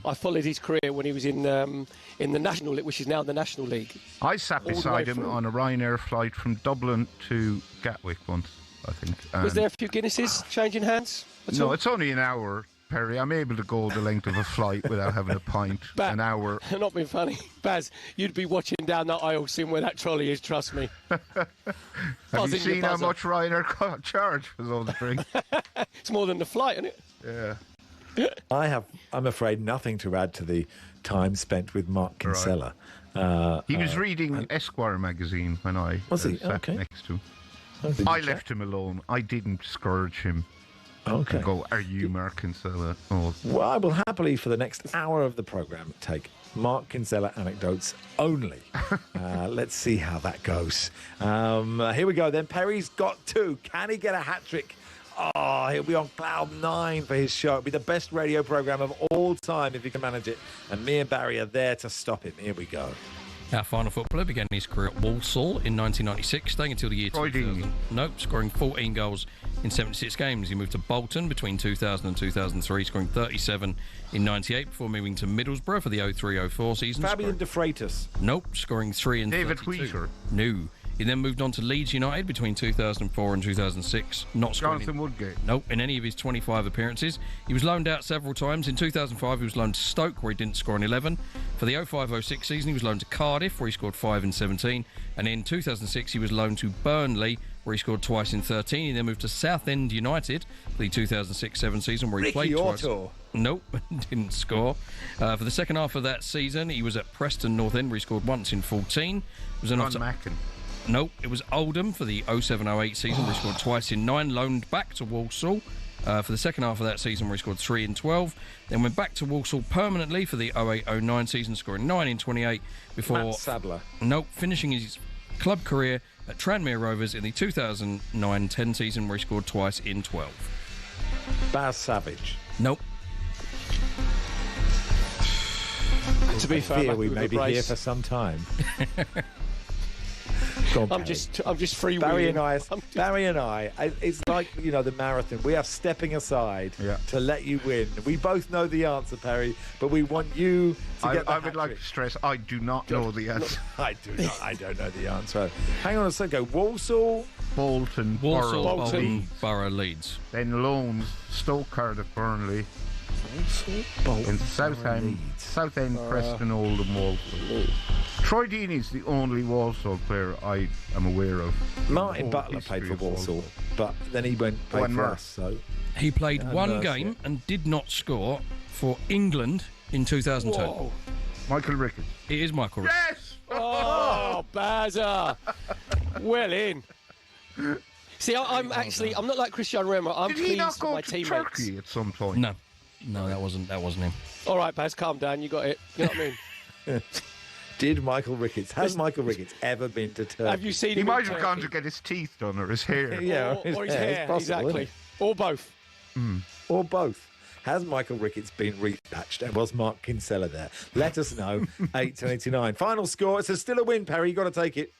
I followed his career when he was in the National League, which is now the National League. I sat beside him on a Ryanair flight from Dublin to Gatwick once, I think. Was there a few Guinnesses changing hands? No, it's only an hour, Perry. I'm able to go the length of a flight without having a pint. An hour. Not being funny. Baz, you'd be watching down that aisle seeing where that trolley is, trust me. Have you seen how much Ryanair charge for those drinks? It's more than the flight, isn't it? Yeah. I'm afraid, nothing to add to the time spent with Mark Kinsella. He was reading Esquire magazine when I was he? sat Okay. next to him. I left him alone. I didn't scourge him. Okay. And go, are you Mark Kinsella? Or... Well, I will happily, for the next hour of the programme, take Mark Kinsella anecdotes only. Let's see how that goes. Here we go then. Perry's got 2. Can he get a hat-trick? Oh, he'll be on cloud 9 for his show. It'll be the best radio programme of all time if he can manage it. And me and Barry are there to stop him. Here we go. Our final footballer began his career at Walsall in 1996, staying until the year 2000. Nope, scoring 14 goals in 76 games. He moved to Bolton between 2000 and 2003, scoring 37 in 98 before moving to Middlesbrough for the 03-04 season. Fabian De Freitas. Nope, scoring 3 in David 32. Weezer. No. He then moved on to Leeds United between 2004 and 2006. Not scoring Jonathan Woodgate. Nope, in any of his 25 appearances. He was loaned out several times. In 2005, he was loaned to Stoke, where he didn't score in 11. For the 05-06 season, he was loaned to Cardiff, where he scored 5 in 17. And in 2006, he was loaned to Burnley, where he scored twice in 13. He then moved to Southend United for the 2006-07 season, where he played twice. Nope, didn't score. For the second half of that season, he was at Preston North End, where he scored once in 14. It was enough Mackin. Nope, it was Oldham for the 07-08 season, where he scored twice in 9, loaned back to Walsall for the second half of that season, where he scored 3 in 12, then went back to Walsall permanently for the 08-09 season, scoring 9 in 28 before... Matt Sadler. Nope, finishing his club career at Tranmere Rovers in the 2009-10 season, where he scored twice in 12. Baz Savage. Nope. To be fair, we may be here for some time. On, I'm just freewheeling. Barry and I, it's like, the marathon. We are stepping aside to let you win. We both know the answer, Perry, but we want you to get the I would like to stress, I do not know the answer. I don't know the answer. Hang on a second. Walsall, Bolton, Bolton, Borough, Leeds. Then loans, Stoke, Cardiff, Burnley. Bolton, in Southend, Preston, Oldham, Walsall. Troy Deeney's the only Walsall player I am aware of. Martin Butler played for Walsall, but then he went played for us. So he played one game and did not score for England in 2002. Whoa. Michael Ricketts. It is Michael Ricketts. Yes! Oh, Bazza. Well in. See, I'm not like Cristiano Ronaldo. I'm Did he not pleased go with my to teammates. Turkey at some point? No, that wasn't him. All right, Baz, calm down. You got it. You know what I mean? Has Michael Ricketts ever been to Turkey? Have you seen him? He might have gone to get his teeth done or his hair. or his hair, exactly. Or both. Or both. Has Michael Ricketts been repatched? And was Mark Kinsella there? Let us know. 8-89. Final score. It's still a win, Perry. You've got to take it.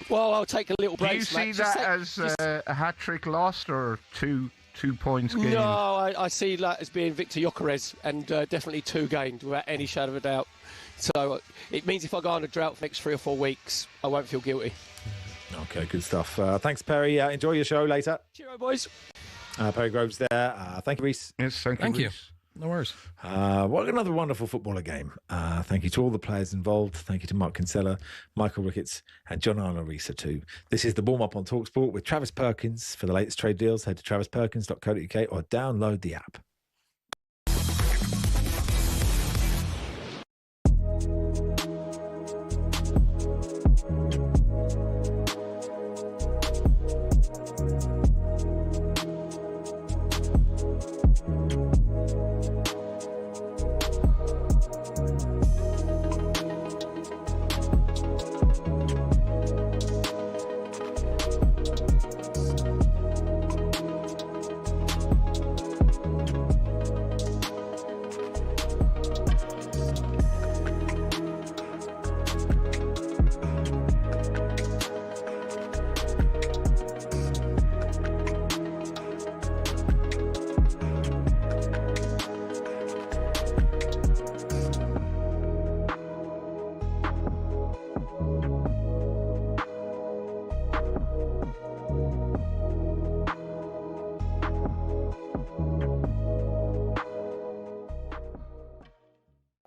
Well, I'll take a little break. Do you see that as a hat-trick lost or two points gained? No, I see that as being Victor Gyökeres and definitely 2 gained without any shadow of a doubt. So it means if I go on a drought for the next 3 or 4 weeks, I won't feel guilty. Okay, good stuff. Thanks, Perry. Enjoy your show later. Cheerio, boys. Perry Groves there. Thank you, Reese. Yes, thank you. No worries. What another wonderful footballer game. Thank you to all the players involved. Thank you to Mark Kinsella, Michael Ricketts and John Arnorisa too. This is the warm-up on talkSPORT with Travis Perkins. For the latest trade deals, head to travisperkins.co.uk or download the app.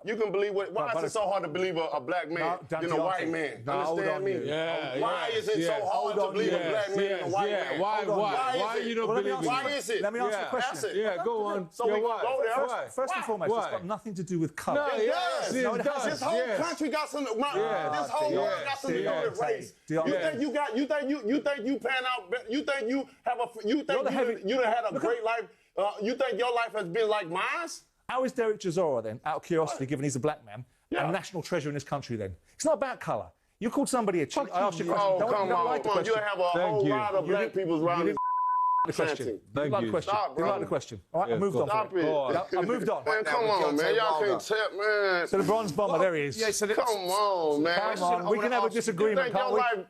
You can believe what? Why is it so hard to believe a black man than a white man? Understand me? Why is it so hard to believe a black man than a white man? Why you don't believe? Why is it? Let me answer the question. Yeah, go on. So we go there. First and foremost, it's got nothing to do with colour. It does. This whole country got some. This whole world got something to do with race. You think you pan out? You think you have a? You think you had a great life? You think your life has been like mine? How is Derek Chisora then, out of curiosity, given he's a black man, a national treasure in this country then? It's not about colour. You called somebody a cheat. I asked you a question. Oh, come on. You have a whole lot of black people around this the question. Thank like you. the question. Stop, You bro. like the question. All right, I moved on. Stop it. I moved on. Man, come on, man. Y'all can't tell, man. So the bronze bomber, there he is. Yeah, come on, man. Come on, we can have a disagreement, can't we? Life,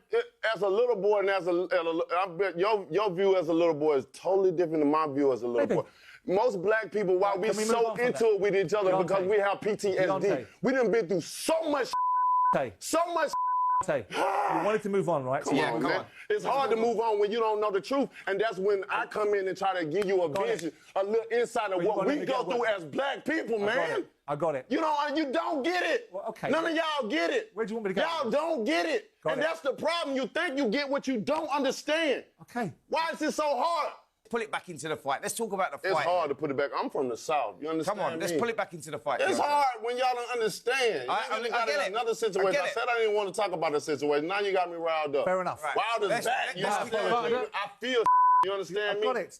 as a little boy and I bet your view as a little boy is totally different than my view as a little boy. Most black people, why we so into it with each other, because we have PTSD. We done been through so much so much you wanted to move on, right? Come on, man. It's hard to move on when you don't know the truth, and that's when I come in and try to give you a vision, a little insight of what we go through as black people, man. I got it. You don't get it. Well, okay. None of y'all get it. Where do you want me to go? Y'all don't get it. And that's the problem. You think you get what you don't understand. Okay. Why is it so hard? Pull it back into the fight. Let's talk about the fight. It's hard to put it back. I'm from the South. You understand? Come on, let's pull it back into the fight. It's hard when y'all don't understand. I get it. Another situation. I said I didn't want to talk about the situation. Now you got me riled up. Fair enough. Wilder's back. You understand? I feel. You understand me? I got it.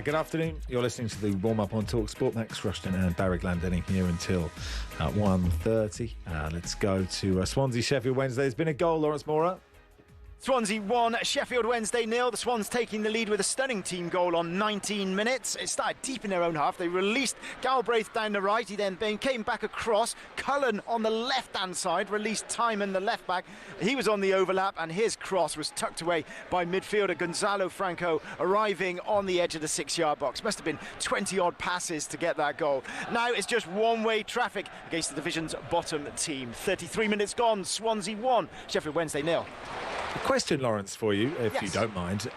Good afternoon. You're listening to the warm-up on talkSPORT. Max Rushden and Barry Glendenning here until 1:30. Let's go to Swansea Sheffield Wednesday. There's been a goal, Lawrence Mora. Swansea 1, Sheffield Wednesday 0. The Swans taking the lead with a stunning team goal on 19 minutes. It started deep in their own half. They released Galbraith down the right. He then came back across. Cullen on the left-hand side released Timon, the left back. He was on the overlap, and his cross was tucked away by midfielder Gonzalo Franco, arriving on the edge of the 6-yard box. Must have been 20-odd passes to get that goal. Now it's just one-way traffic against the division's bottom team. 33 minutes gone. Swansea 1, Sheffield Wednesday 0. A question, Lawrence, for you, if Yes. you don't mind.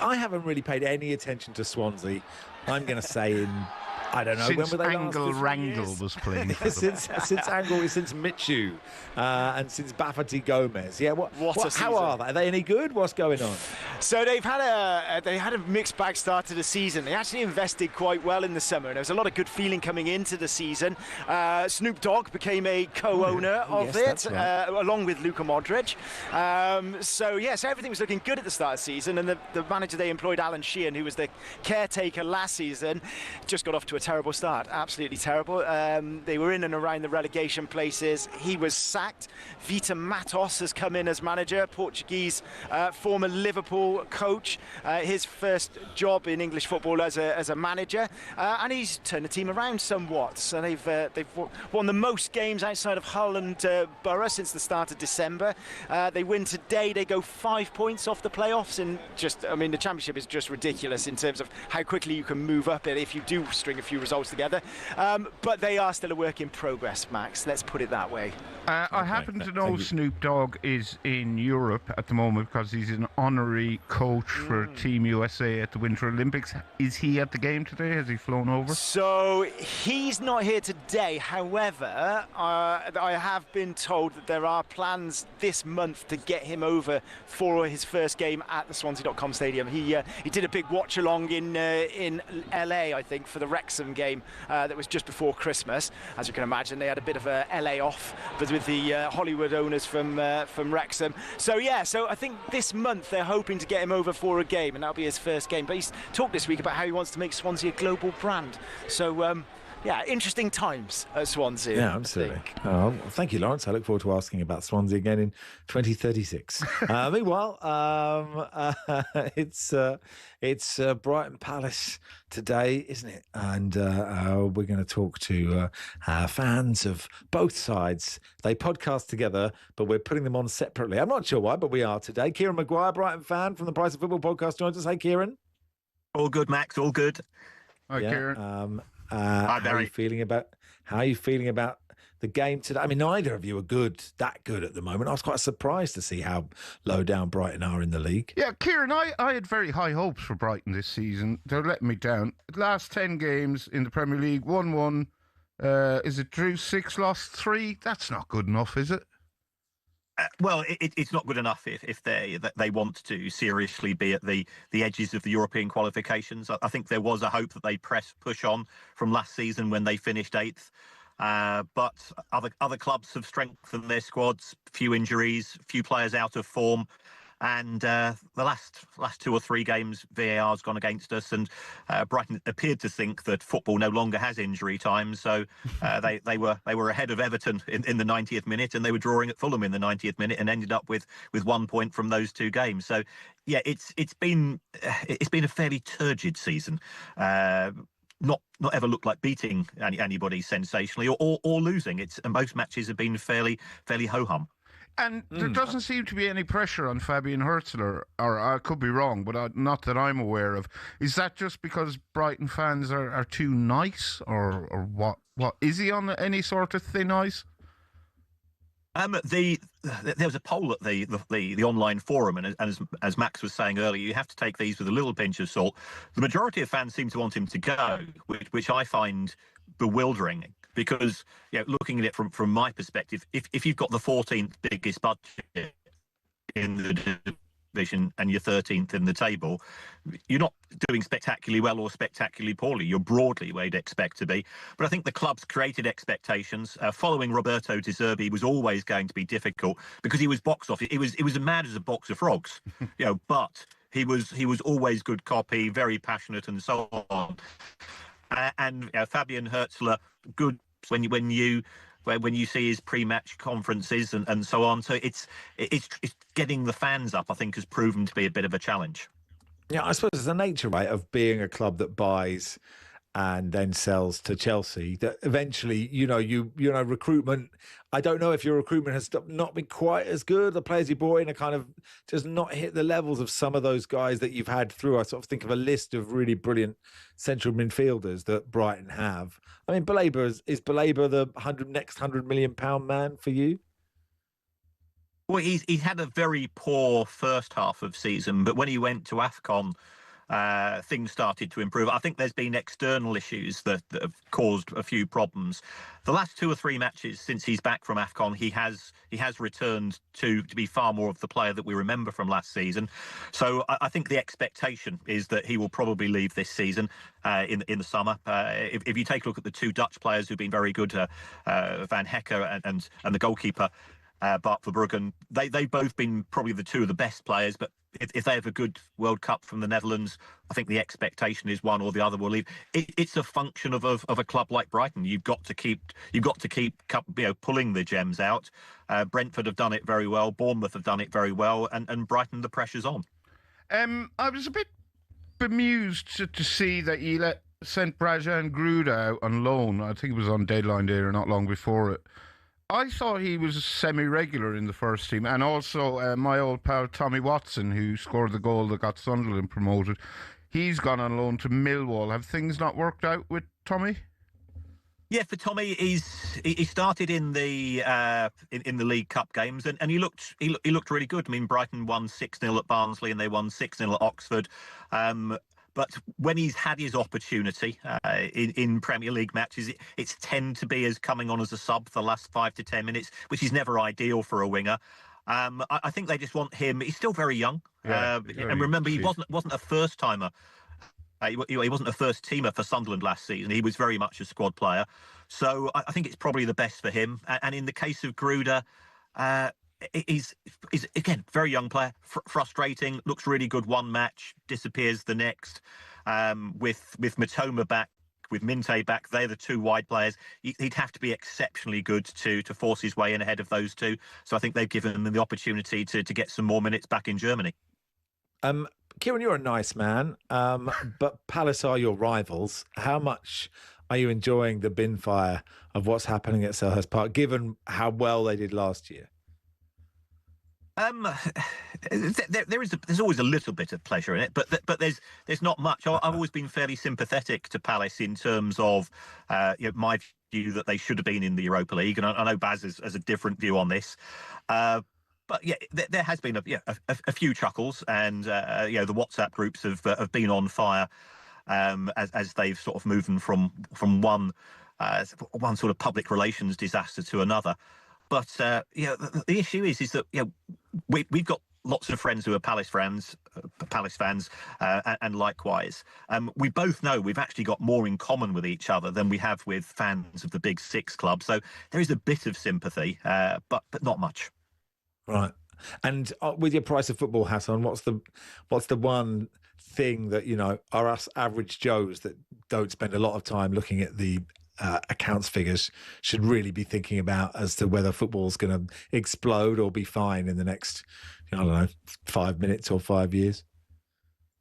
I haven't really paid any attention to Swansea. I'm going to say in, I don't know, Since when were they Angle last? Wrangle was playing for them. since Angle, since Michu, and since Bafati Gomez. Yeah, how are they? Are they any good? What's going on? So they had a mixed bag start to the season. They actually invested quite well in the summer, and there was a lot of good feeling coming into the season. Snoop Dogg became a co-owner of it, right. Along with Luka Modric. So everything was looking good at the start of the season, and the manager they employed, Alan Sheehan, who was the caretaker last season, just got off to a terrible start. Absolutely terrible. They were in and around the relegation places. He was sacked. Vita Matos has come in as manager, Portuguese former Liverpool coach. His first job in English football as a manager, and he's turned the team around somewhat. So they've won the most games outside of Hull and Borough since the start of December. They win today. They go 5 points off the playoffs, and the Championship is just ridiculous in terms of how quickly you can move up it if you do string a few results together. But they are still a work in progress, Max. Let's put it that way. I happen to know Snoop Dogg is in Europe at the moment because he's an honorary coach for Team USA at the Winter Olympics. Is he at the game today? Has he flown over? So he's not here today. However, I have been told that there are plans this month to get him over for his first game at the Swansea.com stadium. He did a big watch along in LA, I think, for the Wrexham game that was just before Christmas. As you can imagine, they had a bit of a LA off, but with the Hollywood owners from Wrexham. So I think this month they're hoping to get him over for a game, and that'll be his first game. But he's talked this week about how he wants to make Swansea a global brand. So interesting times at Swansea. Yeah, absolutely. Oh, thank you, Lawrence. I look forward to asking about Swansea again in 2036. Meanwhile, it's Brighton Palace today, isn't it? And we're going to talk to fans of both sides. They podcast together, but we're putting them on separately. I'm not sure why, but we are today. Kieran Maguire, Brighton fan from the Price of Football podcast, joins us. Hey, Kieran. All good, Max. All good. Hi, Kieran. Hi, Barry. How are you feeling about the game today? I mean, neither of you are that good at the moment. I was quite surprised to see how low down Brighton are in the league. Yeah, Kieran, I had very high hopes for Brighton this season. They're letting me down. Last 10 games in the Premier League, 1-1. Is it drew 6, lost 3? That's not good enough, is it? Well, it's not good enough if they want to seriously be at the edges of the European qualifications. I think there was a hope that they'd push on from last season when they finished 8th. But other clubs have strengthened their squads, few injuries, few players out of form. And the last 2 or 3 games, VAR's gone against us, and Brighton appeared to think that football no longer has injury time. So they were ahead of Everton in the 90th minute, and they were drawing at Fulham in the 90th minute, and ended up with 1 point from those 2 games. So yeah, it's been a fairly turgid season. Not ever looked like beating anybody sensationally or losing. And most matches have been fairly ho-hum. And there doesn't seem to be any pressure on Fabian Hurtzler, or I could be wrong, but not that I'm aware of. Is that just because Brighton fans are too nice, or what? What is he on any sort of thin ice? There was a poll at the online forum, and as Max was saying earlier, you have to take these with a little pinch of salt. The majority of fans seem to want him to go, which I find bewildering. Because looking at it from my perspective, if you've got the 14th biggest budget in the division and you're 13th in the table, you're not doing spectacularly well or spectacularly poorly. You're broadly where you'd expect to be. But I think the club's created expectations. Following Roberto De Zerbi was always going to be difficult because he was box office. It was as mad as a box of frogs, But he was always good copy, very passionate, and so on. And Fabian Hurtzler, good when you when you see his pre-match conferences and so on. So it's getting the fans up, I think, has proven to be a bit of a challenge. Yeah, I suppose it's the nature, right, of being a club that buys and then sells to Chelsea, that eventually, you know, recruitment, I don't know if your recruitment has not been quite as good. The players you brought in are kind of just not hit the levels of some of those guys that you've had through. I sort of think of a list of really brilliant central midfielders that Brighton have. I mean, Baleba, is Baleba the next £100 million man for you? Well, he's had a very poor first half of season, but when he went to AFCON, things started to improve. I think there's been external issues that have caused a few problems. The last 2 or 3 matches since he's back from AFCON, he has returned to be far more of the player that we remember from last season. So I think the expectation is that he will probably leave this season in the summer. If you take a look at the 2 Dutch players who've been very good, Van Hekke and the goalkeeper, Bart Verbruggen, they've both been probably the 2 of the best players, but if they have a good World Cup from the Netherlands, I think the expectation is one or the other will leave. It's a function of a club like Brighton. You've got to keep pulling the gems out. Brentford have done it very well. Bournemouth have done it very well, and Brighton, the pressure's on. I was a bit bemused to see that you sent Brajan Gruda out on loan. I think it was on deadline day or not long before it. I thought he was semi-regular in the first team, and also my old pal Tommy Watson, who scored the goal that got Sunderland promoted, he's gone on loan to Millwall. Have things not worked out with Tommy? Yeah, for Tommy, he started in the League Cup games, and he looked really good. I mean, Brighton won 6-0 at Barnsley, and they won 6-0 at Oxford. But when he's had his opportunity in Premier League matches, it's tend to be as coming on as a sub for the last 5 to 10 minutes, which is never ideal for a winger. I think they just want him. He's still very young, and remember, he wasn't a first timer. He wasn't a first teamer for Sunderland last season. He was very much a squad player. So I think it's probably the best for him. And in the case of Gruda, he's again very young player, frustrating. Looks really good one match, disappears the next. With Matoma back, with Minte back, they're the 2 wide players. He'd have to be exceptionally good to force his way in ahead of those 2. So I think they've given him the opportunity to get some more minutes back in Germany. Kieran, you're a nice man, but Palace are your rivals. How much are you enjoying the bin fire of what's happening at Selhurst Park, given how well they did last year? There's always a little bit of pleasure in it, but there's not much. I've always been fairly sympathetic to Palace in terms of my view that they should have been in the Europa League, and I know Baz has a different view on this. But yeah, there has been a few chuckles, and the WhatsApp groups have been on fire as they've sort of moved from one sort of public relations disaster to another. But the issue is that we've got lots of friends who are Palace fans, and likewise. We both know we've actually got more in common with each other than we have with fans of the Big Six club. So there is a bit of sympathy, but not much. Right. And with your Price of Football hat on, what's the one thing that are us average Joes that don't spend a lot of time looking at the accounts figures should really be thinking about as to whether football's going to explode or be fine in the next, 5 minutes or 5 years?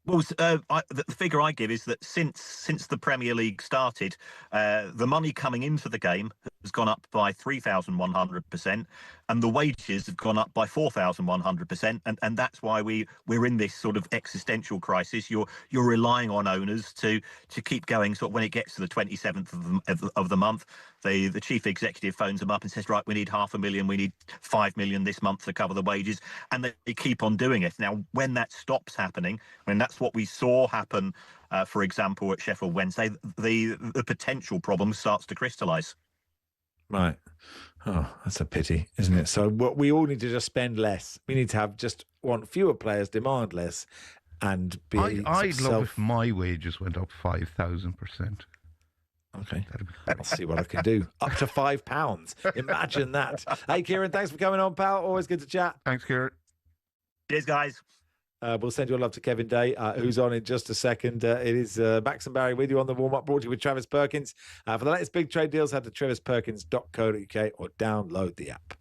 Well, the figure I give is that since the Premier League started, the money coming into the game has gone up by 3,100%, and the wages have gone up by 4,100%, and that's why we're in this sort of existential crisis. You're relying on owners to keep going. Sort of when it gets to the 27th of the month, the chief executive phones them up and says, right, we need $500,000, we need $5 million this month to cover the wages, and they keep on doing it. Now, when that stops happening, when that's what we saw happen, for example, at Sheffield Wednesday, the potential problem starts to crystallise. Right. Oh, that's a pity, isn't it? So we all need to just spend less. We need to want fewer players, demand less, and be. I'd love if my wages went up 5,000%. Okay, I'll see what I can do. Up to £5. Imagine that. Hey, Kieran, thanks for coming on, pal. Always good to chat. Thanks, Kieran. Cheers, guys. We'll send your love to Kevin Day, who's on in just a second. It is Max and Barry with you on the warm-up, brought to you with Travis Perkins. For the latest big trade deals, head to travisperkins.co.uk or download the app.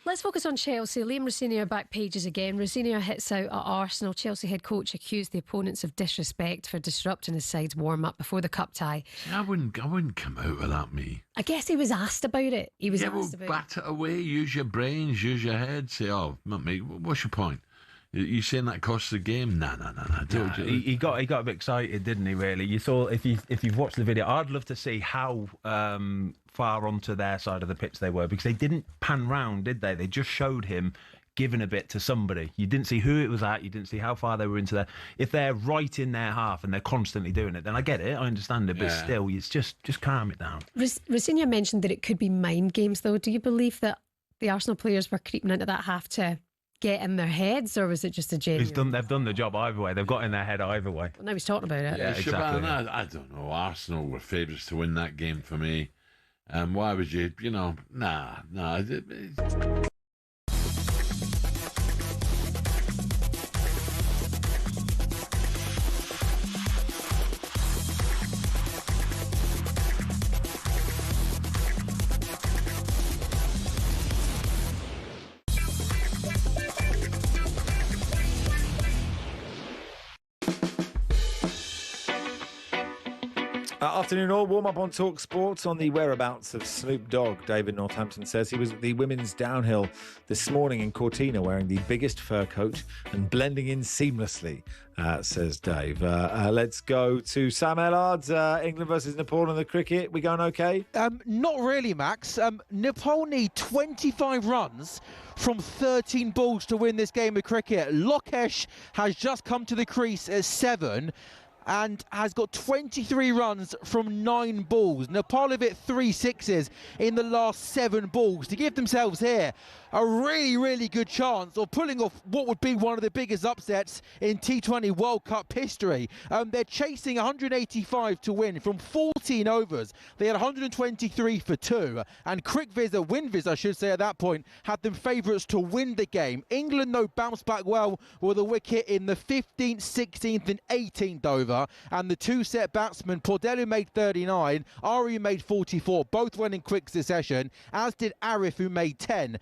Let's focus on Chelsea. Liam Rosenior back pages again. Rosenior hits out at Arsenal. Chelsea head coach accused the opponents of disrespect for disrupting his side's warm-up before the cup tie. I wouldn't come out with that, me. I guess he was asked about it. Bat it away, use your brains, use your head. Say, oh, mate, what's your point? You saying that costs the game? Nah. He got a bit excited, didn't he? Really, you saw if you've watched the video, I'd love to see how far onto their side of the pitch they were, because they didn't pan round, did they? They just showed him giving a bit to somebody. You didn't see who it was at. You didn't see how far they were into there. If they're right in their half and they're constantly doing it, then I get it. I understand it, but still, it's just calm it down. Rosenior mentioned that it could be mind games, though. Do you believe that the Arsenal players were creeping into that half to get in their heads, or was it just a genuine? They've done the job either way. They've got in their head either way. Well, now he's talking about it. Yeah, exactly. I don't know. Arsenal were favourites to win that game for me. Why would you? Nah. Afternoon all, warm up on talkSPORT on the whereabouts of Snoop Dogg. David Northampton says he was at the women's downhill this morning in Cortina wearing the biggest fur coat and blending in seamlessly, says Dave. Let's go to Sam Ellard. England versus Nepal in the cricket. We going okay? Not really, Max. Nepal need 25 runs from 13 balls to win this game of cricket. Lokesh has just come to the crease at 7 and has got 23 runs from 9 balls. Nepal have hit 3 sixes in the last 7 balls to give themselves here a really, really good chance of pulling off what would be one of the biggest upsets in T20 World Cup history. They're chasing 185 to win from 14 overs. They had 123 for 2, and WinViz, I should say, at that point, had them favourites to win the game. England, though, bounced back well with a wicket in the 15th, 16th and 18th over, and the 2-set batsmen, Pordello made 39, Ari made 44, both went in quick succession, as did Arif, who made 10.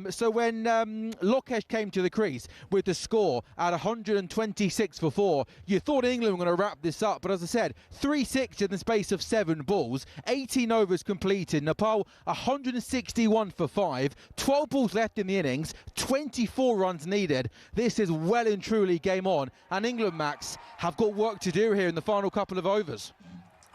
So when Lokesh came to the crease with the score at 126 for 4, you thought England were going to wrap this up. But as I said, 3 sixes in the space of 7 balls, 18 overs completed. Nepal 161 for 5, 12 balls left in the innings, 24 runs needed. This is well and truly game on. And England, Max, have got work to do here in the final couple of overs.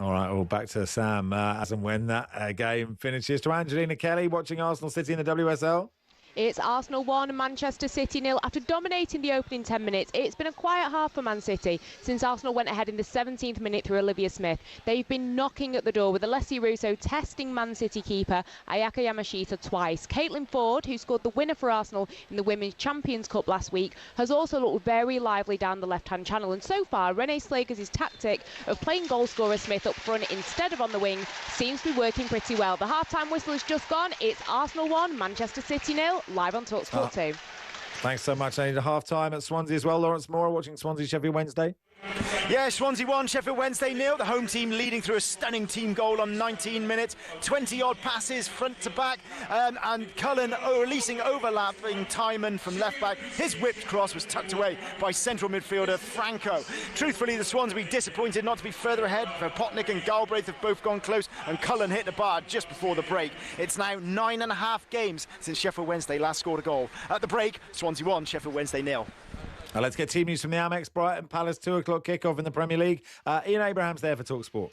All right, well, back to Sam as and when that game finishes. To Angelina Kelly, watching Arsenal City in the WSL. It's Arsenal 1, Manchester City 0. After dominating the opening 10 minutes, it's been a quiet half for Man City since Arsenal went ahead in the 17th minute through Olivia Smith. They've been knocking at the door with Alessia Russo testing Man City keeper Ayaka Yamashita twice. Caitlin Ford, who scored the winner for Arsenal in the Women's Champions Cup last week, has also looked very lively down the left-hand channel. And so far, Renee Slagers' tactic of playing goal-scorer Smith up front instead of on the wing seems to be working pretty well. The half-time whistle has just gone. It's Arsenal 1, Manchester City 0. Live on talkSPORT 2. Thanks so much. I need a half-time at Swansea as well. Lawrence Moore watching Swansea Sheffield Wednesday. Yeah, Swansea 1, Sheffield Wednesday 0. The home team leading through a stunning team goal on 19 minutes. 20-odd passes front to back. And Cullen releasing overlapping Timon from left back. His whipped cross was tucked away by central midfielder Franco. Truthfully, the Swans will be disappointed not to be further ahead. For Potnick and Galbraith have both gone close, and Cullen hit the bar just before the break. It's now 9.5 games since Sheffield Wednesday last scored a goal. At the break, Swansea 1, Sheffield Wednesday 0. Now let's get team news from the Amex. Brighton Palace 2 o'clock kickoff in the Premier League. Ian Abraham's there for talkSPORT.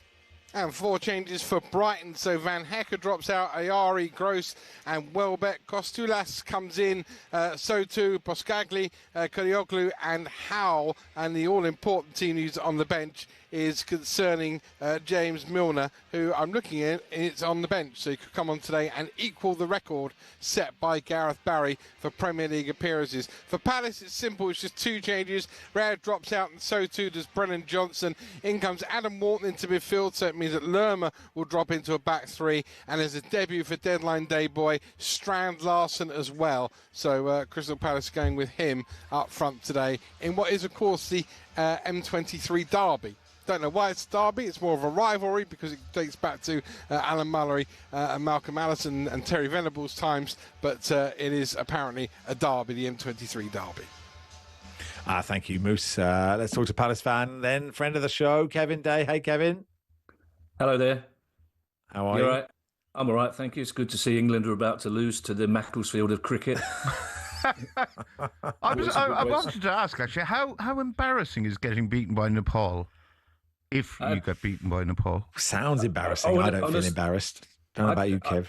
And 4 changes for Brighton. So Van Hecker drops out, Ayari, Gross and Welbeck. Kostulas comes in, so too Boskagli, Kurioglu and Howe. And the all-important team news on the bench is concerning James Milner, who I'm looking at, it's on the bench, so he could come on today and equal the record set by Gareth Barry for Premier League appearances. For Palace, it's simple, it's just 2 changes. Rare drops out, and so too does Brennan Johnson. In comes Adam Wharton into midfield, so it means that Lerma will drop into a back 3, and there's a debut for deadline day boy Strand Larsen as well. So Crystal Palace going with him up front today in what is, of course, the M23 derby. Don't know why it's derby. It's more of a rivalry because it dates back to Alan Mallory and Malcolm Allison and Terry Venables' times. But it is apparently a derby, the M23 derby. Thank you, Moose. Let's talk to Palace fan, then friend of the show, Kevin Day. Hey, Kevin. Hello there. How are you? All right? I'm all right, thank you. It's good to see England are about to lose to the Macclesfield of cricket. I wanted to ask, actually, how embarrassing is getting beaten by Nepal? If you get beaten by Nepal. Sounds embarrassing. I don't feel embarrassed. Don't know about you, Kev.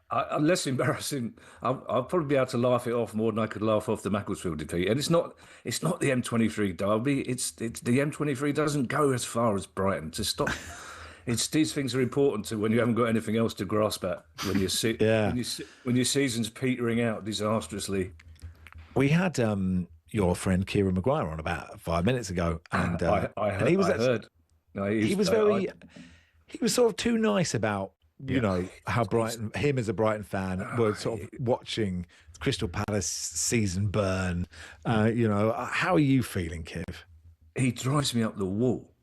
I'm less embarrassing. I'll probably be able to laugh it off more than I could laugh off the Macclesfield defeat. And it's not the M23 derby. It's the M23 doesn't go as far as Brighton. To stop. These things are important to when you haven't got anything else to grasp at. When your season's petering out disastrously. We had your friend Kieran Maguire on about 5 minutes ago, and I heard. No, he was he was sort of too nice about you know how Brighton, him as a Brighton fan, were sort of watching Crystal Palace season burn. How are you feeling, Kev? He drives me up the wall.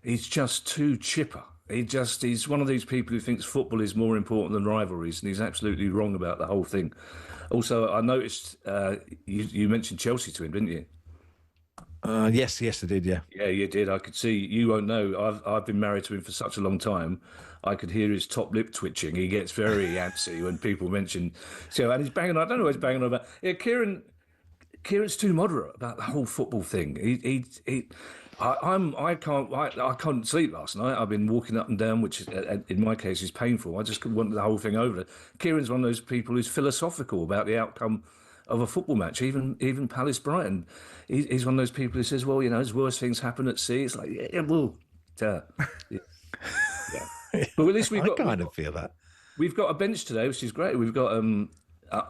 He's just too chipper. He's one of these people who thinks football is more important than rivalries, and he's absolutely wrong about the whole thing. Also, I noticed you mentioned Chelsea to him, didn't you? Yes, I did, yeah. Yeah, you did. I could see. You won't know. I've been married to him for such a long time. I could hear his top lip twitching. He gets very antsy when people mention. So, and he's banging on. I don't know what he's banging on about. Yeah, Kieran's too moderate about the whole football thing. I couldn't sleep last night. I've been walking up and down, which in my case is painful. I just want the whole thing over. Kieran's one of those people who's philosophical about the outcome of a football match, even Palace Brighton. He's one of those people who says, well, as worse things happen at sea. It's like, yeah. But at least I feel that. We've got a bench today, which is great. We've got. I'm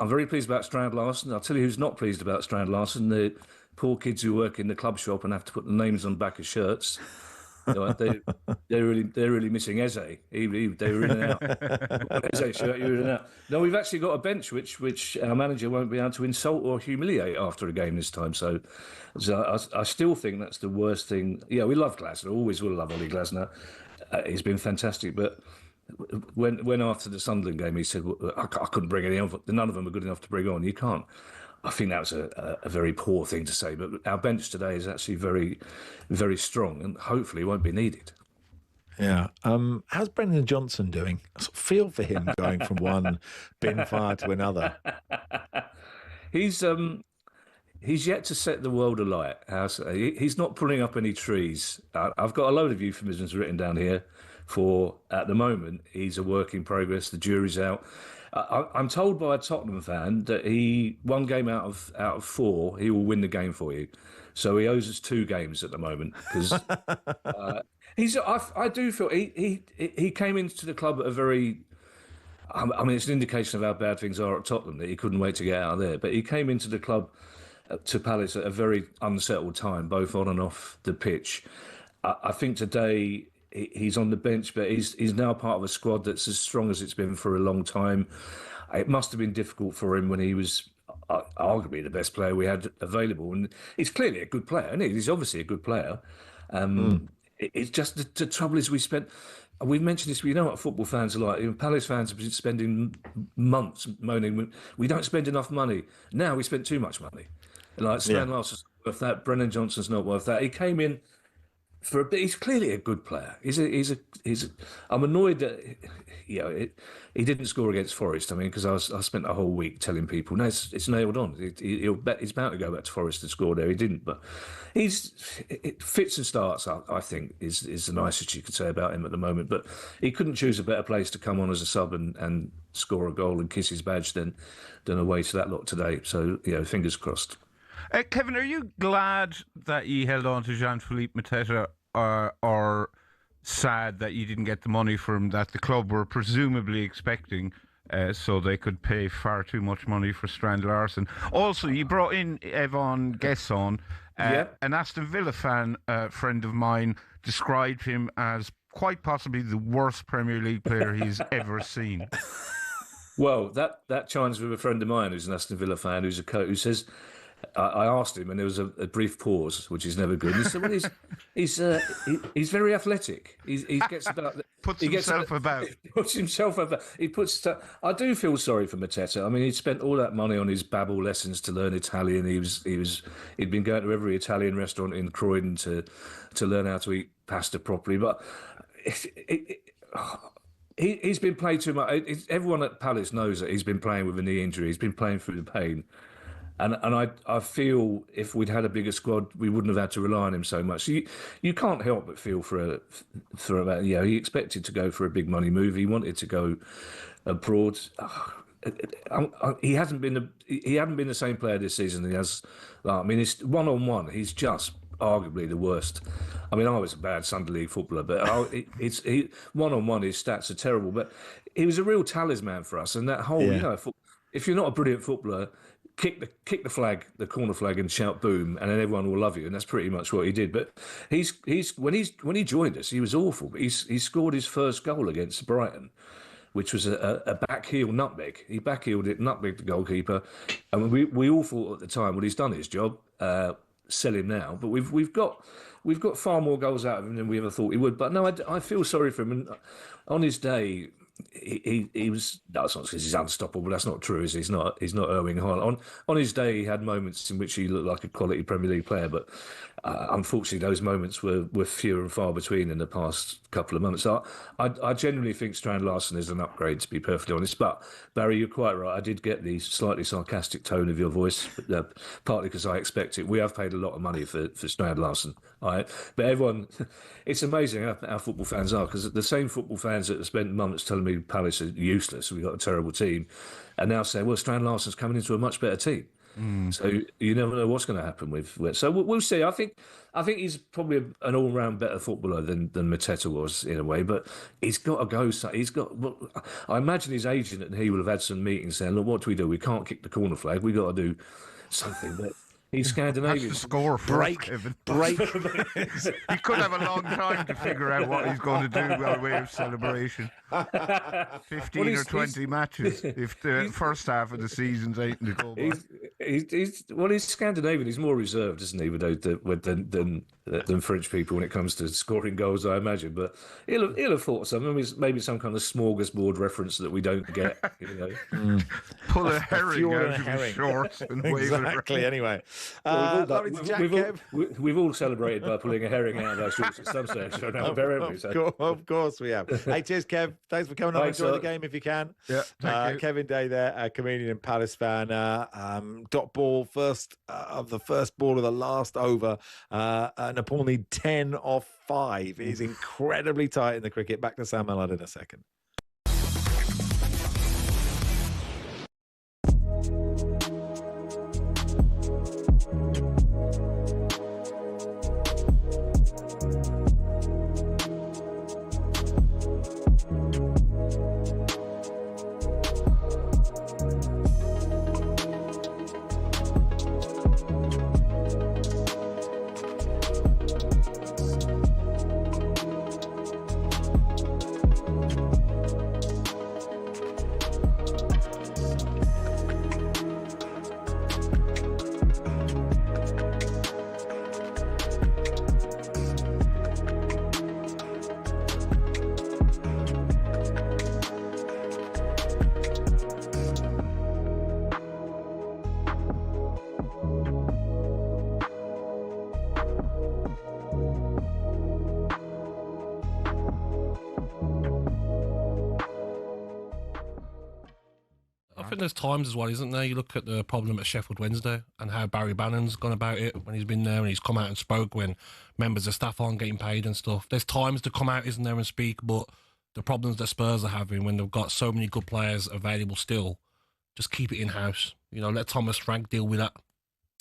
very pleased about Strand Larsen. I'll tell you who's not pleased about Strand Larsen. The poor kids who work in the club shop and have to put the names on the back of shirts. They're really missing Eze. They were in and out. Eze shirt, you're in and out. No, we've actually got a bench which our manager won't be able to insult or humiliate after a game this time. So I still think that's the worst thing. Yeah, we love Glasner. Always will love Ollie Glasner. He's been fantastic. But when after the Sunderland game, he said, well, I couldn't bring any on. None of them are good enough to bring on. You can't. I think that was a very poor thing to say, but our bench today is actually very, very strong and hopefully won't be needed. Yeah. How's Brendan Johnson doing? I sort of feel for him going from one bin fire to another. He's yet to set the world alight. He's not pulling up any trees. I've got a load of euphemisms written down here for, at the moment, he's a work in progress. The jury's out. I'm told by a Tottenham fan that one game out of 4, he will win the game for you. So he owes us 2 games at the moment because I do feel he came into the club at a very. I mean, it's an indication of how bad things are at Tottenham that he couldn't wait to get out of there. But he came into the club to Palace at a very unsettled time, both on and off the pitch. I think today. He's on the bench, but he's now part of a squad that's as strong as it's been for a long time. It must have been difficult for him when he was arguably the best player we had available. And he's clearly a good player, isn't he? He's obviously a good player. It's just the trouble is we've mentioned this. You know what football fans are like. Palace fans have been spending months moaning we don't spend enough money. Now we spent too much money. Like Stan Larson's not worth that. Brennan Johnson's not worth that. He came in for a bit. He's clearly a good player. I'm annoyed that he didn't score against Forest. I mean, because I spent a whole week telling people, no, it's nailed on. He's about to go back to Forest and score there. He didn't, but fits and starts. I think is the nicest you could say about him at the moment. But he couldn't choose a better place to come on as a sub and score a goal and kiss his badge than away to that lot today. So fingers crossed. Kevin, are you glad that you held on to Jean-Philippe Mateta, or sad that you didn't get the money from that the club were presumably expecting, so they could pay far too much money for Strand Larsen? Also, you brought in Evan Gesson, an Aston Villa fan, friend of mine, described him as quite possibly the worst Premier League player he's ever seen. Well, that chimes with a friend of mine who's an Aston Villa fan, who's a coach, who says, I asked him, and there was a brief pause, which is never good. He said, "Well, he's very athletic. He gets about. Puts himself about. He puts. I do feel sorry for Mateta. I mean, he'd spent all that money on his Babel lessons to learn Italian. He'd been going to every Italian restaurant in Croydon to learn how to eat pasta properly. But he's been playing too much. Everyone at Palace knows that he's been playing with a knee injury. He's been playing through the pain. And I feel if we'd had a bigger squad, we wouldn't have had to rely on him so much. So you can't help but feel for he expected to go for a big money move. He wanted to go abroad. He hasn't been the same player this season. He has. I mean, it's 1-on-1. He's just arguably the worst. I mean, I was a bad Sunday League footballer, but 1-on-1 his stats are terrible. But he was a real talisman for us, and that whole if you're not a brilliant footballer, kick the flag, the corner flag, and shout boom, and then everyone will love you, and that's pretty much what he did. But when he joined us, he was awful. But he scored his first goal against Brighton, which was a backheel nutmeg. He backheeled it, nutmegged the goalkeeper, and we all thought at the time, well, he's done his job. Sell him now. But we've got far more goals out of him than we ever thought he would. But no, I feel sorry for him. And on his day, he was. That's not because he's unstoppable. That's not true. He's not Erling Haaland. On his day, he had moments in which he looked like a quality Premier League player, but unfortunately, those moments were fewer and far between in the past couple of months. So I genuinely think Strand Larsen is an upgrade, to be perfectly honest. But Barry, you're quite right. I did get the slightly sarcastic tone of your voice, partly because I expect it. We have paid a lot of money for Strand Larsen. But everyone, it's amazing how football fans are, because the same football fans that have spent months telling me Palace are useless, we've got a terrible team, and now saying, well, Strand Larsen's coming into a much better team. So you never know what's going to happen with. So we'll see. I think he's probably an all-round better footballer than Mateta was in a way, but he's got to go. Well, I imagine his agent and he will have had some meetings saying, look, what do we do? We can't kick the corner flag. We got to do something. But he's Scandinavian. Has to score break. He could have a long time to figure out what he's going to do by way of celebration. 15 or 20 matches if the first half of the season's ain't to go by. He's Scandinavian. He's more reserved, isn't he, than French people when it comes to scoring goals, I imagine. But he'll have thought something. Maybe some kind of smorgasbord reference that we don't get. Pull a herring out of his shorts and wave it around. Anyway. We've all celebrated by pulling a herring out of our shorts at some stage. Of course we have. Hey, cheers, Kev. Thanks for coming on. Enjoy the game if you can. Yeah, thank you. Kevin Day there, a comedian and Palace fan. Dot ball, first of the first ball of the last over. Nepal need 10 off 5. It is incredibly tight in the cricket. Back to Sam Millard in a second. there's times as well, isn't there? You look at the problem at Sheffield Wednesday and how Barry Bannon's gone about it when he's been there and he's come out and spoke when members of staff aren't getting paid and stuff. There's times to come out, isn't there, and speak, but the problems that Spurs are having when they've got so many good players available still, just keep it in-house. You know, let Thomas Frank deal with that.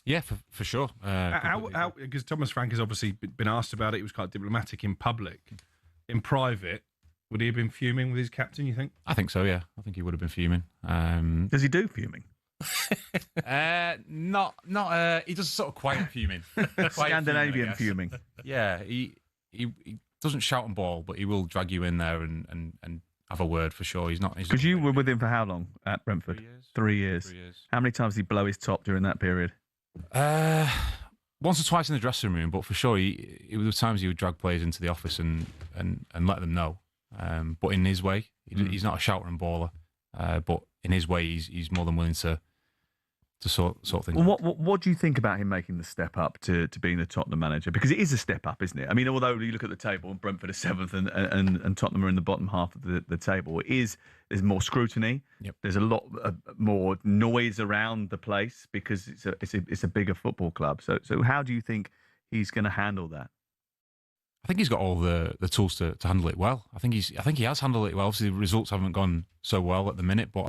Yeah, for sure. Because Thomas Frank has obviously been asked about it. He was quite diplomatic in public. In private, would he have been fuming with his captain, you think? I think so, yeah. I think he would have been fuming. Does he do fuming? He does sort of quiet fuming. Scandinavian fuming. Yeah, he doesn't shout and bawl, but he will drag you in there and have a word for sure. Because you were with him for how long at Brentford? 3 years. 3 years. How many times did he blow his top during that period? Once or twice in the dressing room, but for sure, there were times he would drag players into the office and let them know. But in his way, he's not a shouter and baller. But in his way, he's more than willing to sort things. Well, what do you think about him making the step up to being the Tottenham manager? Because it is a step up, isn't it? I mean, although you look at the table and Brentford are 7th and Tottenham are in the bottom half of the table, there's more scrutiny. Yep. There's a lot more noise around the place because it's a bigger football club. So how do you think he's going to handle that? I think he's got all the tools to handle it well. I think he has handled it well. Obviously, the results haven't gone so well at the minute, but.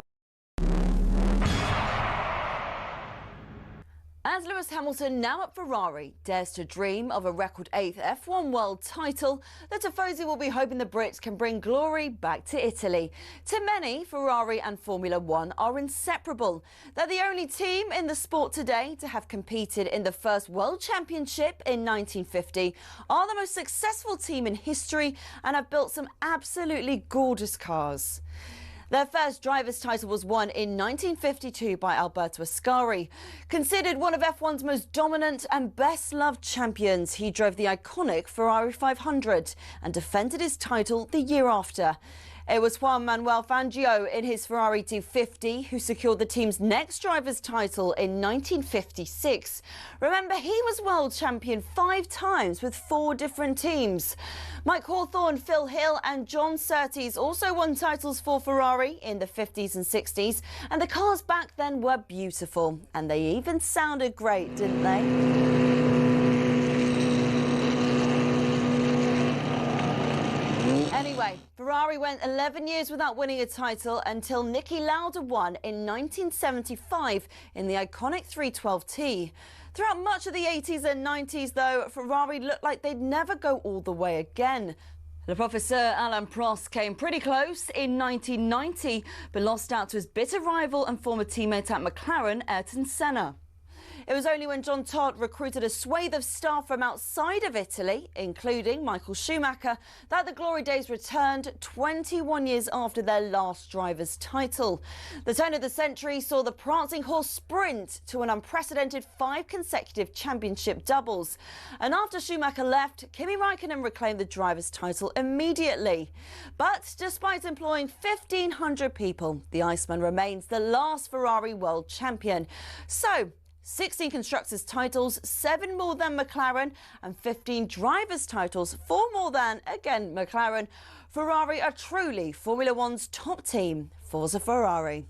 As Lewis Hamilton, now at Ferrari, dares to dream of a record 8th F1 world title, the Tifosi will be hoping the Brits can bring glory back to Italy. To many, Ferrari and Formula One are inseparable. They're the only team in the sport today to have competed in the first World Championship in 1950, are the most successful team in history and have built some absolutely gorgeous cars. Their first driver's title was won in 1952 by Alberto Ascari. Considered one of F1's most dominant and best-loved champions, he drove the iconic Ferrari 500 and defended his title the year after. It was Juan Manuel Fangio in his Ferrari 250 who secured the team's next driver's title in 1956. Remember, he was world champion 5 times with 4 different teams. Mike Hawthorne, Phil Hill and John Surtees also won titles for Ferrari in the 50s and 60s, and the cars back then were beautiful, and they even sounded great, didn't they? Anyway, Ferrari went 11 years without winning a title until Niki Lauda won in 1975 in the iconic 312T. Throughout much of the 80s and 90s, though, Ferrari looked like they'd never go all the way again. Le Professeur Alain Prost came pretty close in 1990, but lost out to his bitter rival and former teammate at McLaren, Ayrton Senna. It was only when John Todt recruited a swathe of staff from outside of Italy, including Michael Schumacher, that the glory days returned 21 years after their last driver's title. The turn of the century saw the prancing horse sprint to an unprecedented 5 consecutive championship doubles. And after Schumacher left, Kimi Raikkonen reclaimed the driver's title immediately. But despite employing 1,500 people, the Iceman remains the last Ferrari world champion. So, 16 constructors' titles, 7 more than McLaren, and 15 drivers' titles, 4 more than, again, McLaren. Ferrari are truly Formula One's top team. Forza Ferrari.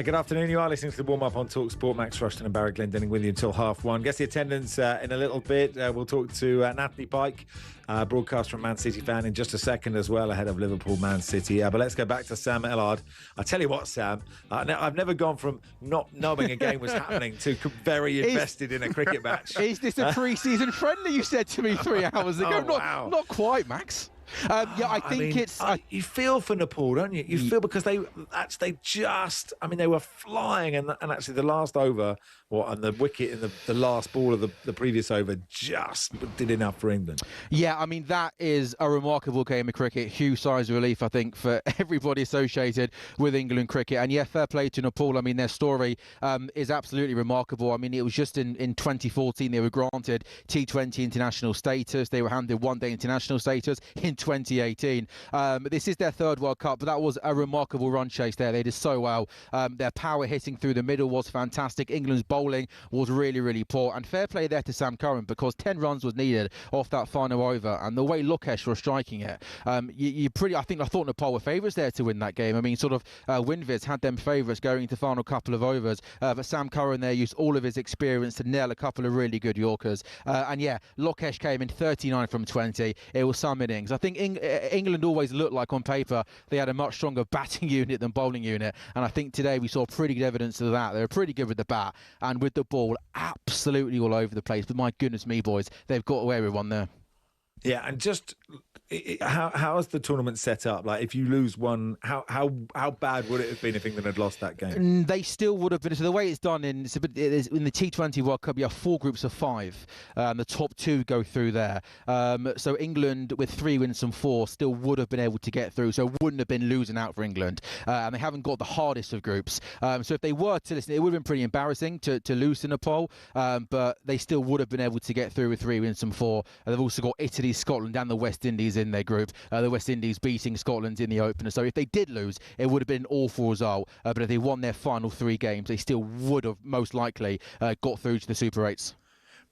Good afternoon. You are listening to the warm-up on talkSPORT. Max Rushden and Barry Glendenning with you until 1:30. Guess the attendance in a little bit. We'll talk to Natalie Pike, broadcast from Man City fan, in just a second as well, ahead of Liverpool Man City. But let's go back to Sam Ellard. I tell you what, Sam, I've never gone from not knowing a game was happening to very invested in a cricket match. Is this a pre-season friendly, you said to me 3 hours ago? Oh, wow. Not quite, Max. I think you feel for Nepal, don't you? You feel because they were flying, and actually the last over, and the wicket in the last ball of the previous over just did enough for England. Yeah, I mean, that is a remarkable game of cricket. Huge size of relief, I think, for everybody associated with England cricket. And yeah, fair play to Nepal. I mean, their story is absolutely remarkable. I mean, it was just in 2014 they were granted T20 international status. They were handed one-day international status in 2018. This is their third World Cup, but that was a remarkable run chase there. They did so well. Their power hitting through the middle was fantastic. England's bowling was really, really poor. And fair play there to Sam Curran, because 10 runs was needed off that final over. And the way Lokesh were striking it, I thought Nepal were favourites there to win that game. I mean, sort of Winviz had them favourites going into the final couple of overs. But Sam Curran there used all of his experience to nail a couple of really good Yorkers. And yeah, Lokesh came in 39 from 20. It was some innings. I think England always looked like on paper they had a much stronger batting unit than bowling unit, and I think today we saw pretty good evidence of that. They were pretty good with the bat and with the ball absolutely all over the place, but my goodness me, boys, they've got away with one there. Yeah, and just how is the tournament set up? Like, if you lose one, how bad would it have been if England had lost that game? They still would have been. So the way it's done in the T20 World Cup, you have 4 groups of 5. The top 2 go through there. So England, with 3 wins from 4, still would have been able to get through. So wouldn't have been losing out for England. And they haven't got the hardest of groups. So if they were to listen, it would have been pretty embarrassing to lose to Nepal. But they still would have been able to get through with 3 wins from 4. And they've also got Italy, Scotland and the West Indies in their group. The West Indies beating Scotland in the opener. So if they did lose, it would have been an awful result. But if they won their final 3 games, they still would have most likely got through to the Super 8s.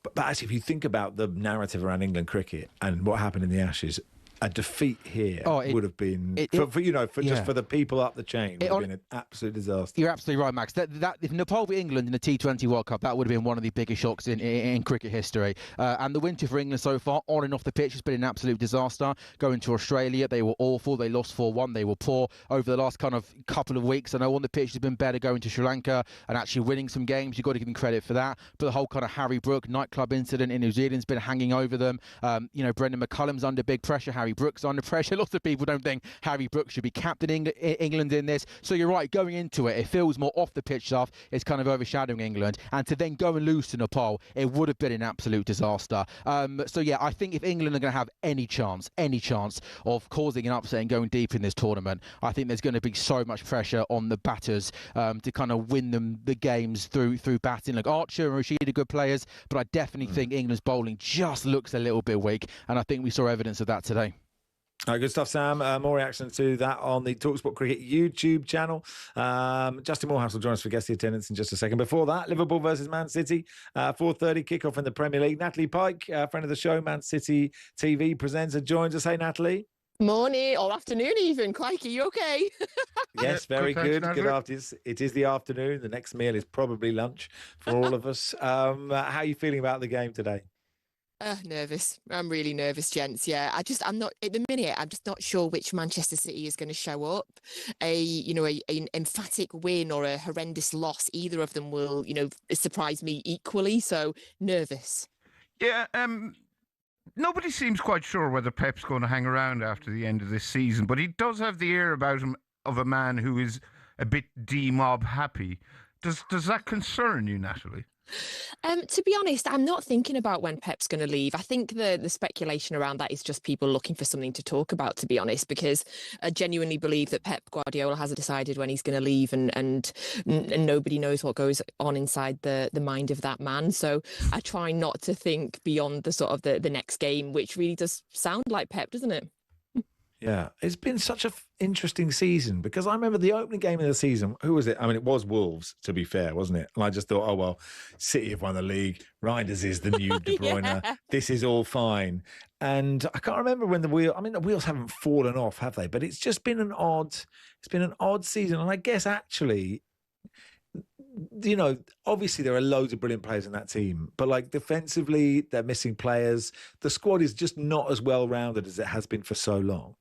But actually, if you think about the narrative around England cricket and what happened in the Ashes, a defeat here would have been, just for the people up the chain, would have been an absolute disaster. You're absolutely right, Max. That if Nepal beat England in the T20 World Cup, that would have been one of the biggest shocks in cricket history. And the winter for England so far, on and off the pitch, has been an absolute disaster. Going to Australia, they were awful. They lost 4-1. They were poor over the last kind of couple of weeks. I know on the pitch has been better going to Sri Lanka and actually winning some games. You've got to give them credit for that. But the whole kind of Harry Brook nightclub incident in New Zealand's been hanging over them. Brendan McCullum's under big pressure. Harry Brook's under pressure. Lots of people don't think Harry Brooks should be captaining England in this. So you're right, going into it feels more off the pitch stuff. It's kind of overshadowing England. And to then go and lose to Nepal, it would have been an absolute disaster. So yeah, I think if England are going to have any chance of causing an upset and going deep in this tournament, I think there's going to be so much pressure on the batters to kind of win them the games through batting. Like Archer and Rashid are good players, but I definitely think England's bowling just looks a little bit weak. And I think we saw evidence of that today. Good stuff, Sam. More reactions to that on the talkSPORT Cricket YouTube channel. Justin Morehouse will join us for guest attendance in just a second. Before that, Liverpool versus Man City, 4:30 kickoff in the Premier League. Natalie Pike, friend of the show, Man City TV presenter, joins us. Hey, Natalie. Morning or afternoon even. Crikey, you okay? Yes, very good. Good afternoon. It is the afternoon. The next meal is probably lunch for all of us. How are you feeling about the game today? Nervous. I'm really nervous, gents. Yeah, I'm not at the minute. I'm just not sure which Manchester City is going to show up. An emphatic win or a horrendous loss. Either of them will, surprise me equally. So nervous. Yeah. Nobody seems quite sure whether Pep's going to hang around after the end of this season, but he does have the air about him of a man who is a bit D-mob happy. Does that concern you, Natalie? To be honest, I'm not thinking about when Pep's going to leave. I think the speculation around that is just people looking for something to talk about, to be honest, because I genuinely believe that Pep Guardiola hasn't decided when he's going to leave and nobody knows what goes on inside the mind of that man. So I try not to think beyond the sort of the next game, which really does sound like Pep, doesn't it? Yeah, it's been such an interesting season because I remember the opening game of the season. Who was it? I mean, it was Wolves, to be fair, wasn't it? And I just thought, oh, well, City have won the league. Reinders is the new De Bruyne. Yeah. This is all fine. And I can't remember when the wheels haven't fallen off, have they? But it's just been an odd season. And I guess actually, you know, obviously there are loads of brilliant players in that team, but like defensively, they're missing players. The squad is just not as well rounded as it has been for so long.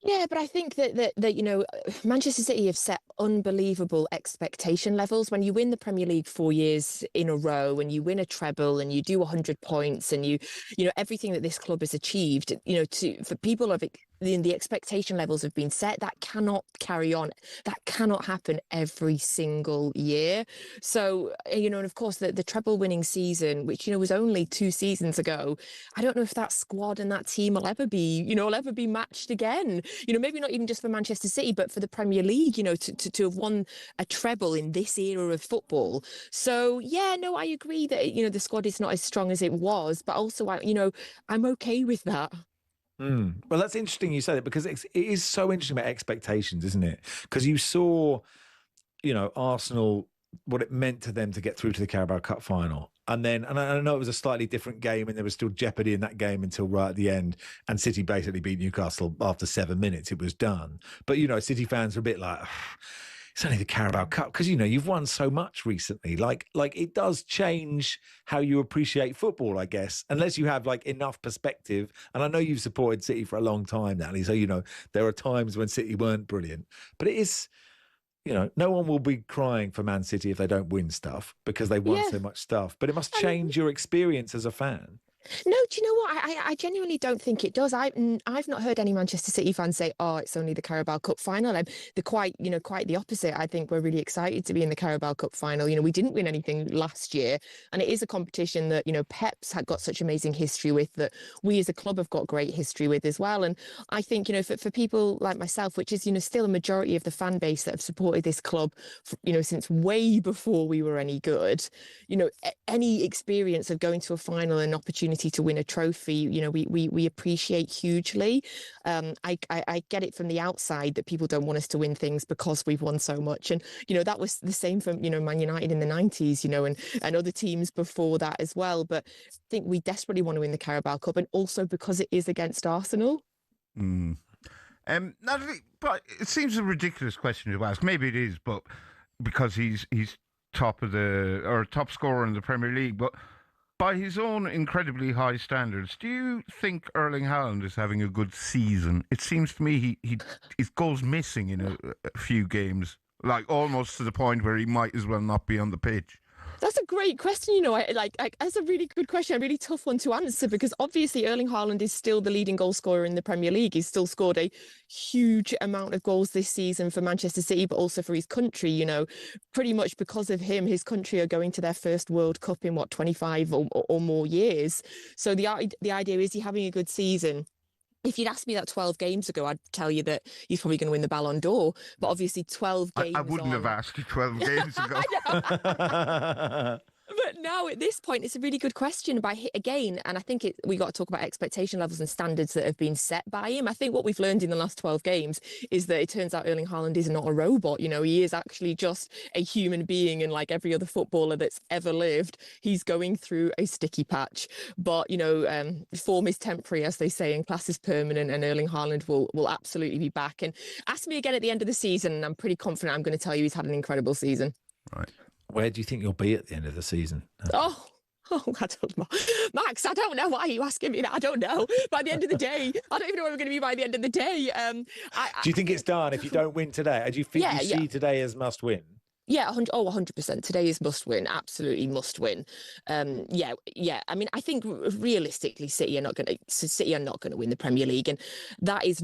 Yeah, but I think that you know, Manchester City have set unbelievable expectation levels. When you win the Premier League 4 years in a row, and you win a treble, and you do 100 points, and you know everything that this club has achieved, you know, for people of the expectation levels have been set. That cannot carry on. That cannot happen every single year. So, you know, and of course the treble winning season, which, you know, was only 2 seasons ago, I don't know if that squad and that team will ever be matched again. You know, maybe not even just for Manchester City, but for the Premier League, you know, to have won a treble in this era of football. So, yeah, no, I agree that, you know, the squad is not as strong as it was, but also, I'm okay with that. Well, that's interesting you said it because it is so interesting about expectations, isn't it? Because you saw, you know, Arsenal, what it meant to them to get through to the Carabao Cup final. And I know it was a slightly different game and there was still jeopardy in that game until right at the end. And City basically beat Newcastle after 7 minutes. It was done. But, you know, City fans are a bit like, it's only the Carabao Cup because, you know, you've won so much recently. Like it does change how you appreciate football, I guess, unless you have like enough perspective. And I know you've supported City for a long time, Natalie. So, you know, there are times when City weren't brilliant, but it is, you know, no one will be crying for Man City if they don't win stuff because they won so much stuff. But it must change your experience as a fan. No, do you know what? I genuinely don't think it does. I've not heard any Manchester City fans say, "Oh, it's only the Carabao Cup final." They're quite the opposite. I think we're really excited to be in the Carabao Cup final. You know, we didn't win anything last year, and it is a competition that, you know, Pep's had got such amazing history with, that we as a club have got great history with as well. And I think, you know, for people like myself, which is, you know, still a majority of the fan base that have supported this club, you know, since way before we were any good, you know, any experience of going to a final and opportunity to win a trophy, you know, we appreciate hugely. I get it from the outside that people don't want us to win things because we've won so much, and you know that was the same from, you know, Man United in the 90s, you know, and other teams before that as well. But I think we desperately want to win the Carabao Cup, and also because it is against Arsenal. Natalie, but it seems a ridiculous question to ask. Maybe it is, but because he's top scorer in the Premier League, but by his own incredibly high standards, do you think Erling Haaland is having a good season? It seems to me he goes missing in a few games, like almost to the point where he might as well not be on the pitch. That's a great question. You know, that's a really good question, a really tough one to answer, because obviously Erling Haaland is still the leading goal scorer in the Premier League. He's still scored a huge amount of goals this season for Manchester City, but also for his country. You know, pretty much because of him, his country are going to their first World Cup in 25 or more years. So the idea is he having a good season. If you'd asked me that 12 games ago, I'd tell you that he's probably going to win the Ballon d'Or. But obviously 12 games I wouldn't have asked you 12 games ago. But now at this point, it's a really good question. And I think we got to talk about expectation levels and standards that have been set by him. I think what we've learned in the last 12 games is that it turns out Erling Haaland is not a robot. You know, he is actually just a human being, and like every other footballer that's ever lived, he's going through a sticky patch. But, you know, form is temporary, as they say, and class is permanent, and Erling Haaland will absolutely be back. And ask me again at the end of the season, and I'm pretty confident I'm going to tell you he's had an incredible season. Right. Where do you think you'll be at the end of the season? Oh, I don't know. Max, I don't know. Why are you asking me that? I don't know. By the end of the day, I don't even know where we're going to be by the end of the day. Do you think it's done if you don't win today? Do you think you see today as must win? Yeah, 100%. Today is must win. Absolutely must win. Yeah. I mean, I think realistically, City are not going to win the Premier League, and that is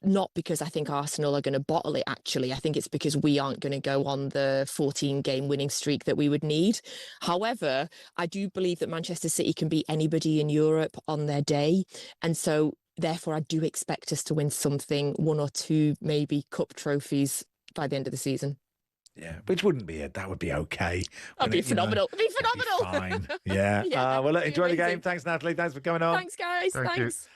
not because I think Arsenal are going to bottle it, actually. I think it's because we aren't going to go on the 14-game winning streak that we would need. However, I do believe that Manchester City can beat anybody in Europe on their day. And so, therefore, I do expect us to win something, 1 or 2, maybe cup trophies by the end of the season. Yeah, which wouldn't be it. That would be okay. That'd be phenomenal. It'd be phenomenal. Fine. Yeah. Well, look, enjoy the game. Thanks, Natalie. Thanks for coming on. Thanks, guys. Thanks.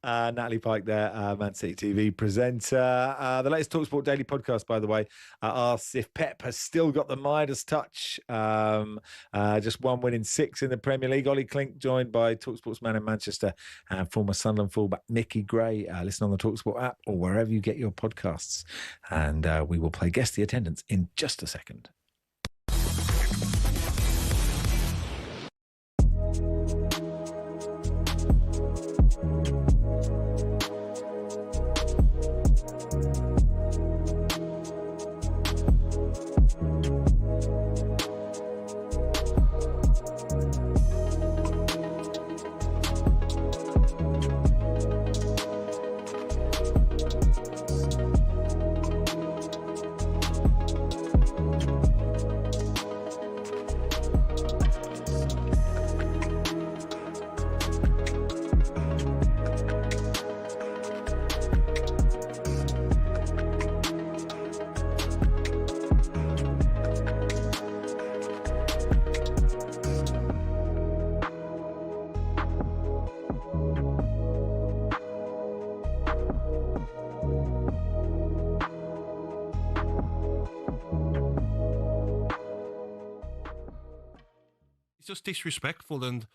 Natalie Pike there, Man City TV presenter. The latest talkSPORT Daily podcast, by the way, asks if Pep has still got the Midas touch. Just 1 win in 6 in the Premier League. Ollie Klink joined by talkSPORT's man in Manchester and former Sunderland fullback Mickey Gray. Listen on the talkSPORT app or wherever you get your podcasts. And we will play Guess the Attendance in just a second. It's just disrespectful. And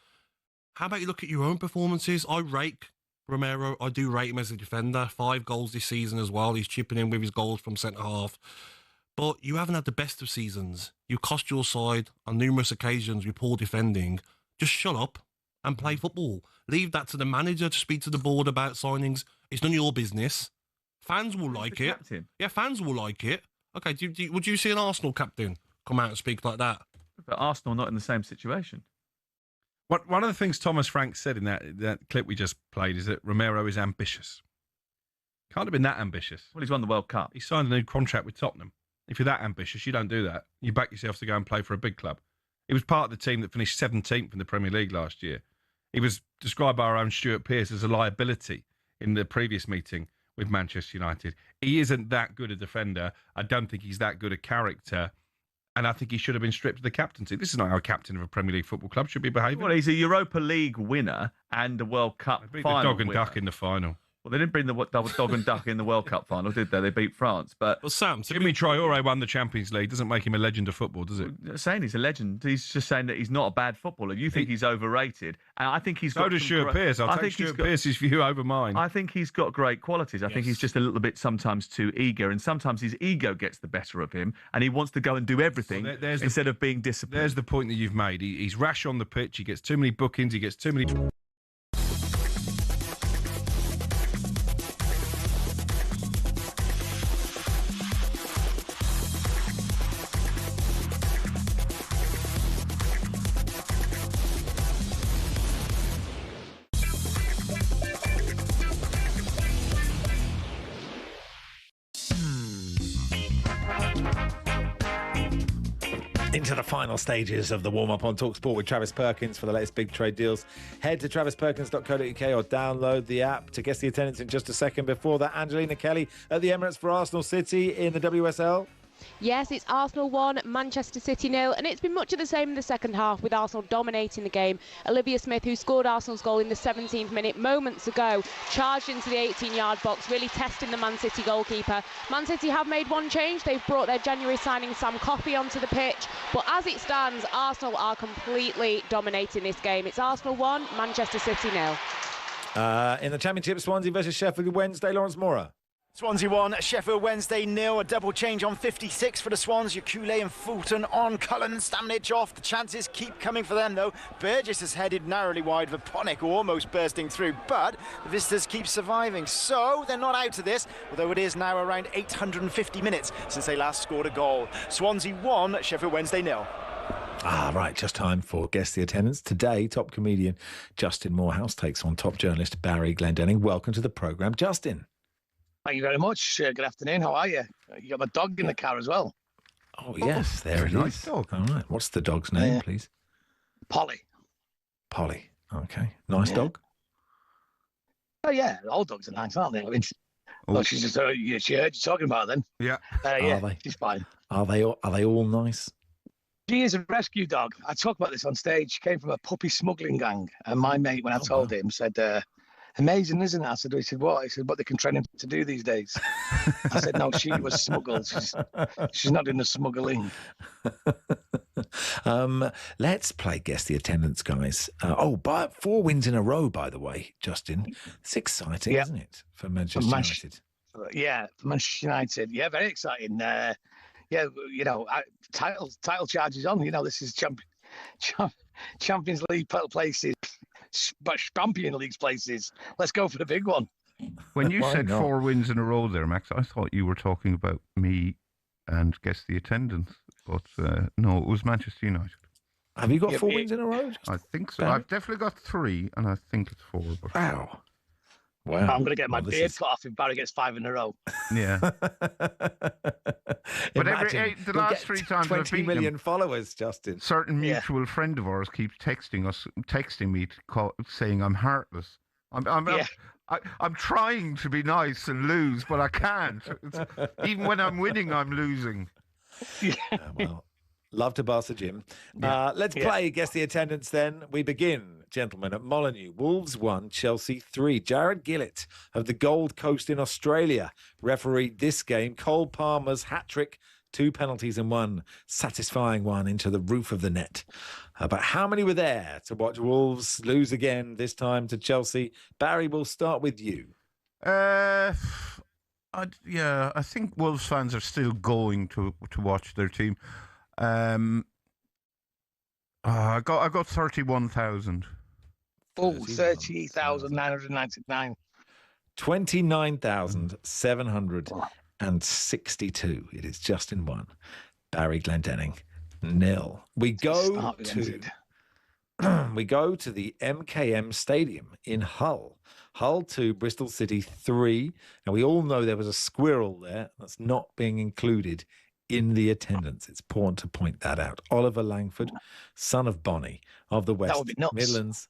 how about you look at your own performances? I rate Romero. I do rate him as a defender. 5 goals this season as well. He's chipping in with his goals from centre half. But you haven't had the best of seasons. You cost your side on numerous occasions with poor defending. Just shut up and play football. Leave that to the manager to speak to the board about signings. It's none of your business. Fans will like it. Captain. Yeah, fans will like it. Okay, would you see an Arsenal captain come out and speak like that? But Arsenal not in the same situation. One of the things Thomas Frank said in that clip we just played is that Romero is ambitious. Can't have been that ambitious. Well, he's won the World Cup. He signed a new contract with Tottenham. If you're that ambitious, you don't do that. You back yourself to go and play for a big club. He was part of the team that finished 17th in the Premier League last year. He was described by our own Stuart Pearce as a liability in the previous meeting with Manchester United. He isn't that good a defender. I don't think he's that good a character. And I think he should have been stripped of the captaincy. This is not how a captain of a Premier League football club should be behaving. Well, he's a Europa League winner and a World Cup final the dog and winner. duck in the final. Well, they didn't bring the dog and duck in the World Cup final, did they? They beat France. But well, Sam, Jimmy Traoré won the Champions League. Doesn't make him a legend of football, does it? Saying he's a legend, he's just saying that he's not a bad footballer. You think he's overrated, and I think he's got. So does Stuart Pearce. I'll take Stuart Pearce's view over mine. I think he's got great qualities. I think he's just a little bit sometimes too eager, and sometimes his ego gets the better of him, and he wants to go and do everything instead of being disciplined. There's the point that you've made. He's rash on the pitch. He gets too many bookings. He gets too many. Into the final stages of the warm-up on talkSPORT with Travis Perkins for the latest big trade deals. Head to travisperkins.co.uk or download the app to guess the attendance in just a second. Before that, Angelina Kelly at the Emirates for Arsenal City in the WSL. Yes, it's Arsenal 1, Manchester City 0, and it's been much of the same in the second half with Arsenal dominating the game. Olivia Smith, who scored Arsenal's goal in the 17th minute moments ago, charged into the 18-yard box, really testing the Man City goalkeeper. Man City have made one change. They've brought their January signing Sam Coffey onto the pitch, but as it stands, Arsenal are completely dominating this game. It's Arsenal 1, Manchester City 0. In the Championship, Swansea versus Sheffield Wednesday, Lawrence Mora. Swansea 1, Sheffield Wednesday 0. A double change on 56 for the Swans. Yakule and Fulton on. Cullen and Stamnich off. The chances keep coming for them, though. Burgess has headed narrowly wide. Vaponic almost bursting through, but the visitors keep surviving. So they're not out of this, although it is now around 850 minutes since they last scored a goal. Swansea 1, Sheffield Wednesday 0. Right, just time for Guess the Attendance. Today, top comedian Justin Morehouse takes on top journalist Barry Glendenning. Welcome to the programme, Justin. Thank you very much. Good afternoon. How are you? You got my dog in the car as well. Oh, yes, there it nice is. Dog. All right. What's the dog's name, please? Polly. Polly. Okay. Nice dog? Oh, yeah. All dogs are nice, aren't they? I mean, well, she's just, she heard you talking about her then. Yeah. Yeah, they? she's fine. Are they all nice? She is a rescue dog. I talk about this on stage. She came from a puppy smuggling gang. And my mate, when I told him, said, Amazing, isn't it? I said, he said, what? He said, what they can train him to do these days. I said, no, she was smuggled. She's not in the smuggling. Let's play Guess the Attendance, guys. 4 wins in a row, by the way, Justin. It's exciting, isn't it, for Manchester United? Yeah, for Manchester United. Yeah, very exciting. Title charges on. This is Champions League places, Champions League places. Let's go for the big one. When you said 4 wins in a row there, Max, I thought you were talking about me and Guess the Attendance. But no, it was Manchester United. Have you got 4 wins in a row? I think so. I've definitely got 3, and I think it's 4. But... Wow. I'm going to get my beard cut off if Barry gets 5 in a row. Yeah. But the last 3 times 20 million followers, Justin. Certain mutual friend of ours keeps texting me saying I'm heartless. I'm trying to be nice and lose, but I can't. Even when I'm winning, I'm losing. Well, love to Barca Jim. Let's play Guess the Attendance then. We begin, gentlemen, at Molineux. Wolves 1, Chelsea 3. Jared Gillett of the Gold Coast in Australia refereed this game. Cole Palmer's hat-trick, 2 penalties and 1 satisfying one into the roof of the net. But how many were there to watch Wolves lose again, this time to Chelsea? Barry, we'll start with you. I think Wolves fans are still going to watch their team. I got 31,000. 30,999. 29,762. It is Justin 1. Barry Glendenning 0. We go to the MKM Stadium in Hull. Hull 2, Bristol City 3. Now, we all know there was a squirrel there that's not being included in the attendance. It's important to point that out. Oliver Langford, son of Bonnie of the West Midlands.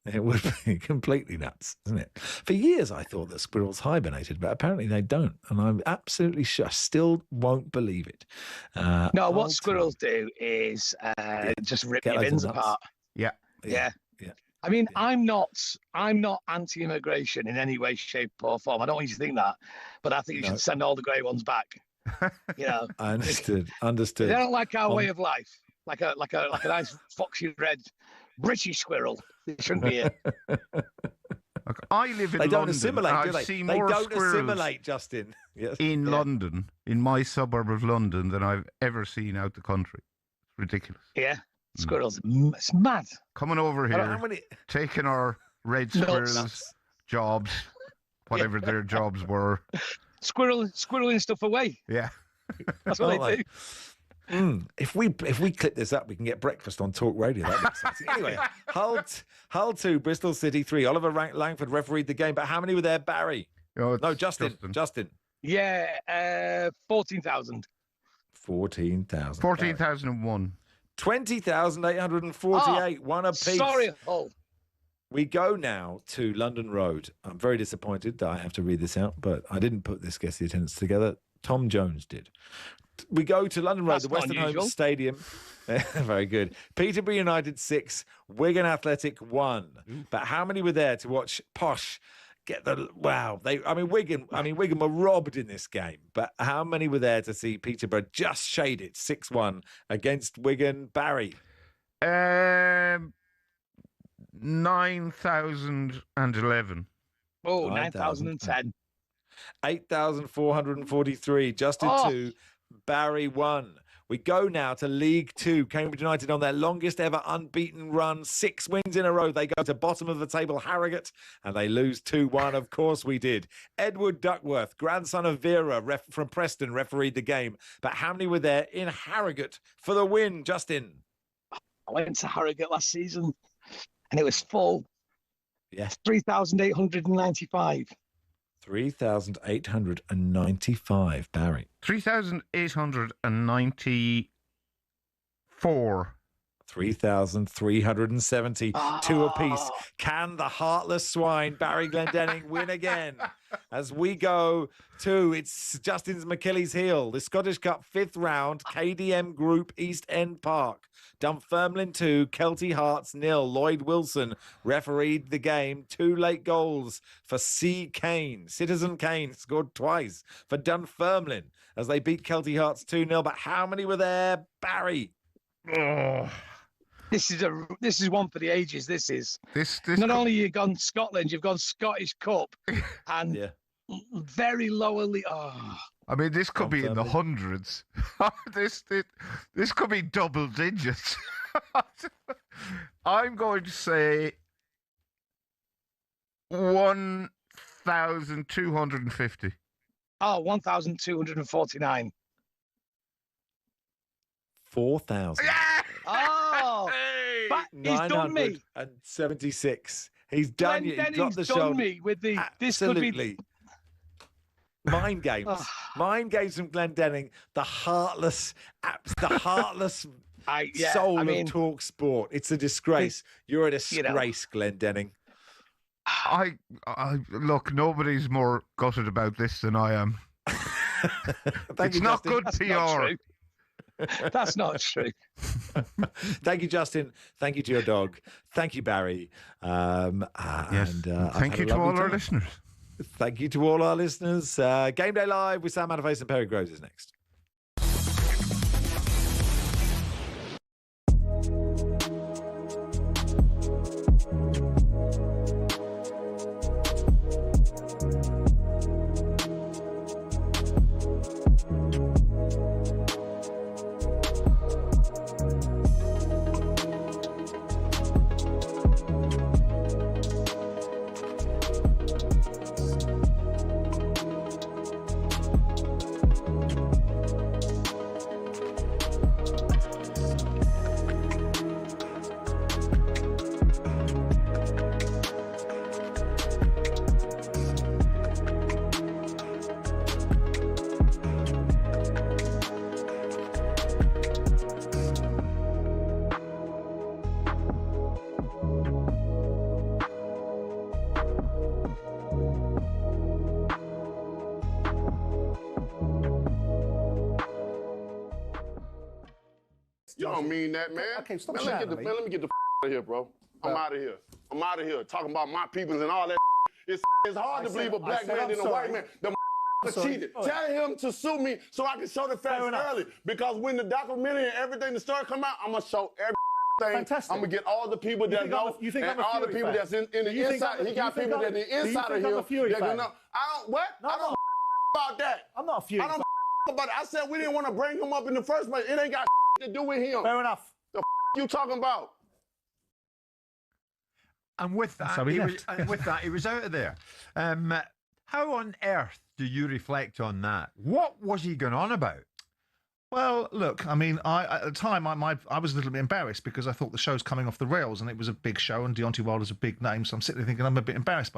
It would be completely nuts, isn't it? For years, I thought that squirrels hibernated, but apparently they don't. And I'm absolutely sure, I still won't believe it. No, what squirrels do is just rip your bins apart. Yeah. I mean, I'm not anti-immigration in any way, shape, or form. I don't want you to think that, but I think you should send all the grey ones back. I understood. They don't like our way of life, like a nice foxy red British squirrel. They shouldn't be here. I live in London. They don't assimilate, do they? I've seen They more don't squirrels assimilate, Justin. in London, in my suburb of London, than I've ever seen out the country. It's ridiculous. Yeah, squirrels. It's mad. Coming over here, taking our red squirrels' jobs, whatever their jobs were. Squirreling stuff away. Yeah. That's what they do. If we clip this up, we can get breakfast on Talk Radio. That'd be exciting. Anyway, Hull 2, Bristol City 3. Oliver Langford refereed the game, but how many were there, Barry? No, Justin. Yeah, 14,000. 14,000. 14,001. 20,848. One apiece. Sorry, Hull. We go now to London Road. I'm very disappointed that I have to read this out, but I didn't put this Guess the Attendance together. Tom Jones did. We go to London Road, the Western Homes Stadium. Very good. Peterborough United 6, Wigan Athletic 1. But how many were there to watch Posh get the Wigan were robbed in this game. But how many were there to see Peterborough just shade it 6-1 against Wigan? Barry. 9,011. Oh, 9,010. 8,443. Justin 2, Barry 1. We go now to League 2. Cambridge United on their longest ever unbeaten run. 6 wins in a row. They go to bottom of the table, Harrogate, and they lose 2-1. Of course we did. Edward Duckworth, grandson of Vera from Preston, refereed the game. But how many were there in Harrogate for the win, Justin? I went to Harrogate last season, and it was full. Yes. 3,895. 3,895, Barry. 3,894. 3,370. 2 apiece. Can the heartless swine, Barry Glendenning, win again? as we go to, it's Justin's Achilles heel, the Scottish Cup 5th round, KDM Group, East End Park. Dunfermline 2, Kelty Hearts 0. Lloyd Wilson refereed the game. 2 late goals for C. Kane. Citizen Kane scored twice for Dunfermline as they beat Kelty Hearts 2-0. But how many were there, Barry? Oh. This is one for the ages. This not only you've gone Scotland, you've gone Scottish Cup, and very lowerly. Oh. I mean, this could be in the hundreds. this could be double digits. I'm going to say 1,250. Oh, 1,249. 4,000. Oh, but he's done me. 976. He's done you. He dropped the done shoulder. me with the. Absolutely. This could be. Mind games. Mind games from Glendenning. The heartless soul of talk sport. It's a disgrace. You're a disgrace, Glendenning. I look, nobody's more gutted about this than I am. It's not good PR. That's not true. Thank you, Justin. Thank you to your dog. Thank you, Barry. Yes. Thank you to all our listeners. Thank you to all our listeners. Game Day Live with Sam Matterface and Perry Groves is next. You don't mean that, man. Okay, stop man, shouting let me get the out of here, bro. I'm out of here. I'm out of here. Talking about my peoples and all that. It's hard to believe a black man and a white man. The cheated. Tell him to sue me so I can show the facts early. Because when the documentary and everything, the story come out, I'm going to show everything. Fantastic. I'm going to get all the people that know and all the people that's in the inside. He got people that the inside of him that know. I don't, what? I don't about that. I'm not a Fury fan. I don't about it. I said we didn't want to bring him up in the first place. It ain't got to do with him. Fair enough. The you talking about? And with that, he was out of there. How on earth do you reflect on that? What was he going on about? Well, look, I mean, at the time, I was a little bit embarrassed because I thought the show's coming off the rails and it was a big show and Deontay Wilder's a big name. So I'm sitting there thinking I'm a bit embarrassed by it.